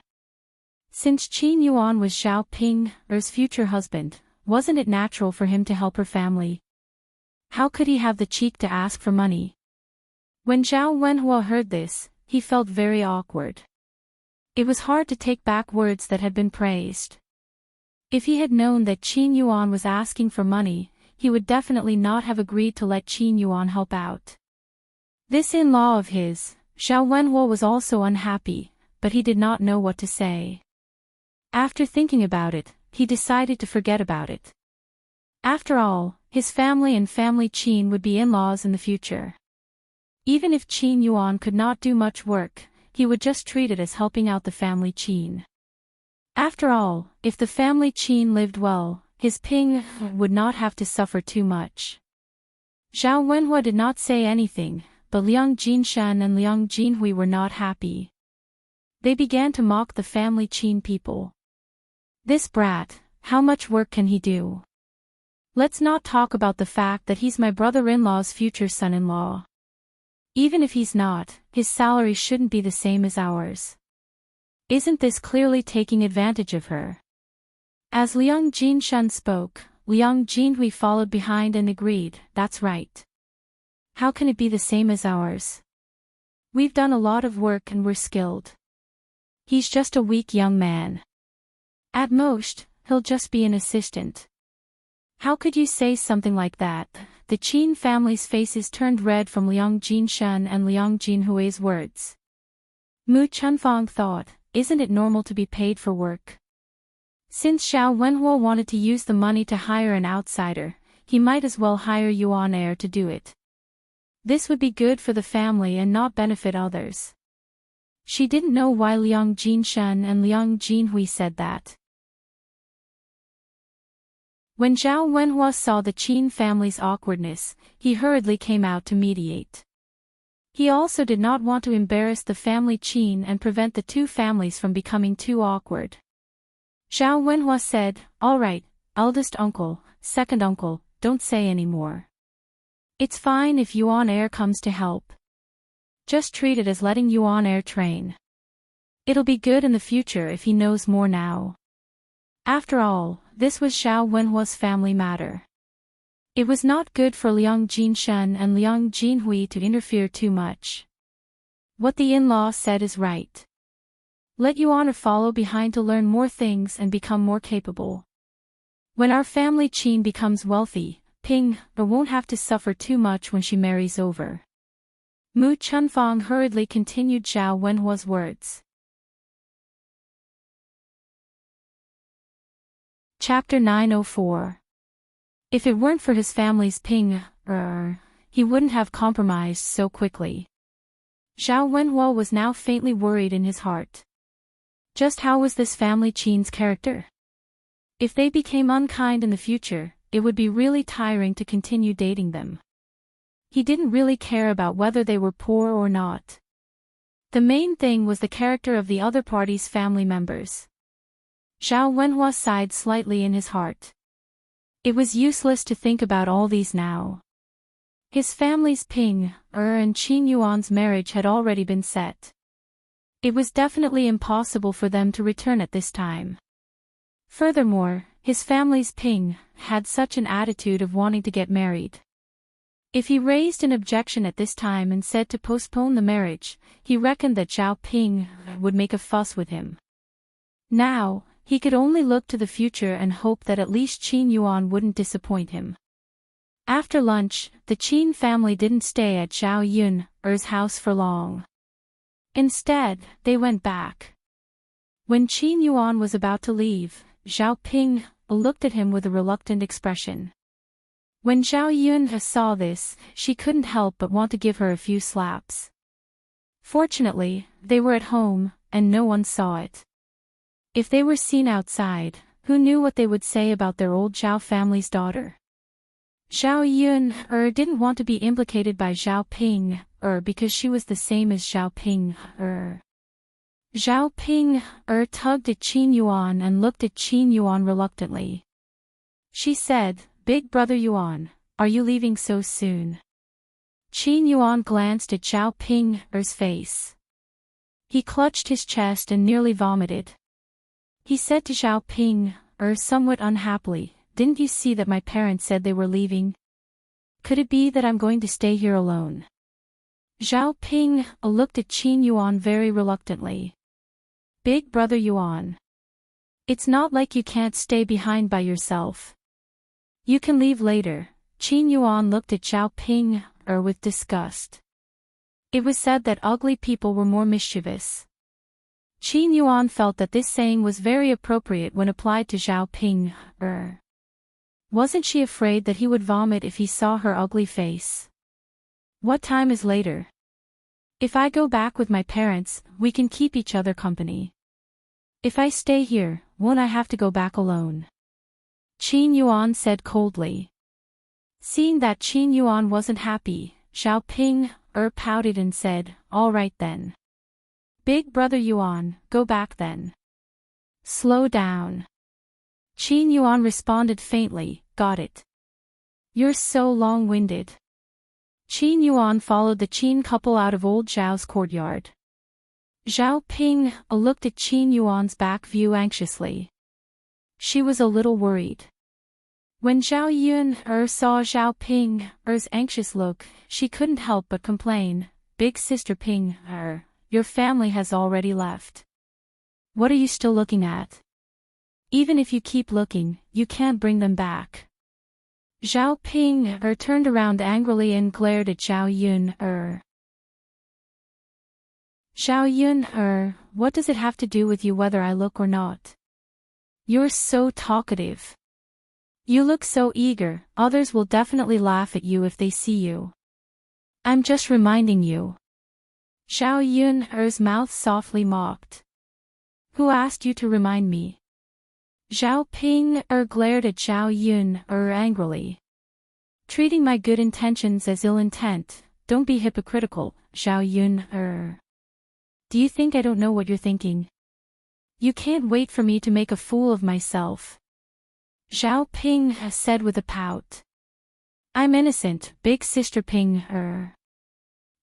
Since Qin Yuan was Zhao Ping's future husband, wasn't it natural for him to help her family? How could he have the cheek to ask for money? When Zhao Wenhua heard this, he felt very awkward. It was hard to take back words that had been praised. If he had known that Qin Yuan was asking for money, he would definitely not have agreed to let Qin Yuan help out. This in-law of his, Zhao Wenhua, was also unhappy, but he did not know what to say. After thinking about it, he decided to forget about it. After all, his family and family Qin would be in-laws in the future. Even if Qin Yuan could not do much work, he would just treat it as helping out the family Qin. After all, if the family Qin lived well, his Ping would not have to suffer too much. Zhao Wenhua did not say anything, but Liang Jinshan and Liang Jinhui were not happy. They began to mock the family Qin people. This brat, how much work can he do? Let's not talk about the fact that he's my brother-in-law's future son-in-law. Even if he's not, his salary shouldn't be the same as ours. Isn't this clearly taking advantage of her? As Liang Jinshan spoke, Liang Jinhui followed behind and agreed, that's right. How can it be the same as ours? We've done a lot of work and we're skilled. He's just a weak young man. At most, he'll just be an assistant. How could you say something like that? The Qin family's faces turned red from Liang Jinshan and Liang Jinhui's words. Mu Chunfang thought, isn't it normal to be paid for work? Since Zhao Wenhua wanted to use the money to hire an outsider, he might as well hire Yuan Heir to do it. This would be good for the family and not benefit others. She didn't know why Liang Jinshan and Liang Jinhui said that. When Zhao Wenhua saw the Qin family's awkwardness, he hurriedly came out to mediate. He also did not want to embarrass the family Qin and prevent the two families from becoming too awkward. Zhao Wenhua said, all right, eldest uncle, second uncle, don't say any more. It's fine if Yuan Heir comes to help. Just treat it as letting Yuan Heir train. It'll be good in the future if he knows more now. After all, this was Zhao Wenhua's family matter. It was not good for Liang Jinshan and Liang Jinhui to interfere too much. What the in-law said is right. Let Yuan Heir follow behind to learn more things and become more capable. When our family Qin becomes wealthy, Ping won't have to suffer too much when she marries over. Mu Chunfang hurriedly continued Zhao Wenhua's words. Chapter 904. If it weren't for his family's Ping, he wouldn't have compromised so quickly. Zhao Wenhua was now faintly worried in his heart. Just how was this family Qin's character? If they became unkind in the future, it would be really tiring to continue dating them. He didn't really care about whether they were poor or not. The main thing was the character of the other party's family members. Zhao Wenhua sighed slightly in his heart. It was useless to think about all these now. His family's Ping and Qin Yuan's marriage had already been set. It was definitely impossible for them to return at this time. Furthermore, his family's Ping had such an attitude of wanting to get married. If he raised an objection at this time and said to postpone the marriage, he reckoned that Zhao Ping would make a fuss with him. Now, he could only look to the future and hope that at least Qin Yuan wouldn't disappoint him. After lunch, the Qin family didn't stay at Zhao Yun's house for long. Instead, they went back. When Qin Yuan was about to leave, Zhao Ping looked at him with a reluctant expression. When Zhao Yun saw this, she couldn't help but want to give her a few slaps. Fortunately, they were at home, and no one saw it. If they were seen outside, who knew what they would say about their old Zhao family's daughter? Zhao Yun didn't want to be implicated by Zhao Ping because she was the same as Zhao Ping Zhao Ping tugged at Qin Yuan and looked at Qin Yuan reluctantly. She said, "Big brother Yuan, are you leaving so soon?" Qin Yuan glanced at Zhao Ping's face. He clutched his chest and nearly vomited. He said to Zhao Ping, somewhat unhappily, "Didn't you see that my parents said they were leaving? Could it be that I'm going to stay here alone?" Zhao Ping looked at Qin Yuan very reluctantly. "Big brother Yuan. It's not like you can't stay behind by yourself. You can leave later." Qin Yuan looked at Zhao Ping with disgust. It was said that ugly people were more mischievous. Qin Yuan felt that this saying was very appropriate when applied to Zhao Ping. Wasn't she afraid that he would vomit if he saw her ugly face? "What time is later? If I go back with my parents, we can keep each other company. If I stay here, won't I have to go back alone?" Qin Yuan said coldly. Seeing that Qin Yuan wasn't happy, Zhao Ping pouted and said, "All right then. Big brother Yuan, go back then. Slow down." Qin Yuan responded faintly, "Got it. You're so long-winded." Qin Yuan followed the Qin couple out of old Zhao's courtyard. Zhao Ping looked at Qin Yuan's back view anxiously. She was a little worried. When Zhao Yun saw Zhao Ping's anxious look, she couldn't help but complain, "Big sister Ping, your family has already left. What are you still looking at? Even if you keep looking, you can't bring them back." Zhao Ping turned around angrily and glared at Zhao Yun. "Zhao Yun, what does it have to do with you whether I look or not? You're so talkative. You look so eager, others will definitely laugh at you if they see you. I'm just reminding you." Zhao Yun's mouth softly mocked. "Who asked you to remind me?" Zhao Ping glared at Zhao Yun angrily. "Treating my good intentions as ill intent, don't be hypocritical, Zhao Yun. Do you think I don't know what you're thinking? You can't wait for me to make a fool of myself." Zhao Ping said with a pout. "I'm innocent, big sister Ping.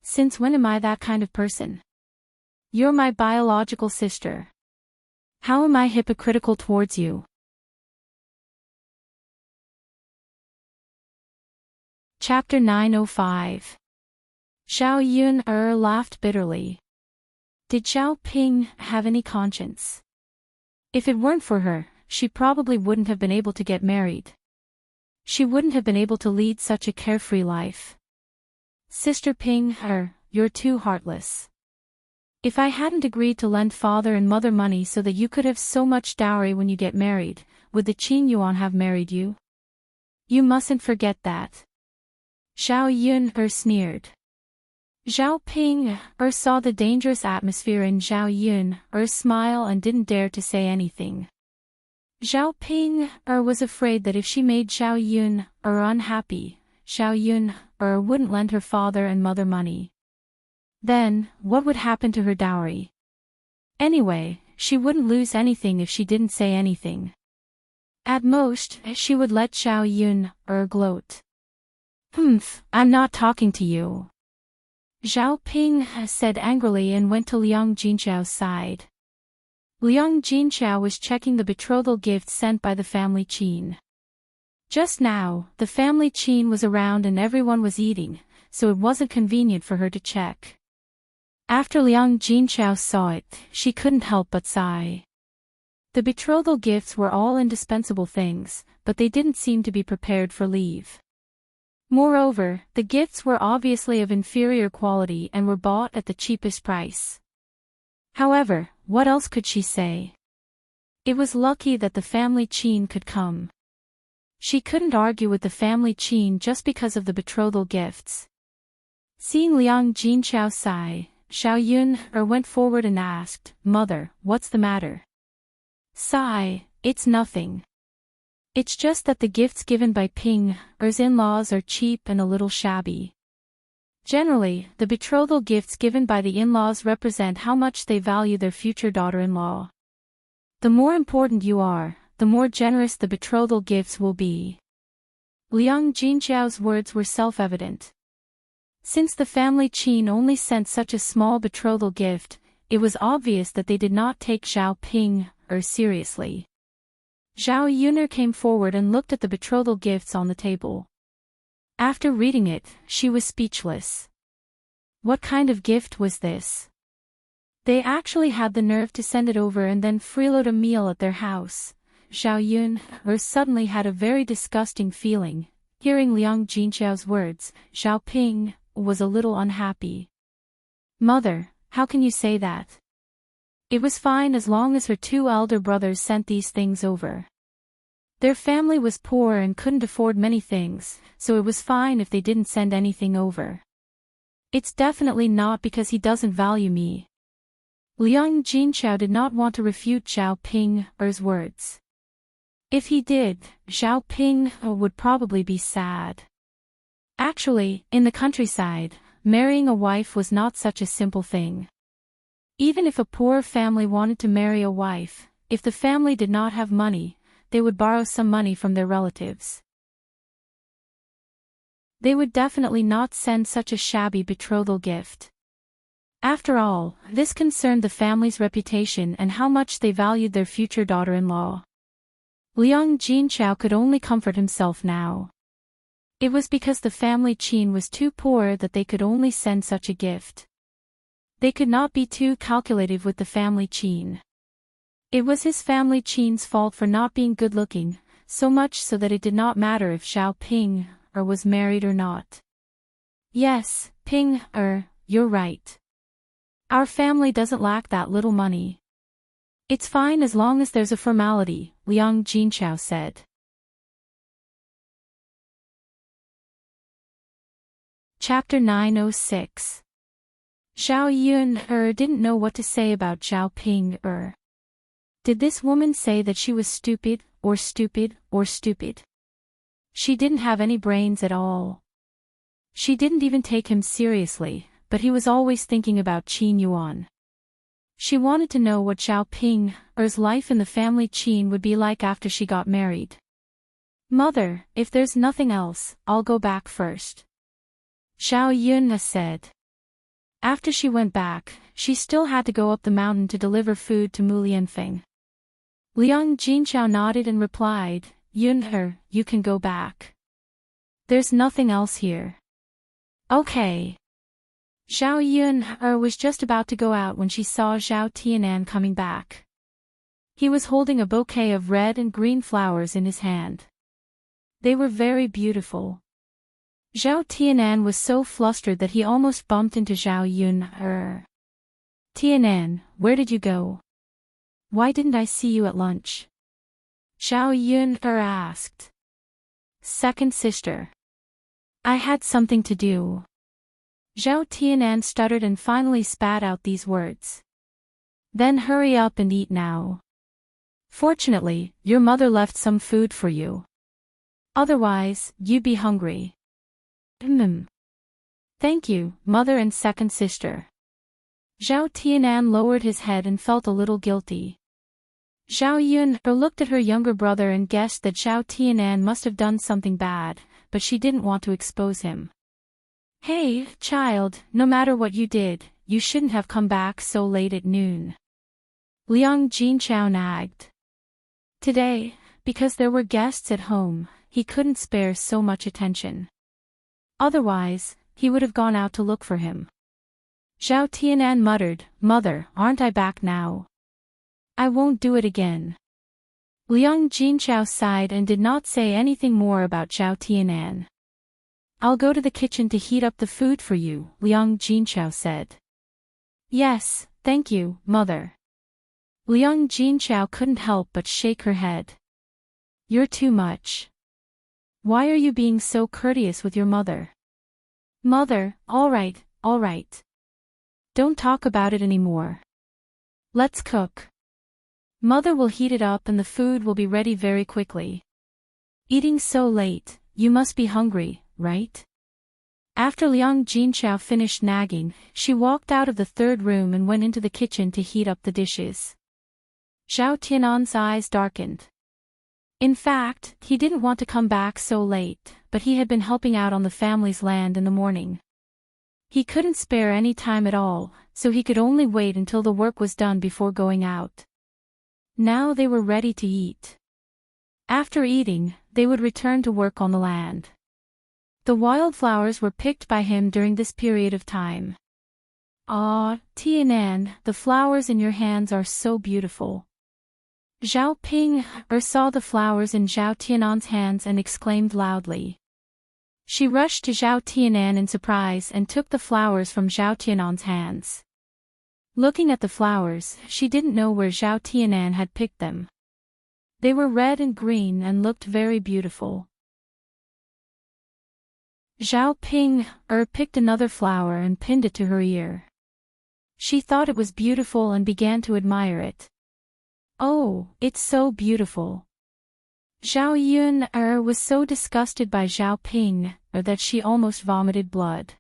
Since when am I that kind of person? You're my biological sister. How am I hypocritical towards you?" Chapter 905. Zhao Yun laughed bitterly. Did Zhao Ping have any conscience? If it weren't for her, she probably wouldn't have been able to get married. She wouldn't have been able to lead such a carefree life. "Sister Ping, you're too heartless. If I hadn't agreed to lend father and mother money so that you could have so much dowry when you get married, would the Qin Yuan have married you? You mustn't forget that." Zhao Yun sneered. Zhao Ping saw the dangerous atmosphere in Zhao Yun's smile and didn't dare to say anything. Zhao Ping was afraid that if she made Zhao Yun unhappy, Zhao Yun wouldn't lend her father and mother money. Then, what would happen to her dowry? Anyway, she wouldn't lose anything if she didn't say anything. At most, she would let Zhao Yun gloat. "Humph, I'm not talking to you," Zhao Ping said angrily and went to Liang Jinqiao's side. Liang Jinqiao was checking the betrothal gift sent by the family Qin. Just now, the family Qin was around and everyone was eating, so it wasn't convenient for her to check. After Liang Jinqiao saw it, she couldn't help but sigh. The betrothal gifts were all indispensable things, but they didn't seem to be prepared for leave. Moreover, the gifts were obviously of inferior quality and were bought at the cheapest price. However, what else could she say? It was lucky that the family Qin could come. She couldn't argue with the family Qin just because of the betrothal gifts. Seeing Liang Jinqiao sigh, Xiao Yun went forward and asked, "Mother, what's the matter?" "Sigh, it's nothing. It's just that the gifts given by Ping Er's in-laws are cheap and a little shabby. Generally, the betrothal gifts given by the in-laws represent how much they value their future daughter-in-law. The more important you are, the more generous the betrothal gifts will be." Liang Jinqiao's words were self-evident. Since the family Qin only sent such a small betrothal gift, it was obvious that they did not take Xiao Ping seriously. Zhao Yuner came forward and looked at the betrothal gifts on the table. After reading it, she was speechless. What kind of gift was this? They actually had the nerve to send it over and then freeload a meal at their house. Zhao Yun suddenly had a very disgusting feeling. Hearing Liang Jinqiao's words, Xiao Ping was a little unhappy. "Mother, how can you say that? It was fine as long as her two elder brothers sent these things over. Their family was poor and couldn't afford many things, so it was fine if they didn't send anything over. It's definitely not because he doesn't value me." Liang Jinqiao did not want to refute Xiao Ping's words. If he did, Xiao Ping would probably be sad. Actually, in the countryside, marrying a wife was not such a simple thing. Even if a poor family wanted to marry a wife, if the family did not have money, they would borrow some money from their relatives. They would definitely not send such a shabby betrothal gift. After all, this concerned the family's reputation and how much they valued their future daughter-in-law. Liang Jinqiao could only comfort himself now. It was because the family Qin was too poor that they could only send such a gift. They could not be too calculative with the family Qin. It was his family Qin's fault for not being good-looking, so much so that it did not matter if Xiao Ping was married or not. "Yes, Ping you're right. Our family doesn't lack that little money. It's fine as long as there's a formality," Liang Jinqiao said. Chapter 906. Xiao Yun didn't know what to say about Xiao Ping Did this woman say that she was stupid, or stupid, or stupid? She didn't have any brains at all. She didn't even take him seriously, but he was always thinking about Qin Yuan. She wanted to know what Xiao Ping's life in the family Qin would be like after she got married. "Mother, if there's nothing else, I'll go back first," Xiao Yun said. After she went back, she still had to go up the mountain to deliver food to Mu Lianfeng. Liang Jinqiao nodded and replied, "Yun you can go back. There's nothing else here." "Okay." Xiao Yun was just about to go out when she saw Zhao Tianan coming back. He was holding a bouquet of red and green flowers in his hand. They were very beautiful. Zhao Tianan was so flustered that he almost bumped into Zhao Yun. "Tianan, where did you go? Why didn't I see you at lunch?" Zhao Yun asked. "Second sister. I had something to do." Zhao Tianan stuttered and finally spat out these words. "Then hurry up and eat now. Fortunately, your mother left some food for you. Otherwise, you'd be hungry." "Thank you, mother and second sister." Zhao Tianan lowered his head and felt a little guilty. Zhao Yun looked at her younger brother and guessed that Zhao Tianan must have done something bad, but she didn't want to expose him. "Hey, child, no matter what you did, you shouldn't have come back so late at noon," Liang Jinqiao nagged. Today, because there were guests at home, he couldn't spare so much attention. Otherwise, he would have gone out to look for him. Zhao Tianan muttered, "Mother, aren't I back now? I won't do it again." Liang Jinqiao sighed and did not say anything more about Zhao Tianan. "I'll go to the kitchen to heat up the food for you," Liang Jinqiao said. "Yes, thank you, mother." Liang Jinqiao couldn't help but shake her head. "You're too much. Why are you being so courteous with your mother?" "Mother, all right, all right. Don't talk about it anymore. Let's cook. Mother will heat it up and the food will be ready very quickly. Eating so late, you must be hungry, right? After Liang Jinchao finished nagging, she walked out of the third room and went into the kitchen to heat up the dishes. Zhao Tianan's eyes darkened. In fact, he didn't want to come back so late, but he had been helping out on the family's land in the morning. He couldn't spare any time at all, so he could only wait until the work was done before going out. Now they were ready to eat. After eating, they would return to work on the land. The wildflowers were picked by him during this period of time. Ah, Tianan, the flowers in your hands are so beautiful. Zhao Ping saw the flowers in Zhao Tianan's hands and exclaimed loudly. She rushed to Zhao Tianan in surprise and took the flowers from Zhao Tianan's hands. Looking at the flowers, she didn't know where Zhao Tianan had picked them. They were red and green and looked very beautiful. Zhao Ping picked another flower and pinned it to her ear. She thought it was beautiful and began to admire it. Oh, it's so beautiful. Zhao Yun was so disgusted by Zhao Ping that she almost vomited blood.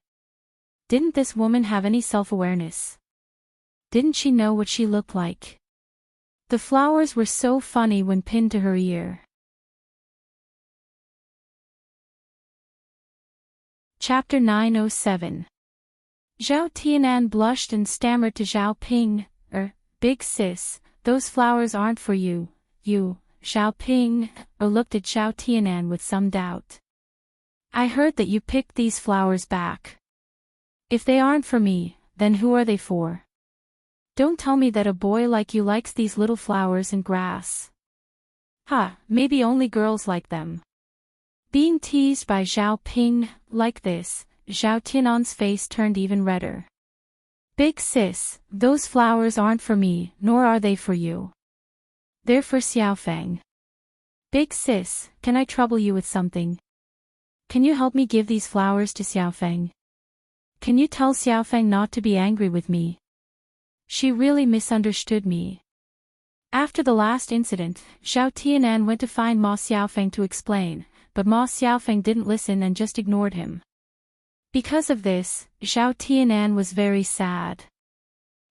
Didn't this woman have any self-awareness? Didn't she know what she looked like? The flowers were so funny when pinned to her ear. Chapter 907. Zhao Tianan blushed and stammered to Zhao Ping, Big sis, those flowers aren't for you, Zhao Ping, looked at Zhao Tianan with some doubt. I heard that you picked these flowers back. If they aren't for me, then who are they for? Don't tell me that a boy like you likes these little flowers and grass. Maybe only girls like them. Being teased by Zhao Ping like this, Zhao Tianan's face turned even redder. Big sis, those flowers aren't for me, nor are they for you. They're for Xiaofeng. Big sis, can I trouble you with something? Can you help me give these flowers to Xiaofeng? Can you tell Xiaofeng not to be angry with me? She really misunderstood me. After the last incident, Zhao Tianan went to find Ma Xiaofeng to explain, but Ma Xiaofeng didn't listen and just ignored him. Because of this, Zhao Tianan was very sad.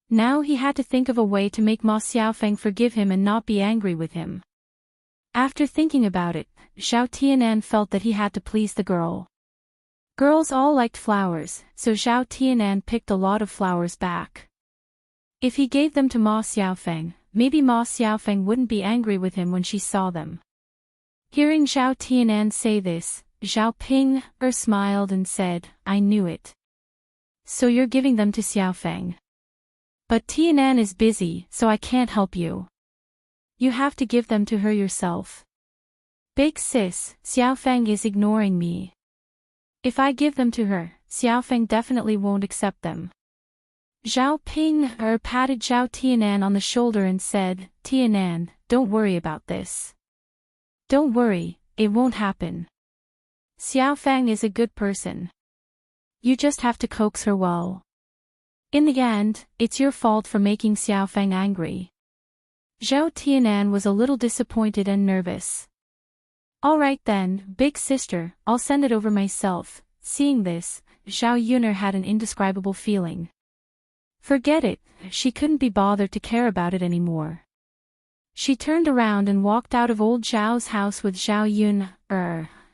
Now he had to think of a way to make Ma Xiaofeng forgive him and not be angry with him. After thinking about it, Zhao Tianan felt that he had to please the girl. Girls all liked flowers, so Zhao Tianan picked a lot of flowers back. If he gave them to Ma Xiaofeng, maybe Ma Xiaofeng wouldn't be angry with him when she saw them. Hearing Zhao Tianan say this, Zhao Ping smiled and said, I knew it. So you're giving them to Xiaofeng. But Tianan is busy, so I can't help you. You have to give them to her yourself. Big sis, Xiaofeng is ignoring me. If I give them to her, Xiaofeng definitely won't accept them. Zhao Ping patted Zhao Tianan on the shoulder and said, Tianan, don't worry about this. Don't worry, it won't happen. Xiaofeng is a good person. You just have to coax her well. In the end, it's your fault for making Xiaofeng angry. Zhao Tianan was a little disappointed and nervous. All right then, big sister, I'll send it over myself. Seeing this, Zhao Yuner had an indescribable feeling. Forget it, she couldn't be bothered to care about it anymore. She turned around and walked out of old Zhao's house with Zhao Yun,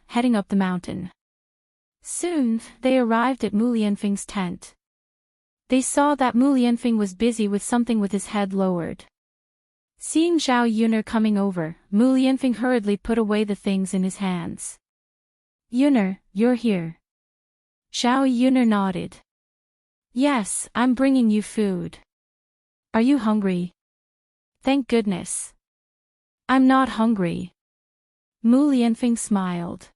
heading up the mountain. Soon, they arrived at Mu Lianfeng's tent. They saw that Mu Lianfeng was busy with something with his head lowered. Seeing Zhao Yuner coming over, Mu Lianfeng hurriedly put away the things in his hands. Yuner, you're here. Zhao Yuner nodded. Yes, I'm bringing you food. Are you hungry? Thank goodness. I'm not hungry. Mu Lianfeng smiled.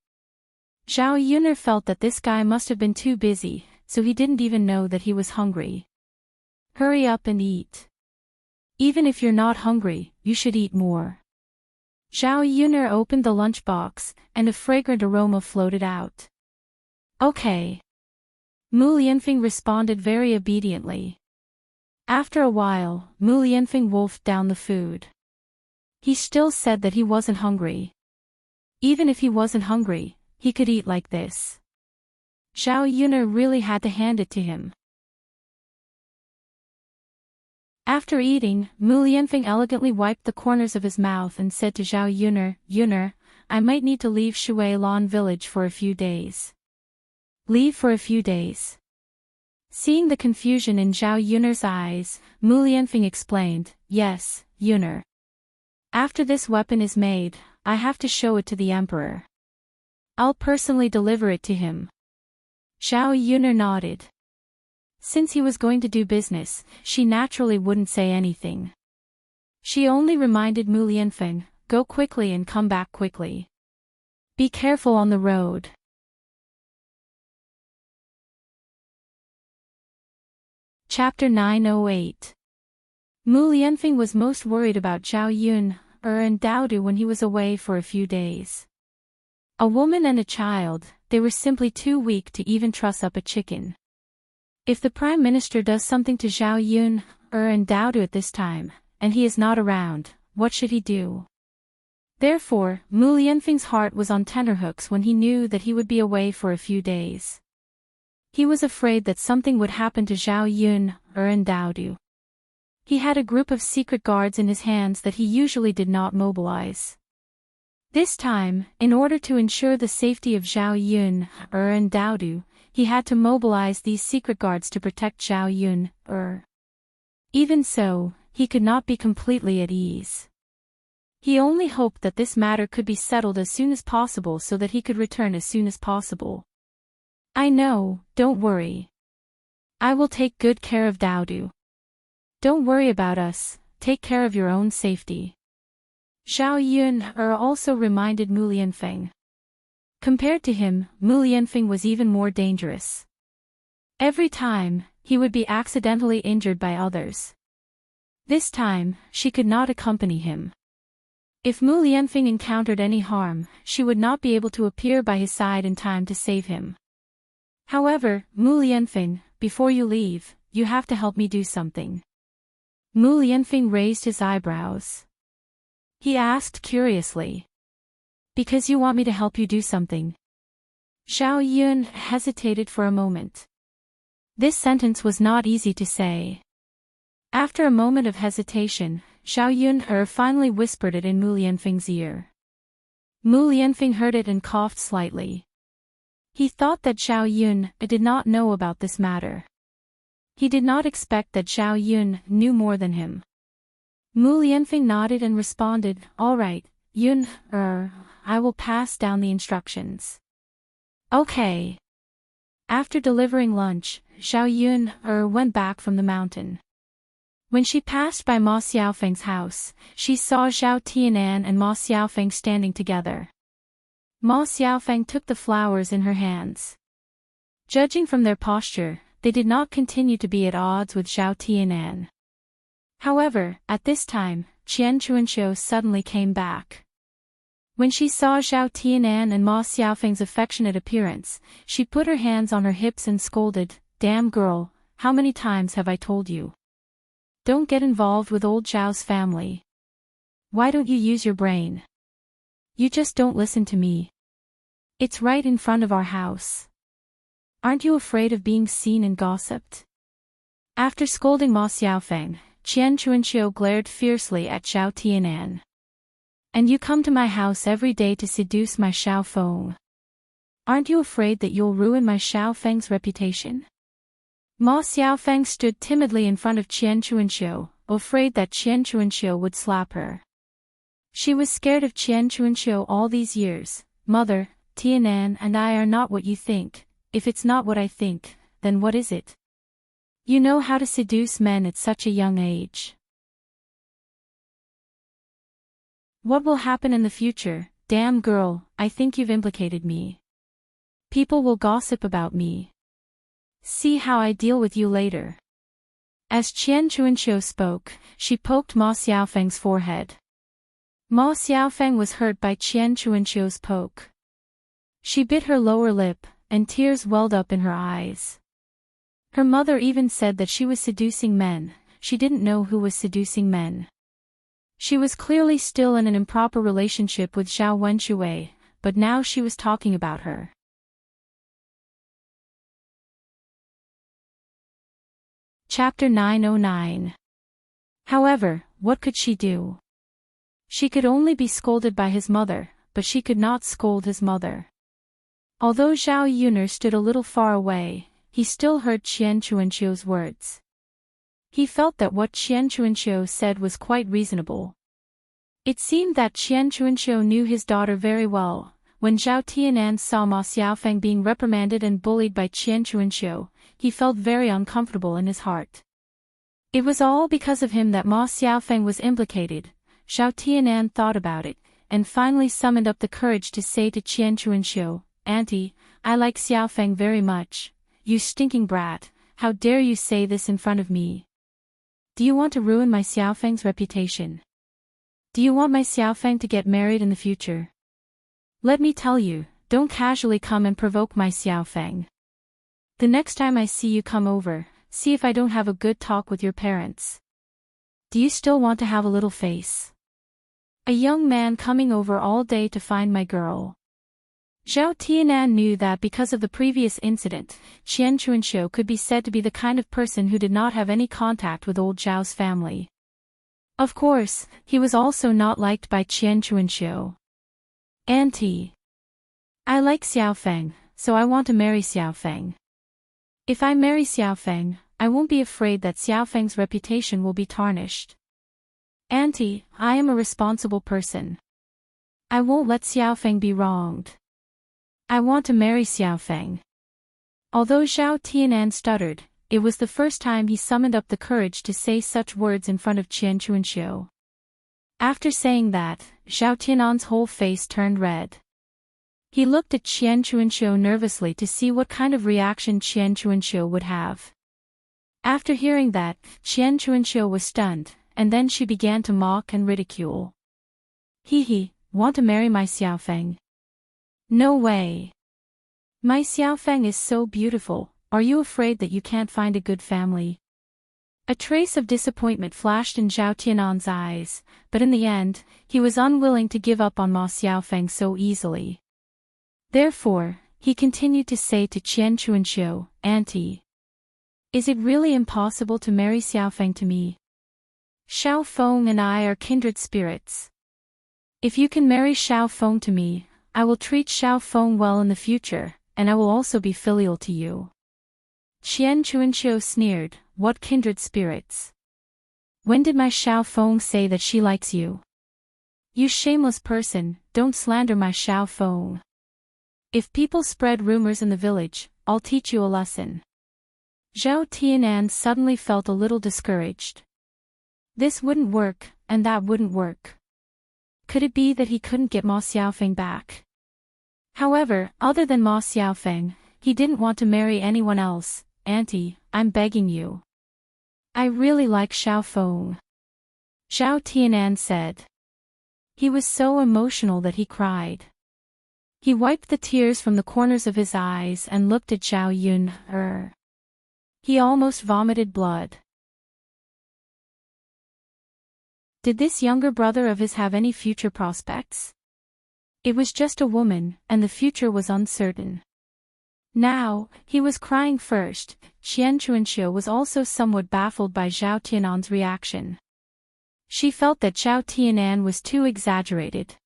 Zhao Yuner felt that this guy must have been too busy, so he didn't even know that he was hungry. Hurry up and eat. Even if you're not hungry, you should eat more. Zhao Yuner opened the lunchbox, and a fragrant aroma floated out. Okay. Mu Lianfeng responded very obediently. After a while, Mu Lianfeng wolfed down the food. He still said that he wasn't hungry. Even if he wasn't hungry, he could eat like this. Zhao Yun'er really had to hand it to him. After eating, Mu Lianfeng elegantly wiped the corners of his mouth and said to Zhao Yun'er, "Yun'er, I might need to leave Shui Lan village for a few days." Leave for a few days. Seeing the confusion in Zhao Yun'er's eyes, Mu Lianfeng explained, "Yes, Yun'er. After this weapon is made, I have to show it to the emperor. I'll personally deliver it to him." Zhao Yun'er nodded. Since he was going to do business, she naturally wouldn't say anything. She only reminded Mu Lianfeng, "Go quickly and come back quickly. Be careful on the road." Chapter 908. Mu Lianfeng was most worried about Zhao Yun'er and Daodu when he was away for a few days. A woman and a child, they were simply too weak to even truss up a chicken. If the Prime Minister does something to Zhao Yun'er and Daodu at this time, and he is not around, what should he do? Therefore, Mu Lianfeng's heart was on tenterhooks when he knew that he would be away for a few days. He was afraid that something would happen to Zhao Yun'er and Daodu. He had a group of secret guards in his hands that he usually did not mobilize. This time, in order to ensure the safety of Zhao Yun'er and Daodu, he had to mobilize these secret guards to protect Zhao Yun'er. Even so, he could not be completely at ease. He only hoped that this matter could be settled as soon as possible so that he could return as soon as possible. "I know, don't worry. I will take good care of Daodu. Don't worry about us, take care of your own safety." Zhao Yun'er also reminded Mu Lianfeng. Compared to him, Mu Lianfeng was even more dangerous. Every time, he would be accidentally injured by others. This time, she could not accompany him. If Mu Lianfeng encountered any harm, she would not be able to appear by his side in time to save him. "However, Mu Lianfeng, before you leave, you have to help me do something." Mu Lianfeng raised his eyebrows. He asked curiously. "Because you want me to help you do something?" Zhao Yun'er hesitated for a moment. This sentence was not easy to say. After a moment of hesitation, Zhao Yun'er finally whispered it in Mu Lianfeng's ear. Mu Lianfeng heard it and coughed slightly. He thought that Zhao Yun'er did not know about this matter. He did not expect that Zhao Yun'er knew more than him. Mu Lianfeng nodded and responded, "All right, Yun'er, I will pass down the instructions." "Okay." After delivering lunch, Zhao Yun'er went back from the mountain. When she passed by Ma Xiaofeng's house, she saw Zhao Tianan and Ma Xiaofeng standing together. Ma Xiaofeng took the flowers in her hands. Judging from their posture, they did not continue to be at odds with Zhao Tianan. However, at this time, Qian Chuanxiu suddenly came back. When she saw Zhao Tianan and Ma Xiaofeng's affectionate appearance, she put her hands on her hips and scolded, "Damn girl, how many times have I told you? Don't get involved with old Zhao's family. Why don't you use your brain? You just don't listen to me. It's right in front of our house. Aren't you afraid of being seen and gossiped?" After scolding Ma Xiaofeng, Qian Chuanxiu glared fiercely at Zhao Tianan. "And you come to my house every day to seduce my Xiaofeng. Aren't you afraid that you'll ruin my Xiaofeng's reputation?" Ma Xiaofeng stood timidly in front of Qian Chuanxiu, afraid that Qian Chuanxiu would slap her. She was scared of Qian Chuanxiu all these years. "Mother, Tianan and I are not what you think. If it's not what I think, then what is it? You know how to seduce men at such a young age. What will happen in the future? Damn girl, I think you've implicated me. People will gossip about me. See how I deal with you later." As Qian Chuanxiu spoke, she poked Ma Xiaofeng's forehead. Ma Xiaofeng was hurt by Qian Chuanxiu's poke. She bit her lower lip, and tears welled up in her eyes. Her mother even said that she was seducing men. she didn't know who was seducing men. She was clearly still in an improper relationship with Zhao Wenshui, but now she was talking about her. Chapter 909. However, what could she do? She could only be scolded by his mother, but she could not scold his mother. Although Zhao Yun'er stood a little far away, he still heard Qian Chuanqiu's words. He felt that what Qian Chuanqiu said was quite reasonable. It seemed that Qian Chuanqiu knew his daughter very well. When Zhao Tianan saw Ma Xiaofeng being reprimanded and bullied by Qian Chuanqiu, he felt very uncomfortable in his heart. It was all because of him that Ma Xiaofeng was implicated. Zhao Tianan thought about it, and finally summoned up the courage to say to Qian Chuanqiu, "Auntie, I like Xiaofeng very much. You stinking brat, how dare you say this in front of me? Do you want to ruin my Xiaofeng's reputation? Do you want my Xiaofeng to get married in the future? Let me tell you, don't casually come and provoke my Xiaofeng. The next time I see you come over, see if I don't have a good talk with your parents. Do you still want to have a little face? A young man coming over all day to find my girl." Zhao Tianan knew that because of the previous incident, Qian Chuanqiu could be said to be the kind of person who did not have any contact with old Zhao's family. Of course, he was also not liked by Qian Chuanqiu. "Auntie, I like Xiaofeng, so I want to marry Xiaofeng. If I marry Xiaofeng, I won't be afraid that Xiaofeng's reputation will be tarnished. Auntie, I am a responsible person. I won't let Xiaofeng be wronged. I want to marry Xiaofeng." Although Zhao Tianan stuttered, it was the first time he summoned up the courage to say such words in front of Qian Chuanqiu. After saying that, Zhao Tianan's whole face turned red. He looked at Qian Chuanqiu nervously to see what kind of reaction Qian Chuanqiu would have. After hearing that, Qian Chuanqiu was stunned, and then she began to mock and ridicule. "He, want to marry my Xiaofeng? No way. My Xiaofeng is so beautiful, are you afraid that you can't find a good family?" A trace of disappointment flashed in Zhao Tianan's eyes, but in the end, he was unwilling to give up on Ma Xiaofeng so easily. Therefore, he continued to say to Qian Chuanqiu, "Auntie, is it really impossible to marry Xiaofeng to me? Xiaofeng and I are kindred spirits. If you can marry Xiaofeng to me, I will treat Xiaofeng well in the future, and I will also be filial to you." Qian Chuanqiu sneered, "What kindred spirits? When did my Xiaofeng say that she likes you? You shameless person, don't slander my Xiaofeng. If people spread rumors in the village, I'll teach you a lesson." Zhao Tianan suddenly felt a little discouraged. This wouldn't work, and that wouldn't work. Could it be that he couldn't get Ma Xiaofeng back? However, other than Ma Xiaofeng, he didn't want to marry anyone else. "Auntie, I'm begging you. I really like Xiaofeng," Zhao Tianan said. He was so emotional that he cried. He wiped the tears from the corners of his eyes and looked at Zhao Yun'er. He almost vomited blood. Did this younger brother of his have any future prospects? It was just a woman, and the future was uncertain. Now, he was crying first. Qian Chuanqiu was also somewhat baffled by Zhao Tianan's reaction. She felt that Zhao Tianan was too exaggerated.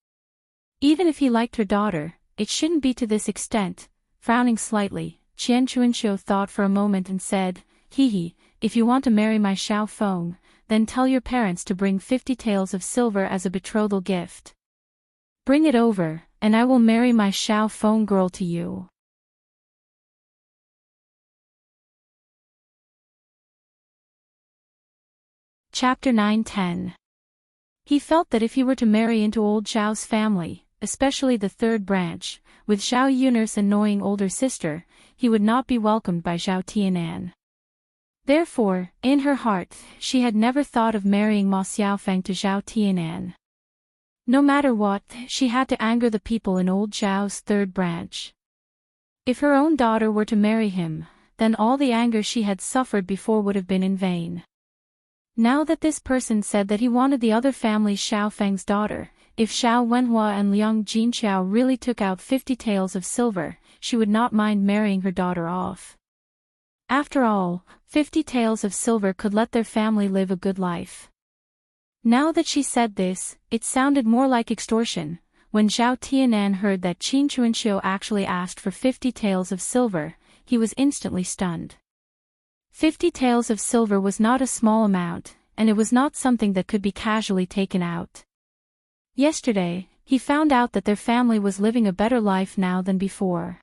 Even if he liked her daughter, it shouldn't be to this extent. Frowning slightly, Qian Chuanqiu thought for a moment and said, If you want to marry my Xiaofeng, then tell your parents to bring 50 taels of silver as a betrothal gift. Bring it over, and I will marry my Xiaofeng girl to you." Chapter 910. He felt that if he were to marry into old Zhao's family, especially the third branch, with Zhao Yun'er's annoying older sister, he would not be welcomed by Zhao Tianan. Therefore, in her heart, she had never thought of marrying Ma Xiaofeng to Zhao Tianan. No matter what, she had to anger the people in old Zhao's third branch. If her own daughter were to marry him, then all the anger she had suffered before would have been in vain. Now that this person said that he wanted the other family's Xiao Feng's daughter, if Xiao Wenhua and Liang Jinqiao really took out 50 taels of silver, she would not mind marrying her daughter off. After all, 50 taels of silver could let their family live a good life. Now that she said this, it sounded more like extortion. When Zhao Tianan heard that Qin Chuanxiu actually asked for 50 taels of silver, he was instantly stunned. 50 taels of silver was not a small amount, and it was not something that could be casually taken out. Yesterday, he found out that their family was living a better life now than before.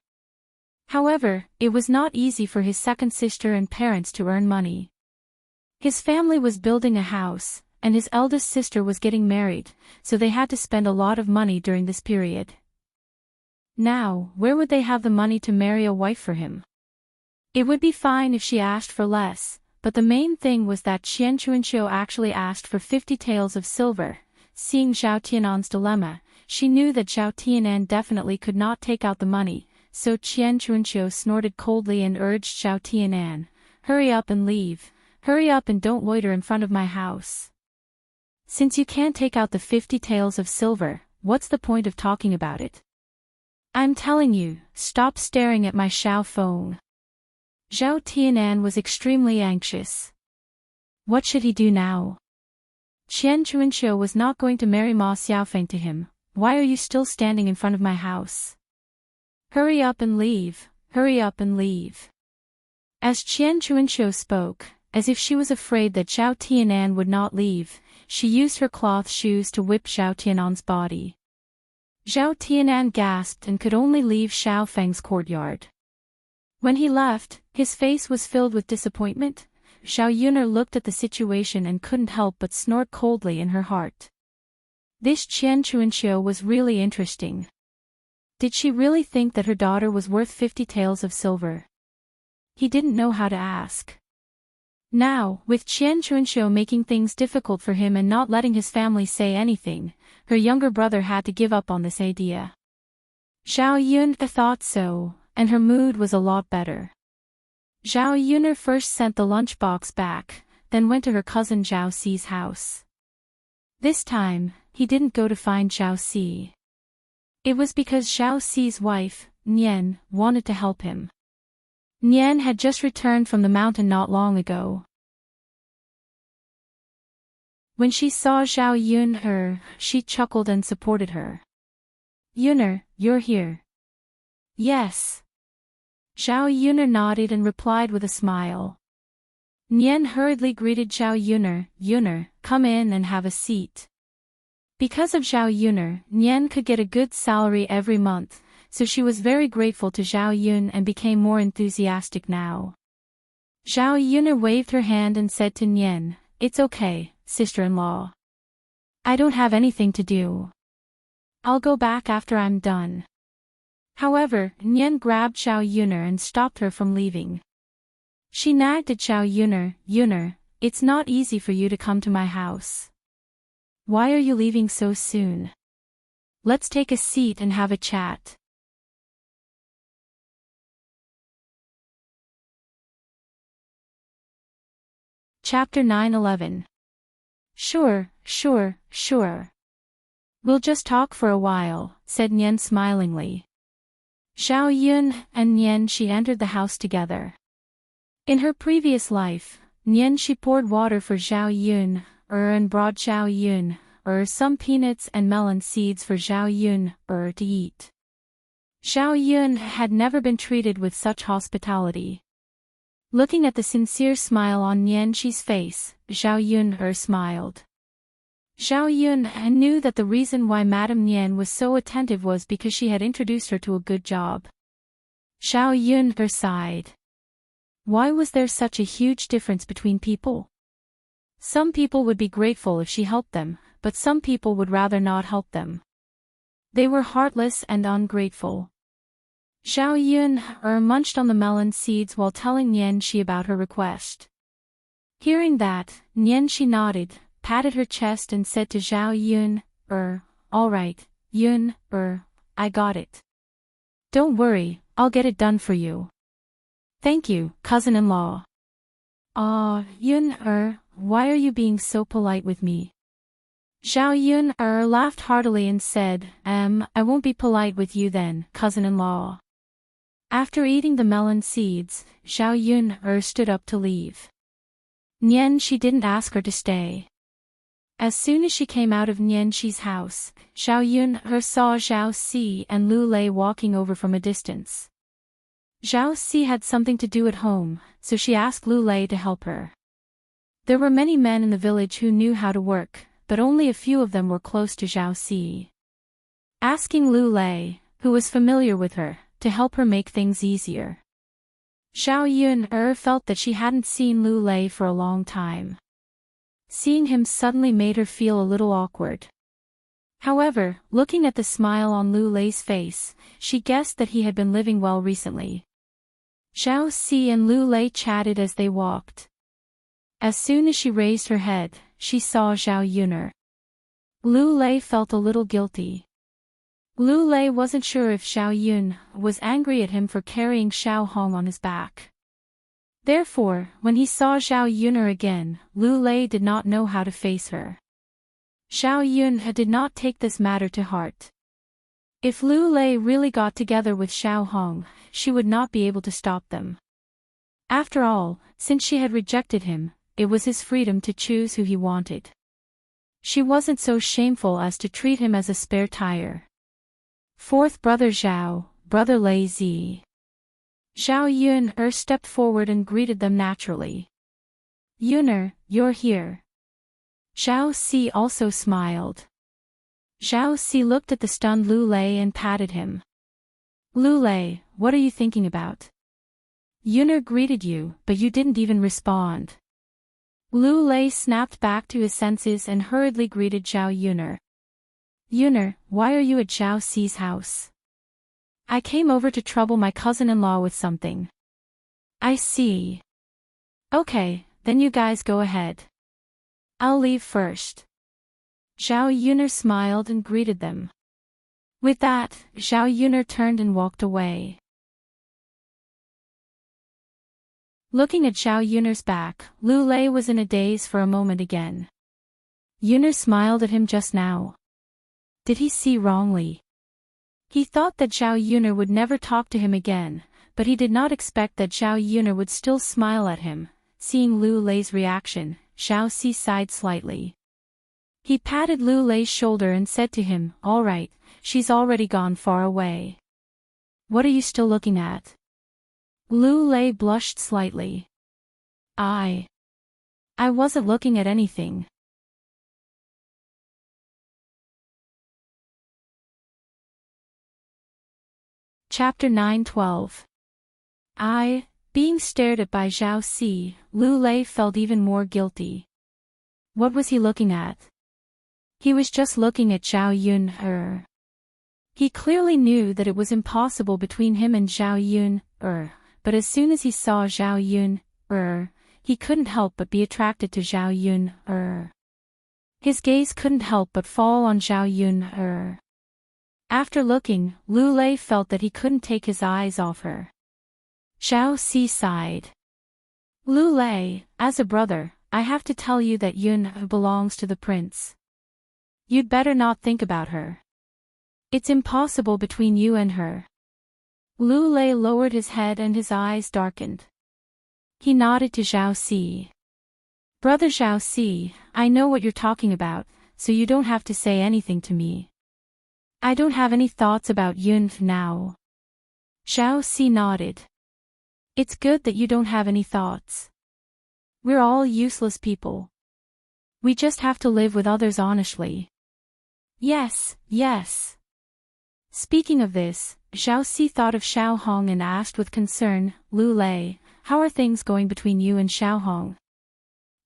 However, it was not easy for his second sister and parents to earn money. His family was building a house, and his eldest sister was getting married, so they had to spend a lot of money during this period. Now, where would they have the money to marry a wife for him? It would be fine if she asked for less, but the main thing was that Qian Chuanxiu actually asked for 50 taels of silver. Seeing Zhao Tianan's dilemma, she knew that Zhao Tianan definitely could not take out the money, so Qian Chuanxiu snorted coldly and urged Zhao Tianan, "Hurry up and leave. Hurry up and don't loiter in front of my house. Since you can't take out the 50 taels of silver, what's the point of talking about it? I'm telling you, stop staring at my Xiao Feng." Zhao Tianan was extremely anxious. What should he do now? Qian Chuanxiu was not going to marry Ma Xiaofeng to him. Why are you still standing in front of my house? Hurry up and leave, hurry up and leave. As Qian Chuanxiu spoke, as if she was afraid that Zhao Tianan would not leave, she used her cloth shoes to whip Zhao Tianan's body. Zhao Tianan gasped and could only leave Xiao Feng's courtyard. When he left, his face was filled with disappointment. Zhao Yuner looked at the situation and couldn't help but snort coldly in her heart. This Qian Chuanxiu was really interesting. Did she really think that her daughter was worth 50 taels of silver? He didn't know how to ask. Now, with Qian Chuanxiu making things difficult for him and not letting his family say anything, her younger brother had to give up on this idea. Zhao Yun thought so, and her mood was a lot better. Zhao Yuner first sent the lunchbox back, then went to her cousin Zhao Xi's house. This time, he didn't go to find Zhao Xi. It was because Zhao Xi's wife, Nian, wanted to help him. Nian had just returned from the mountain not long ago. When she saw Zhao Yuner, she chuckled and supported her. "Yuner, you're here." "Yes." Zhao Yuner nodded and replied with a smile. Nian hurriedly greeted Zhao Yuner, "Yuner, come in and have a seat." Because of Zhao Yuner, Nian could get a good salary every month, so she was very grateful to Zhao Yun and became more enthusiastic now. Zhao Yuner waved her hand and said to Nian, "It's okay, sister-in-law. I don't have anything to do. I'll go back after I'm done." However, Nian grabbed Zhao Yuner and stopped her from leaving. She nagged at Zhao Yuner, "Yuner, it's not easy for you to come to my house. Why are you leaving so soon? Let's take a seat and have a chat." Chapter 9-11. Sure. We'll just talk for a while, said Nian smilingly. Zhao Yun and Nian Shi entered the house together. In her previous life, Nian Shi poured water for Zhao Yun, and brought Zhao Yun, some peanuts and melon seeds for Zhao Yun, to eat. Zhao Yun had never been treated with such hospitality. Looking at the sincere smile on Nian Shi's face, Zhao Yun smiled. Zhao Yun knew that the reason why Madame Nian was so attentive was because she had introduced her to a good job. Zhao Yun sighed. Why was there such a huge difference between people? Some people would be grateful if she helped them, but some people would rather not help them. They were heartless and ungrateful. Zhao Yun munched on the melon seeds while telling Nian Shi about her request. Hearing that, Nian Shi nodded, patted her chest and said to Zhao Yun, all right, Yun, I got it. Don't worry, I'll get it done for you. Thank you, cousin-in-law. Yun, why are you being so polite with me? Zhao Yun laughed heartily and said, I won't be polite with you then, cousin-in-law. After eating the melon seeds, Zhao Yun stood up to leave. Nian Shi didn't ask her to stay. As soon as she came out of Nian Shi's house, Zhao Yun saw Zhao Si and Lu Lei walking over from a distance. Zhao Si had something to do at home, so she asked Lu Lei to help her. There were many men in the village who knew how to work, but only a few of them were close to Zhao Si. Asking Lu Lei, who was familiar with her, to help her make things easier. Zhao Yun felt that she hadn't seen Lu Lei for a long time. Seeing him suddenly made her feel a little awkward. However, looking at the smile on Lu Lei's face, she guessed that he had been living well recently. Zhao Si and Lu Lei chatted as they walked. As soon as she raised her head, she saw Zhao Yun. Lu Lei felt a little guilty. Lu Lei wasn't sure if Zhao Yun was angry at him for carrying Xiao Hong on his back. Therefore, when he saw Zhao Yun again, Lu Lei did not know how to face her. Zhao Yun did not take this matter to heart. If Lu Lei really got together with Xiao Hong, she would not be able to stop them. After all, since she had rejected him, it was his freedom to choose who he wanted. She wasn't so shameful as to treat him as a spare tire. Fourth brother Zhao, brother Lei Zi. Zhao Yun stepped forward and greeted them naturally. Yun, you're here. Zhao Si also smiled. Zhao Si looked at the stunned Lu Lei and patted him. Lu Lei, what are you thinking about? Yun greeted you, but you didn't even respond. Lu Lei snapped back to his senses and hurriedly greeted Zhao Yun. Yun, why are you at Zhao Si's house? I came over to trouble my cousin-in-law with something. I see. Okay, then you guys go ahead. I'll leave first. Zhao Yun smiled and greeted them. With that, Zhao Yun turned and walked away. Looking at Zhao Yun's back, Lu Lei was in a daze for a moment again. Yun smiled at him just now. Did he see wrongly? He thought that Zhao Yun would never talk to him again, but he did not expect that Zhao Yun would still smile at him. Seeing Lu Lei's reaction, Zhao Si sighed slightly. He patted Lu Lei's shoulder and said to him, all right, she's already gone far away. What are you still looking at? Lu Lei blushed slightly. I wasn't looking at anything. Chapter 9:12. Being stared at by Zhao Si, Lu Lei felt even more guilty. What was he looking at? He was just looking at Zhao Yun. He clearly knew that it was impossible between him and Zhao Yun, but as soon as he saw Zhao Yun, he couldn't help but be attracted to Zhao Yun. His gaze couldn't help but fall on Zhao Yun. After looking, Lu Lei felt that he couldn't take his eyes off her. Zhao Si sighed. Lu Lei, as a brother, I have to tell you that Yun belongs to the prince. You'd better not think about her. It's impossible between you and her. Lu Lei lowered his head and his eyes darkened. He nodded to Zhao Si. Brother Zhao Si, I know what you're talking about, so you don't have to say anything to me. I don't have any thoughts about Yun now. Zhao Si nodded. It's good that you don't have any thoughts. We're all useless people. We just have to live with others honestly. Yes. Speaking of this, Zhao Si thought of Xiao Hong and asked with concern, Lu Lei, how are things going between you and Xiao Hong?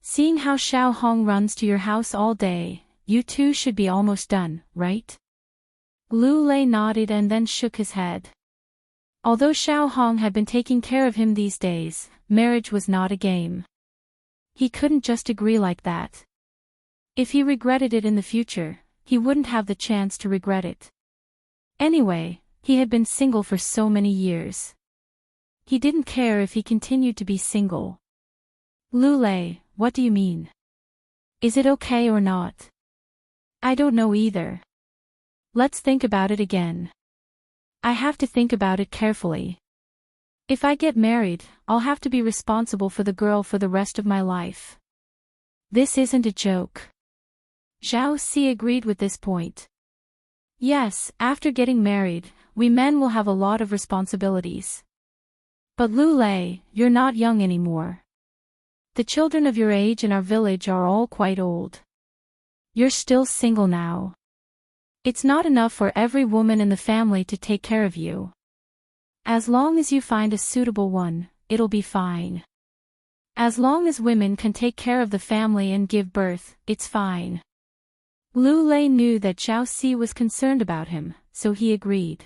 Seeing how Xiao Hong runs to your house all day, you two should be almost done, right? Lu Lei nodded and then shook his head. Although Xiao Hong had been taking care of him these days, marriage was not a game. He couldn't just agree like that. If he regretted it in the future, he wouldn't have the chance to regret it. Anyway, he had been single for so many years. He didn't care if he continued to be single. Lu Lei, what do you mean? Is it okay or not? I don't know either. Let's think about it again. I have to think about it carefully. If I get married, I'll have to be responsible for the girl for the rest of my life. This isn't a joke. Zhao Si agreed with this point. Yes, after getting married, we men will have a lot of responsibilities. But Lu Lei, you're not young anymore. The children of your age in our village are all quite old. You're still single now. It's not enough for every woman in the family to take care of you. As long as you find a suitable one, it'll be fine. As long as women can take care of the family and give birth, it's fine. Lu Lei knew that Zhao Si was concerned about him, so he agreed.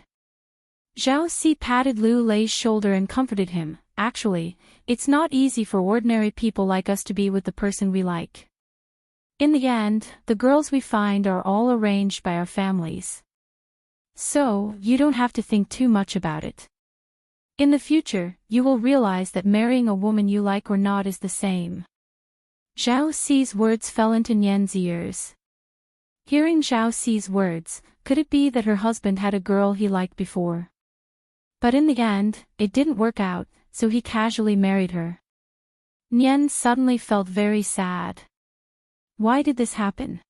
Zhao Si patted Lu Lei's shoulder and comforted him. Actually, it's not easy for ordinary people like us to be with the person we like. In the end, the girls we find are all arranged by our families. So, you don't have to think too much about it. In the future, you will realize that marrying a woman you like or not is the same. Zhao Si's words fell into Nian's ears. Hearing Zhao Si's words, could it be that her husband had a girl he liked before? But in the end, it didn't work out, so he casually married her. Nian suddenly felt very sad. Why did this happen?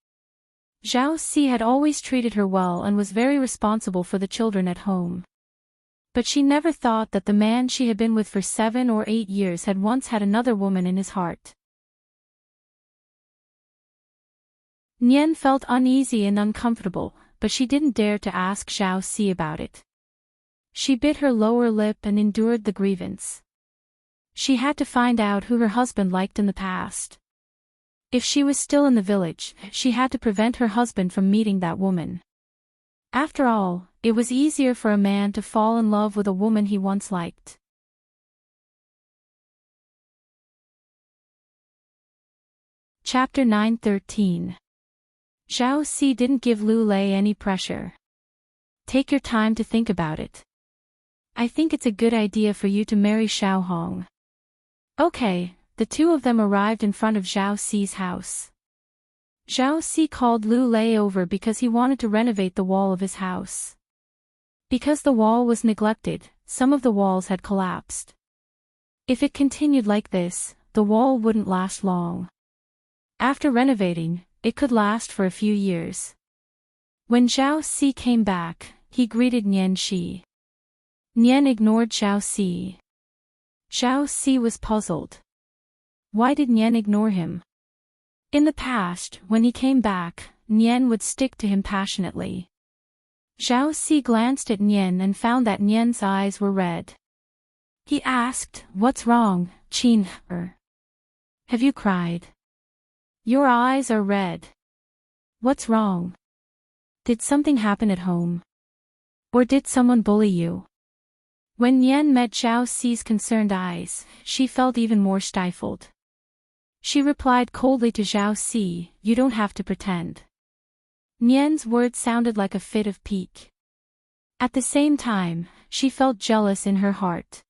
Zhao Si had always treated her well and was very responsible for the children at home. But she never thought that the man she had been with for 7 or 8 years had once had another woman in his heart. Nian felt uneasy and uncomfortable, but she didn't dare to ask Zhao Si about it. She bit her lower lip and endured the grievance. She had to find out who her husband liked in the past. If she was still in the village, she had to prevent her husband from meeting that woman. After all, it was easier for a man to fall in love with a woman he once liked. Chapter 9:13. Zhao Si didn't give Lu Lei any pressure. Take your time to think about it. I think it's a good idea for you to marry Xiao Hong. Okay, the two of them arrived in front of Zhao Si's house. Zhao Si called Lu Lei over because he wanted to renovate the wall of his house. Because the wall was neglected, some of the walls had collapsed. If it continued like this, the wall wouldn't last long. After renovating, it could last for a few years. When Zhao Si came back, he greeted Nian Shi. Nian ignored Zhao Si. Zhao Si was puzzled. Why did Nian ignore him? In the past, when he came back, Nian would stick to him passionately. Zhao Si glanced at Nian and found that Nian's eyes were red. He asked, "What's wrong, Qin Er? Have you cried? Your eyes are red. What's wrong? Did something happen at home? Or did someone bully you?" When Nian met Zhao Si's concerned eyes, she felt even more stifled. She replied coldly to Zhao Si, "You don't have to pretend." Nian's words sounded like a fit of pique. At the same time, she felt jealous in her heart.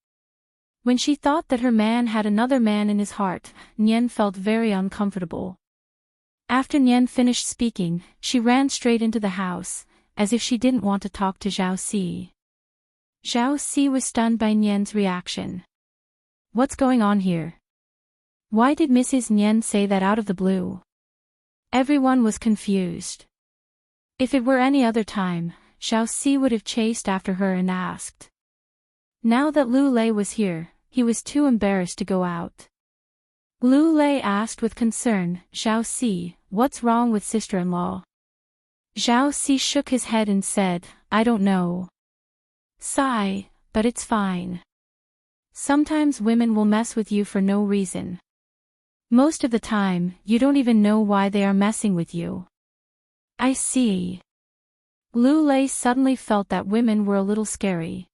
When she thought that her man had another man in his heart, Nian felt very uncomfortable. After Nian finished speaking, she ran straight into the house, as if she didn't want to talk to Zhao Si. Zhao Si was stunned by Nian's reaction. What's going on here? Why did Mrs. Nian say that out of the blue? Everyone was confused. If it were any other time, Zhao Si would have chased after her and asked. Now that Lu Lei was here, he was too embarrassed to go out. Lu Lei asked with concern, "Zhao Si, what's wrong with sister-in-law?" Zhao Si shook his head and said, "I don't know. Sigh, but it's fine. Sometimes women will mess with you for no reason. Most of the time, you don't even know why they are messing with you." I see. Lu Lei suddenly felt that women were a little scary.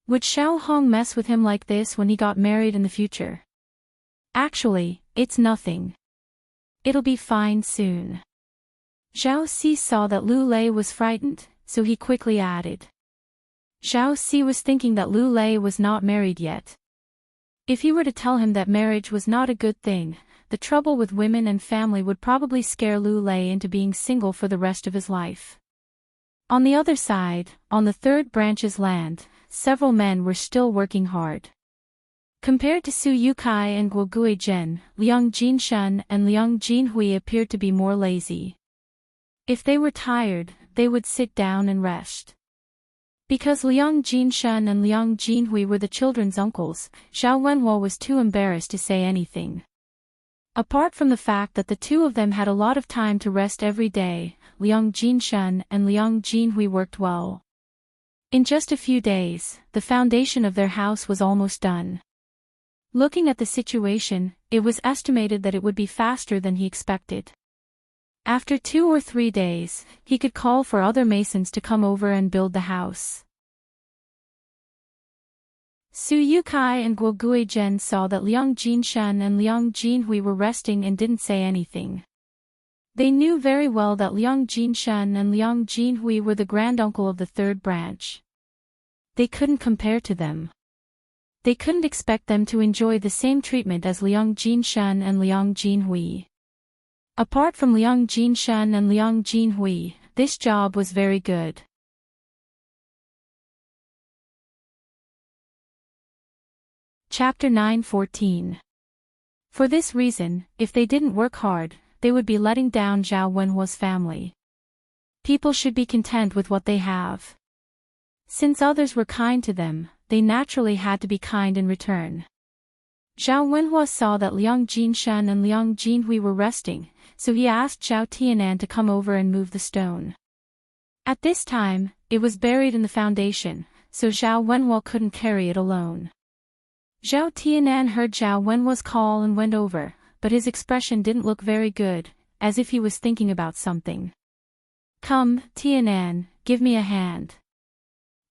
Would Xiao Hong mess with him like this when he got married in the future? Actually, it's nothing. It'll be fine soon. Zhao Si saw that Lu Lei was frightened, so he quickly added. Zhao Si was thinking that Lu Lei was not married yet. If he were to tell him that marriage was not a good thing, the trouble with women and family would probably scare Lu Lei into being single for the rest of his life. On the other side, on the third branch's land, several men were still working hard. Compared to Su Yukai and Guo Guizhen, Liang Jinshan and Liang Jinhui appeared to be more lazy. If they were tired, they would sit down and rest. Because Liang Jinshan and Liang Jinhui were the children's uncles, Zhao Wenhuo was too embarrassed to say anything. Apart from the fact that the two of them had a lot of time to rest every day, Liang Jinshan and Liang Jinhui worked well. In just a few days, the foundation of their house was almost done. Looking at the situation, it was estimated that it would be faster than he expected. After 2 or 3 days, he could call for other masons to come over and build the house. Su Yukai and Guo Guizhen saw that Liang Jinshan and Liang Jinhui were resting and didn't say anything. They knew very well that Liang Jinshan and Liang Jinhui were the granduncle of the third branch. They couldn't compare to them. They couldn't expect them to enjoy the same treatment as Liang Jinshan and Liang Jinhui. Apart from Liang Jinshan and Liang Jinhui, this job was very good. Chapter 9:14. For this reason, if they didn't work hard, they would be letting down Zhao Wenhuo's family. People should be content with what they have. Since others were kind to them, they naturally had to be kind in return. Zhao Wenhuo saw that Liang Jinshan and Liang Jinhui were resting, so he asked Zhao Tianan to come over and move the stone. At this time, it was buried in the foundation, so Zhao Wenhuo couldn't carry it alone. Zhao Tianan heard Zhao Wenhuo's call and went over, but his expression didn't look very good, as if he was thinking about something. "Come, Tianan, give me a hand."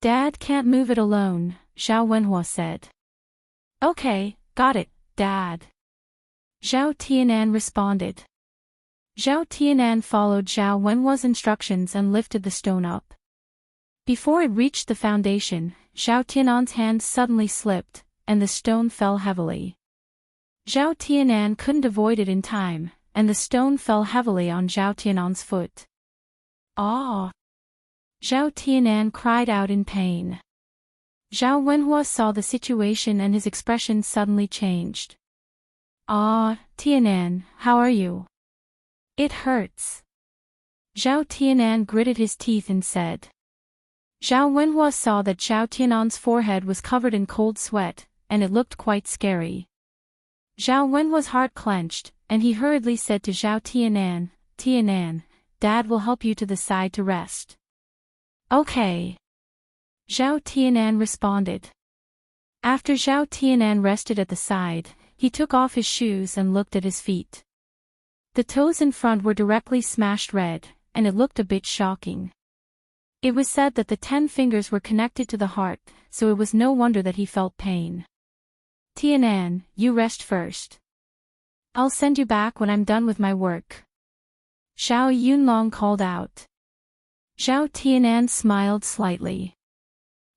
"Dad can't move it alone," Zhao Wenhuo said. "Okay, got it, Dad." Zhao Tianan responded. Zhao Tianan followed Zhao Wenhuo's instructions and lifted the stone up. Before it reached the foundation, Zhao Tianan's hand suddenly slipped, and the stone fell heavily. Zhao Tianan couldn't avoid it in time, and the stone fell heavily on Zhao Tianan's foot. "Ah!" Zhao Tianan cried out in pain. Zhao Wenhuo saw the situation and his expression suddenly changed. "Ah, Tianan, how are you? It hurts." Zhao Tianan gritted his teeth and said. Zhao Wenhuo saw that Zhao Tianan's forehead was covered in cold sweat, and it looked quite scary. Zhao Wenhuo's heart clenched, and he hurriedly said to Zhao Tianan, "Tianan, Dad will help you to the side to rest." "Okay." Zhao Tianan responded. After Zhao Tianan rested at the side, he took off his shoes and looked at his feet. The toes in front were directly smashed red, and it looked a bit shocking. It was said that the 10 fingers were connected to the heart, so it was no wonder that he felt pain. "Tianan, you rest first. I'll send you back when I'm done with my work." Zhao Yunlong called out. Zhao Tianan smiled slightly.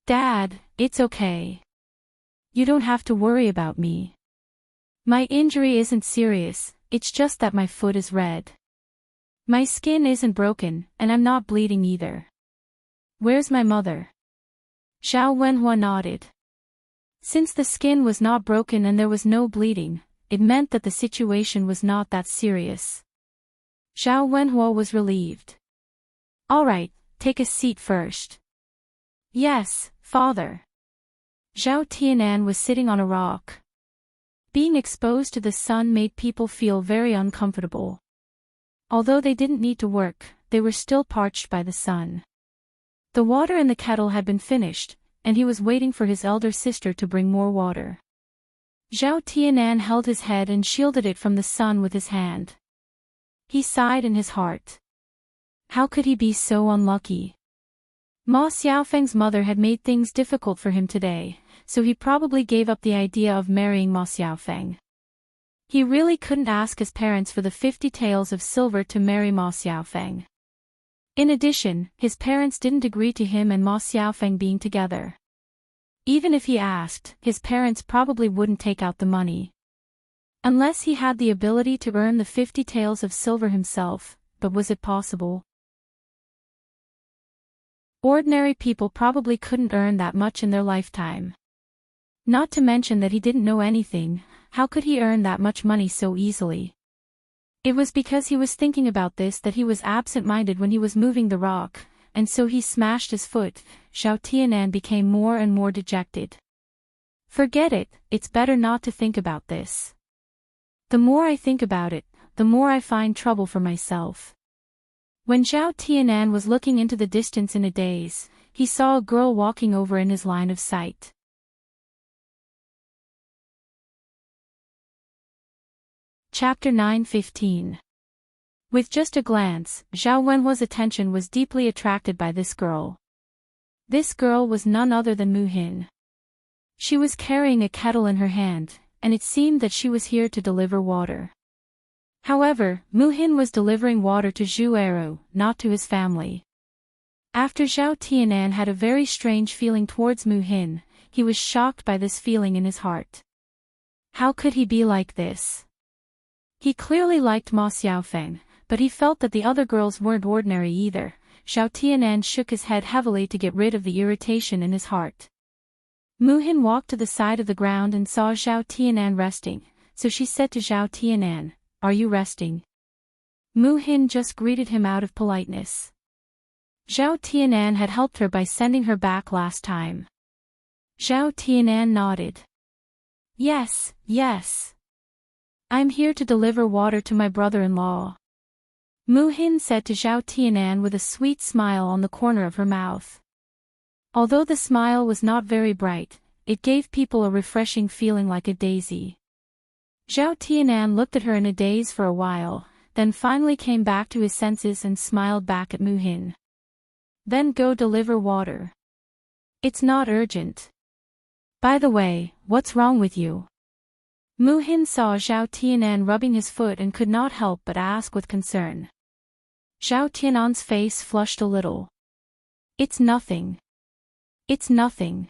"Dad, it's okay. You don't have to worry about me. My injury isn't serious, it's just that my foot is red. My skin isn't broken, and I'm not bleeding either." "Where's my mother?" Zhao Wenhuo nodded. Since the skin was not broken and there was no bleeding, it meant that the situation was not that serious. Zhao Wenhuo was relieved. "All right, take a seat first." "Yes, father." Zhao Tianan was sitting on a rock. Being exposed to the sun made people feel very uncomfortable. Although they didn't need to work, they were still parched by the sun. The water in the kettle had been finished, and he was waiting for his elder sister to bring more water. Zhao Tianan held his head and shielded it from the sun with his hand. He sighed in his heart. How could he be so unlucky? Ma Xiaofeng's mother had made things difficult for him today, so he probably gave up the idea of marrying Ma Xiaofeng. He really couldn't ask his parents for the 50 taels of silver to marry Ma Xiaofeng. In addition, his parents didn't agree to him and Ma Xiaofeng being together. Even if he asked, his parents probably wouldn't take out the money. Unless he had the ability to earn the 50 taels of silver himself, but was it possible? Ordinary people probably couldn't earn that much in their lifetime. Not to mention that he didn't know anything, how could he earn that much money so easily? It was because he was thinking about this that he was absent-minded when he was moving the rock, and so he smashed his foot. Zhao Tianan became more and more dejected. Forget it, it's better not to think about this. The more I think about it, the more I find trouble for myself. When Zhao Tianan was looking into the distance in a daze, he saw a girl walking over in his line of sight. Chapter 9:15. With just a glance, Zhao Wenhua's attention was deeply attracted by this girl. This girl was none other than Mu Hin. She was carrying a kettle in her hand, and it seemed that she was here to deliver water. However, Mu Hin was delivering water to Zhu Eru, not to his family. After Zhao Tianan had a very strange feeling towards Mu Hin, he was shocked by this feeling in his heart. How could he be like this? He clearly liked Ma Xiaofeng, but he felt that the other girls weren't ordinary either. Zhao Tianan shook his head heavily to get rid of the irritation in his heart. Mu Hin walked to the side of the ground and saw Zhao Tianan resting, so she said to Zhao Tianan, "Are you resting?" Mu Hin just greeted him out of politeness. Zhao Tianan had helped her by sending her back last time. Zhao Tianan nodded. Yes, yes. I'm here to deliver water to my brother-in-law. Mu Hin said to Zhao Tianan with a sweet smile on the corner of her mouth. Although the smile was not very bright, it gave people a refreshing feeling like a daisy. Zhao Tianan looked at her in a daze for a while, then finally came back to his senses and smiled back at Mu Hin. Then go deliver water. It's not urgent. By the way, what's wrong with you? Mu Hin saw Zhao Tianan rubbing his foot and could not help but ask with concern. Zhao Tianan's face flushed a little. It's nothing. It's nothing.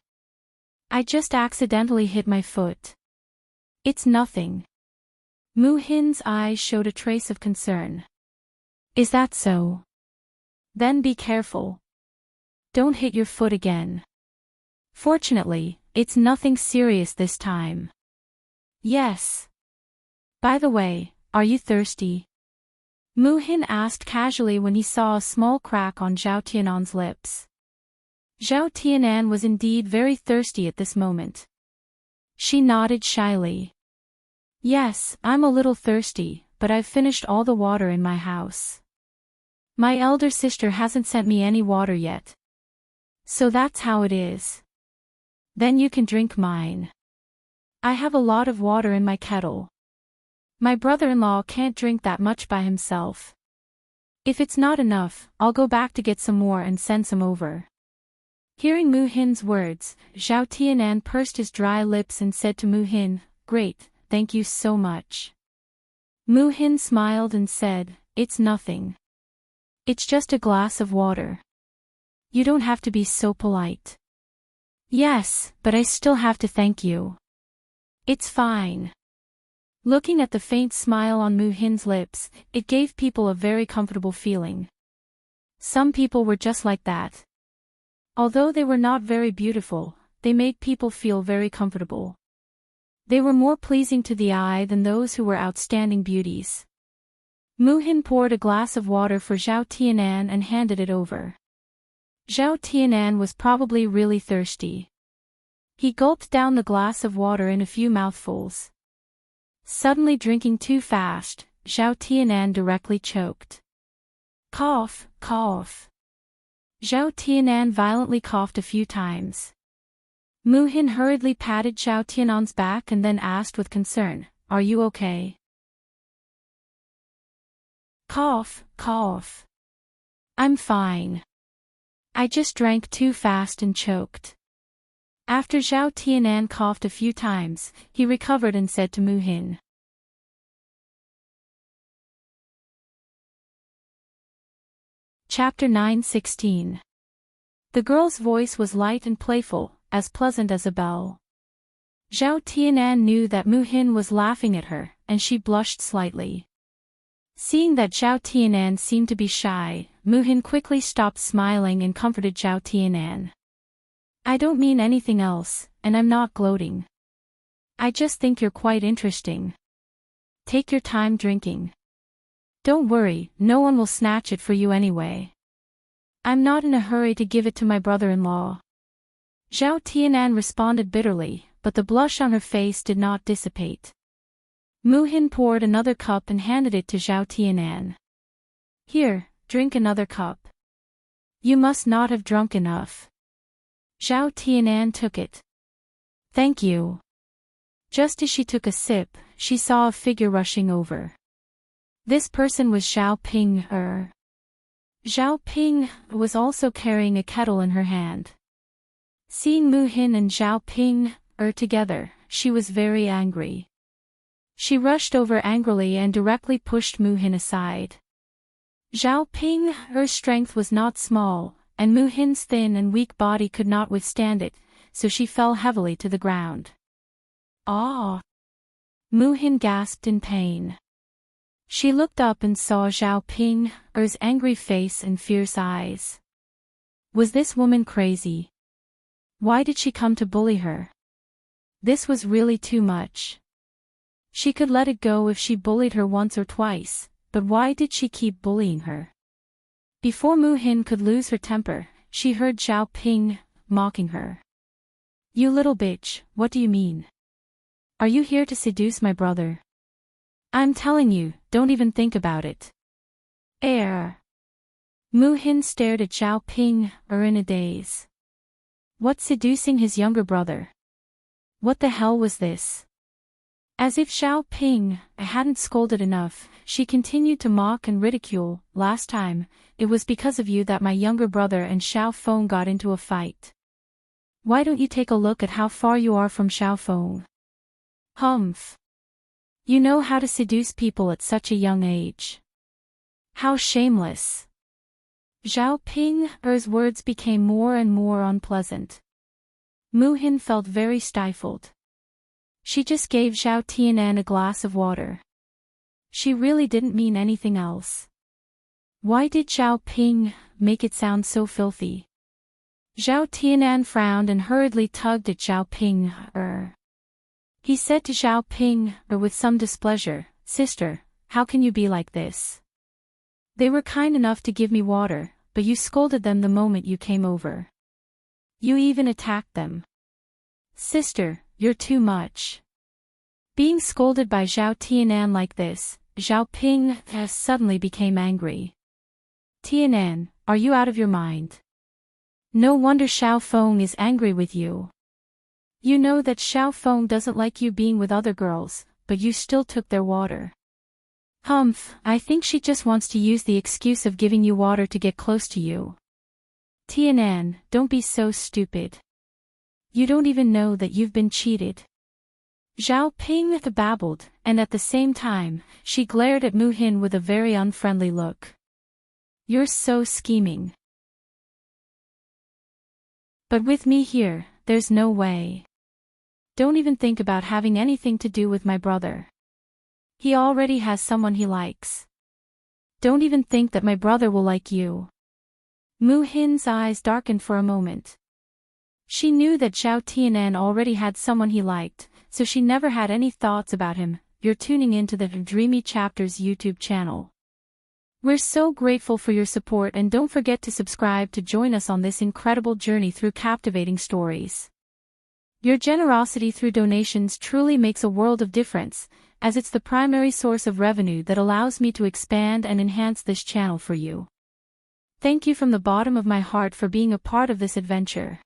I just accidentally hit my foot. It's nothing. Mu Hin's eyes showed a trace of concern. Is that so? Then be careful. Don't hit your foot again. Fortunately, it's nothing serious this time. Yes. By the way, are you thirsty? Mu Hin asked casually when he saw a small crack on Zhao Tianan's lips. Zhao Tianan was indeed very thirsty at this moment. She nodded shyly. Yes, I'm a little thirsty, but I've finished all the water in my house. My elder sister hasn't sent me any water yet. So that's how it is. Then you can drink mine. I have a lot of water in my kettle. My brother-in-law can't drink that much by himself. If it's not enough, I'll go back to get some more and send some over. Hearing Mu Hin's words, Zhao Tianan pursed his dry lips and said to Mu Hin, "Great, thank you so much." Mu Hin smiled and said, "It's nothing. It's just a glass of water. You don't have to be so polite." "Yes, but I still have to thank you." "It's fine." Looking at the faint smile on Mu Hin's lips, it gave people a very comfortable feeling. Some people were just like that. Although they were not very beautiful, they made people feel very comfortable. They were more pleasing to the eye than those who were outstanding beauties. Mu Hin poured a glass of water for Zhao Tianan and handed it over. Zhao Tianan was probably really thirsty. He gulped down the glass of water in a few mouthfuls. Suddenly drinking too fast, Zhao Tianan directly choked. Cough, cough. Zhao Tianan violently coughed a few times. Mu Hin hurriedly patted Zhao Tianan's back and then asked with concern, "Are you okay?" Cough, cough. I'm fine. I just drank too fast and choked. After Zhao Tianan coughed a few times, he recovered and said to Mu Hin. Chapter 9:16. The girl's voice was light and playful, as pleasant as a bell. Zhao Tianan knew that Mu Hin was laughing at her, and she blushed slightly. Seeing that Zhao Tianan seemed to be shy, Muhin quickly stopped smiling and comforted Zhao Tianan. I don't mean anything else, and I'm not gloating. I just think you're quite interesting. Take your time drinking. Don't worry, no one will snatch it for you anyway. I'm not in a hurry to give it to my brother-in-law. Zhao Tianan responded bitterly, but the blush on her face did not dissipate. Muhin poured another cup and handed it to Zhao Tianan. Here, drink another cup. You must not have drunk enough. Zhao Tianan took it. Thank you. Just as she took a sip, she saw a figure rushing over. This person was Zhao Ping. Zhao Ping was also carrying a kettle in her hand. Seeing Muhin and Zhao Ping together, she was very angry. She rushed over angrily and directly pushed Muhin aside. Zhao Ping's strength was not small, and Muhin's thin and weak body could not withstand it, so she fell heavily to the ground. Ah! Muhin gasped in pain. She looked up and saw Zhao Ping's angry face and fierce eyes. Was this woman crazy? Why did she come to bully her? This was really too much. She could let it go if she bullied her once or twice, but why did she keep bullying her? Before Muhin could lose her temper, she heard Zhao Ping mocking her. You little bitch, what do you mean? Are you here to seduce my brother? I'm telling you, don't even think about it. Muhin stared at Zhao Ping in a daze. What, seducing his younger brother? What the hell was this? As if Zhao Ping hadn't scolded enough, she continued to mock and ridicule. Last time, it was because of you that my younger brother and Xiao Feng got into a fight. Why don't you take a look at how far you are from Xiao Feng? Humph. You know how to seduce people at such a young age. How shameless. Zhao Ping's words became more and more unpleasant. Muhin felt very stifled. She just gave Zhao Tianan a glass of water. She really didn't mean anything else. Why did Zhao Ping make it sound so filthy? Zhao Tianan frowned and hurriedly tugged at Zhao Ping. He said to Zhao Ping with some displeasure, Sister, how can you be like this? They were kind enough to give me water, but you scolded them the moment you came over. You even attacked them. Sister, you're too much. Being scolded by Zhao Tianan like this, Zhao Ping suddenly became angry. Tianan, are you out of your mind? No wonder Xiao Feng is angry with you. You know that Xiao Feng doesn't like you being with other girls, but you still took their water. Humph, I think she just wants to use the excuse of giving you water to get close to you. Tianan, don't be so stupid. You don't even know that you've been cheated. Zhao Ping babbled, and at the same time, she glared at Muhin with a very unfriendly look. You're so scheming. But with me here, there's no way. Don't even think about having anything to do with my brother. He already has someone he likes. Don't even think that my brother will like you. Muhin's eyes darkened for a moment. She knew that Zhao Tianan already had someone he liked, so she never had any thoughts about him. You're tuning into the Dreamy Chapters YouTube channel. We're so grateful for your support, and don't forget to subscribe to join us on this incredible journey through captivating stories. Your generosity through donations truly makes a world of difference, as it's the primary source of revenue that allows me to expand and enhance this channel for you. Thank you from the bottom of my heart for being a part of this adventure.